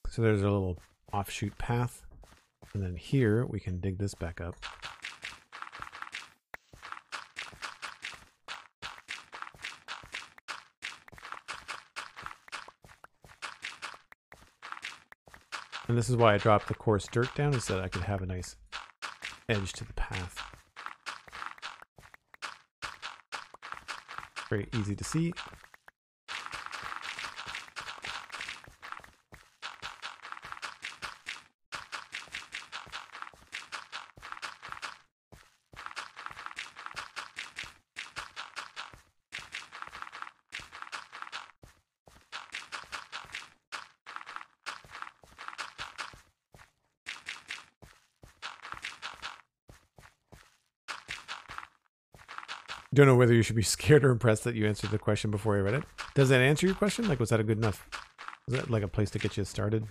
So there's a little offshoot path. And then here we can dig this back up. And this is why I dropped the coarse dirt down, is that I could have a nice edge to the path. Very easy to see. Don't know whether you should be scared or impressed that you answered the question before I read it. Does that answer your question? Like, was that a good enough? Was that like a place to get you started?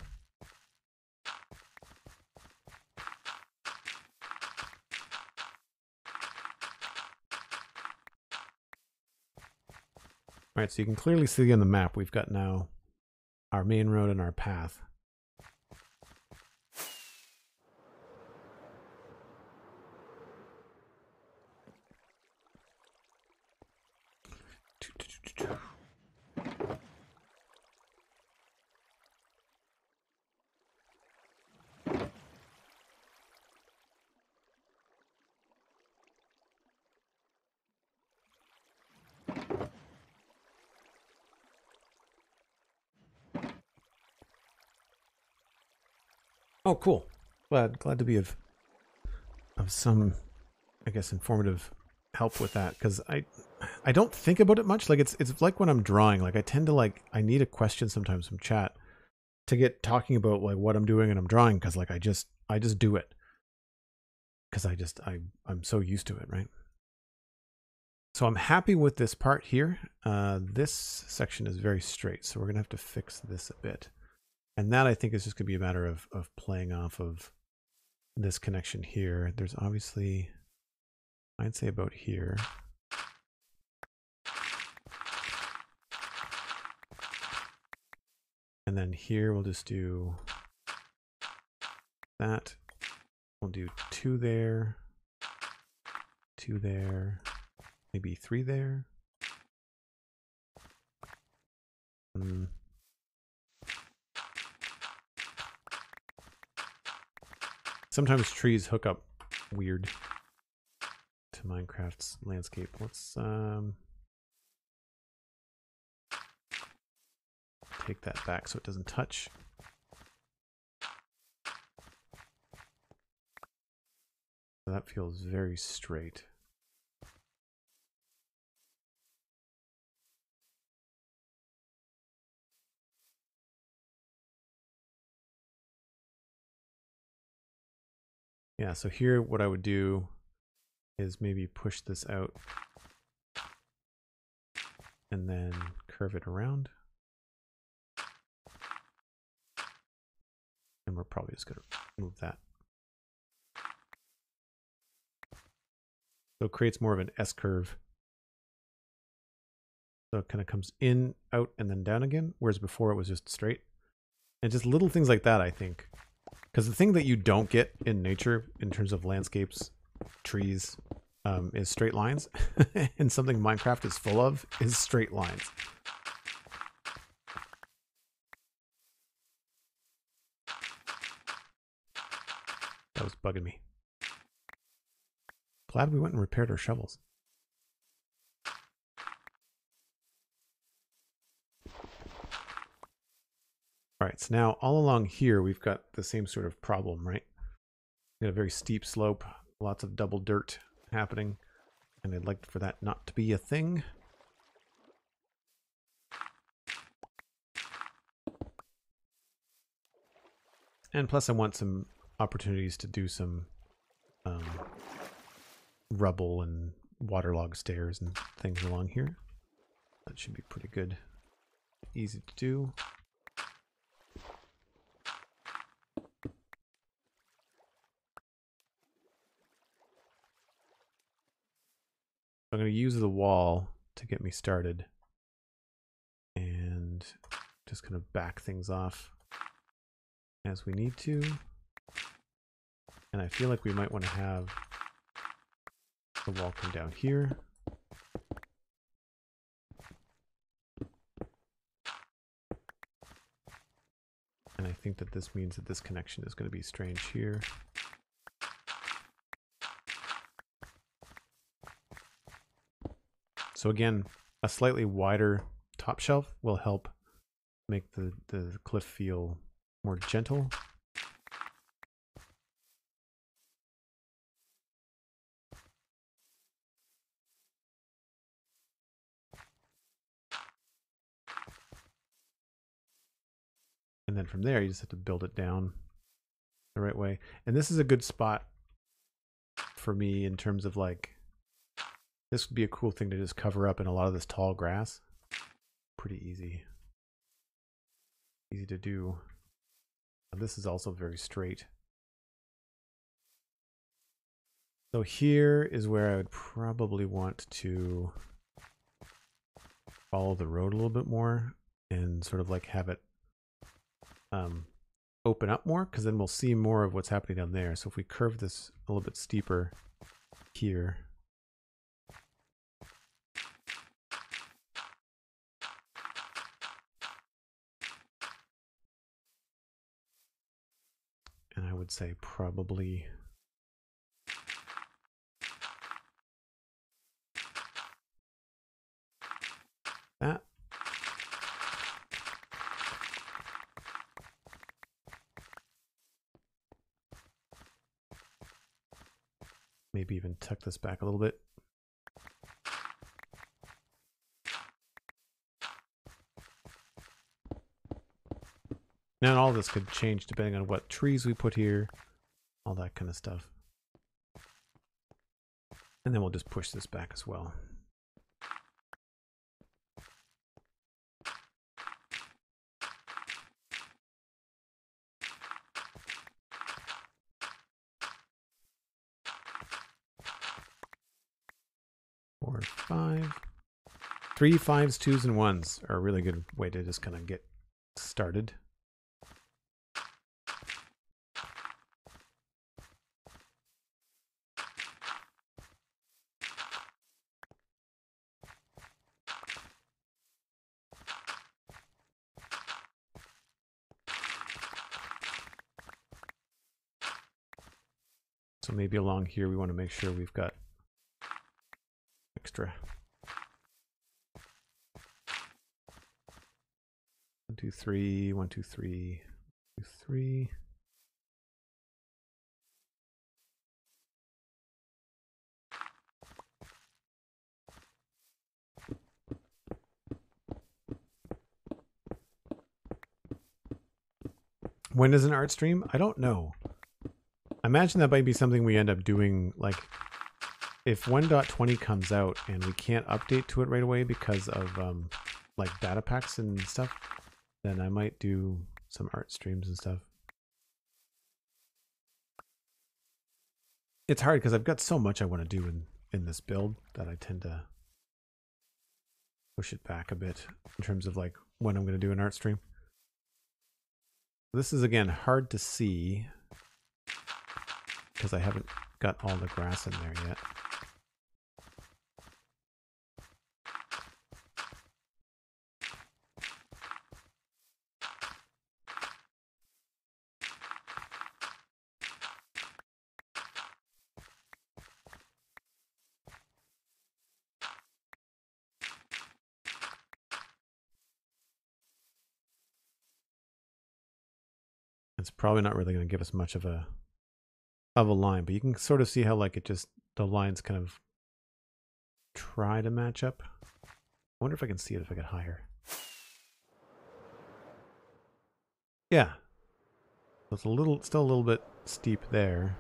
All right, so you can clearly see on the map we've got now our main road and our path. Oh, cool. Glad to be of some, I guess, informative help with that, because I don't think about it much. Like it's like when I'm drawing, like I tend to I need a question sometimes from chat to get talking about like what I'm doing and I'm drawing, because like I just do it, because I'm so used to it, right? So I'm happy with this part here. This section is very straight, so we're gonna have to fix this a bit. And that, I think, is just going to be a matter of playing off of this connection here. There's obviously, I'd say about here. And then here we'll just do that. We'll do 2 there, 2 there, maybe 3 there. Sometimes trees hook up weird to Minecraft's landscape. Let's take that back so it doesn't touch. So that feels very straight. Yeah, so here what I would do is maybe push this out and then curve it around. And we're probably just going to move that. So it creates more of an S curve. So it kind of comes in, out, and then down again, whereas before it was just straight. And just little things like that, I think. Because the thing that you don't get in nature in terms of landscapes, trees, is straight lines. And something Minecraft is full of is straight lines. That was bugging me. Glad we went and repaired our shovels. All right, so now all along here, we've got the same sort of problem, right? We got a very steep slope, lots of double dirt happening, and I'd like for that not to be a thing. And plus I want some opportunities to do some rubble and waterlogged stairs and things along here. That should be pretty good. easy to do. I'm going to use the wall to get me started and just kind of back things off as we need to. And I feel like we might want to have the wall come down here. And I think that this means that this connection is going to be strange here. So again, a slightly wider top shelf will help make the cliff feel more gentle. And then from there, you just have to build it down the right way. And this is a good spot for me in terms of like, this would be a cool thing to just cover up in a lot of this tall grass. Pretty easy. Easy to do. And this is also very straight. So here is where I would probably want to follow the road a little bit more and sort of like have it open up more, because then we'll see more of what's happening down there. So if we curve this a little bit steeper here, and I would say probably that. Maybe even tuck this back a little bit. Now all this could change depending on what trees we put here, all that kind of stuff. And then we'll just push this back as well. Four, five. 3 5s, 2s, and 1s are a really good way to just kind of get started. So maybe along here we want to make sure we've got extra. 1 2 3, 1 2 3, 2 3. When is an art stream? I don't know. I imagine that might be something we end up doing, like if 1.20 comes out and we can't update to it right away because of like data packs and stuff, then I might do some art streams and stuff. It's hard because I've got so much I want to do in this build that I tend to push it back a bit in terms of like when I'm going to do an art stream. This is again hard to see because I haven't got all the grass in there yet. It's probably not really going to give us much of a line, but you can sort of see how like it just, the lines kind of try to match up. I wonder if I can see it if I get higher. Yeah. So it's a little, still a little bit steep there.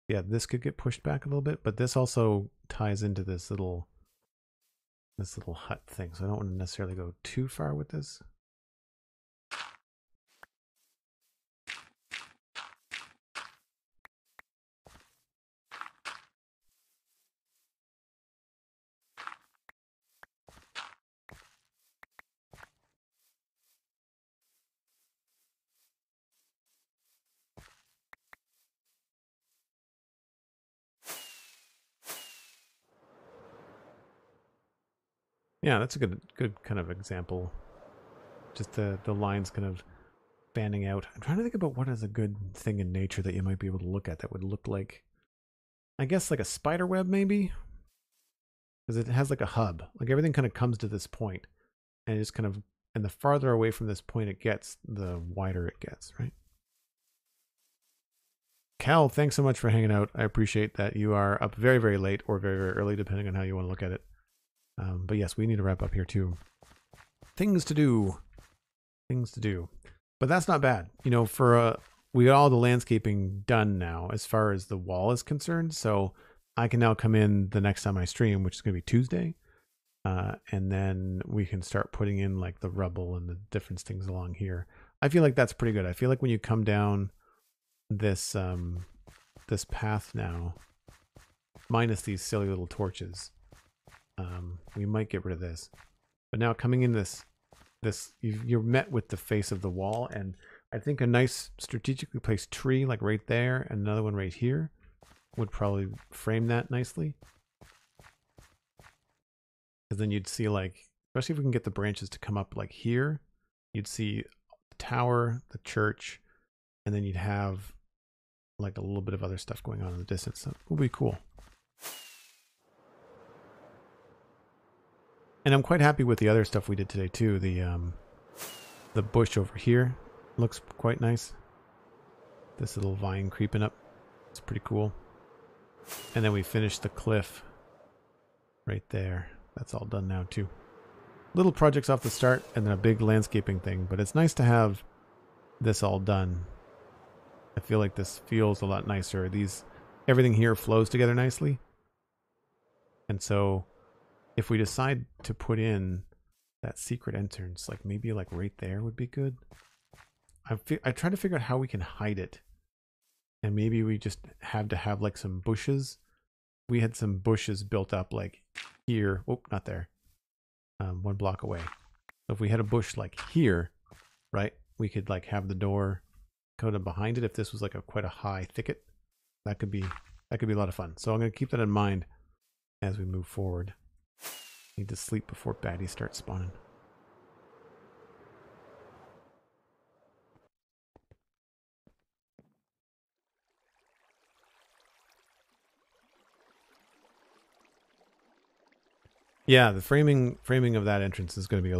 Yeah, this could get pushed back a little bit, but this also ties into this little this little hut thing, so I don't want to necessarily go too far with this. Yeah, that's a good kind of example. Just the lines kind of fanning out. I'm trying to think about what is a good thing in nature that you might be able to look at that would look like, I guess, like a spider web maybe? Because it has like a hub. Like everything kind of comes to this point, and it just kind of, and the farther away from this point it gets, the wider it gets, right? Cal, thanks so much for hanging out. I appreciate that. You are up very, very late or very, very early, depending on how you want to look at it. But yes, we need to wrap up here too. Things to do. Things to do. But that's not bad. You know, for we got all the landscaping done now as far as the wall is concerned. So I can now come in the next time I stream, which is going to be Tuesday. And then we can start putting in like the rubble and the different things along here. I feel like that's pretty good. I feel like when you come down this this path now, minus these silly little torches, we might get rid of this. But now coming in this you're met with the face of the wall, and I think a nice strategically placed tree like right there and another one right here would probably frame that nicely. Because then you'd see, like, especially if we can get the branches to come up like here, you'd see the tower, the church, and then you'd have like a little bit of other stuff going on in the distance. So it would be cool. And I'm quite happy with the other stuff we did today too. The bush over here looks quite nice. This little vine creeping up. It's pretty cool. And then we finished the cliff right there. That's all done now too. Little projects off the start and then a big landscaping thing, but it's nice to have this all done. I feel like this feels a lot nicer. Everything here flows together nicely. And so if we decide to put in that secret entrance, like maybe like right there would be good. I try to figure out how we can hide it. And maybe we just have to have like some bushes. We had some bushes built up like here. Oh, not there. 1 block away. So if we had a bush like here, right, we could like have the door go to behind it. If this was like quite a high thicket, that could be a lot of fun. So I'm going to keep that in mind as we move forward. Need to sleep before baddies start spawning. Yeah, the framing of that entrance is going to be a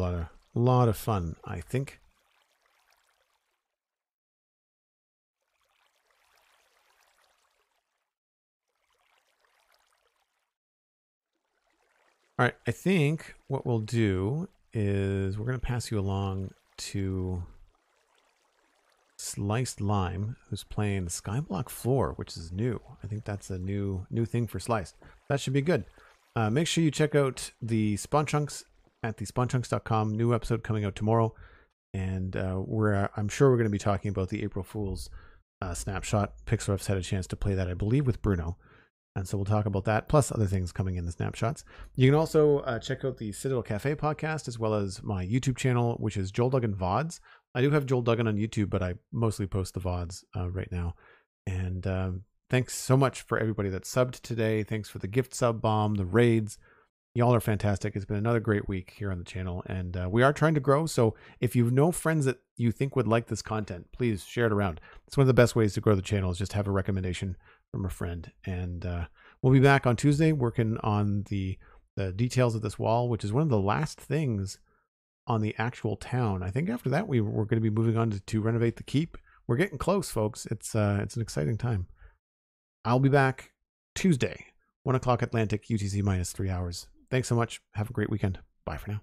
lot of fun, I think. All right, I think what we'll do is we're going to pass you along to Sliced Lime, who's playing the Skyblock Floor, which is new. I think that's a new thing for Sliced. That should be good. Make sure you check out the Spawn Chunks at thespawnchunks.com. New episode coming out tomorrow. And I'm sure we're going to be talking about the April Fool's snapshot. Pixelriff's had a chance to play that, I believe, with Bruno. And so we'll talk about that, plus other things coming in the snapshots. You can also check out the Citadel Cafe podcast, as well as my YouTube channel, which is Joel Duggan VODs. I do have Joel Duggan on YouTube, but I mostly post the VODs right now. And thanks so much for everybody that subbed today. Thanks for the gift sub bomb, the raids. Y'all are fantastic. It's been another great week here on the channel, and we are trying to grow. So if you know friends that you think would like this content, please share it around. It's one of the best ways to grow the channel, is just have a recommendation from a friend. And we'll be back on Tuesday working on the details of this wall, which is one of the last things on the actual town. I think after that we're going to be moving on to renovate the keep. We're getting close, folks. It's an exciting time. I'll be back Tuesday, 1 o'clock Atlantic, UTC minus 3 hours. Thanks so much. Have a great weekend. Bye for now.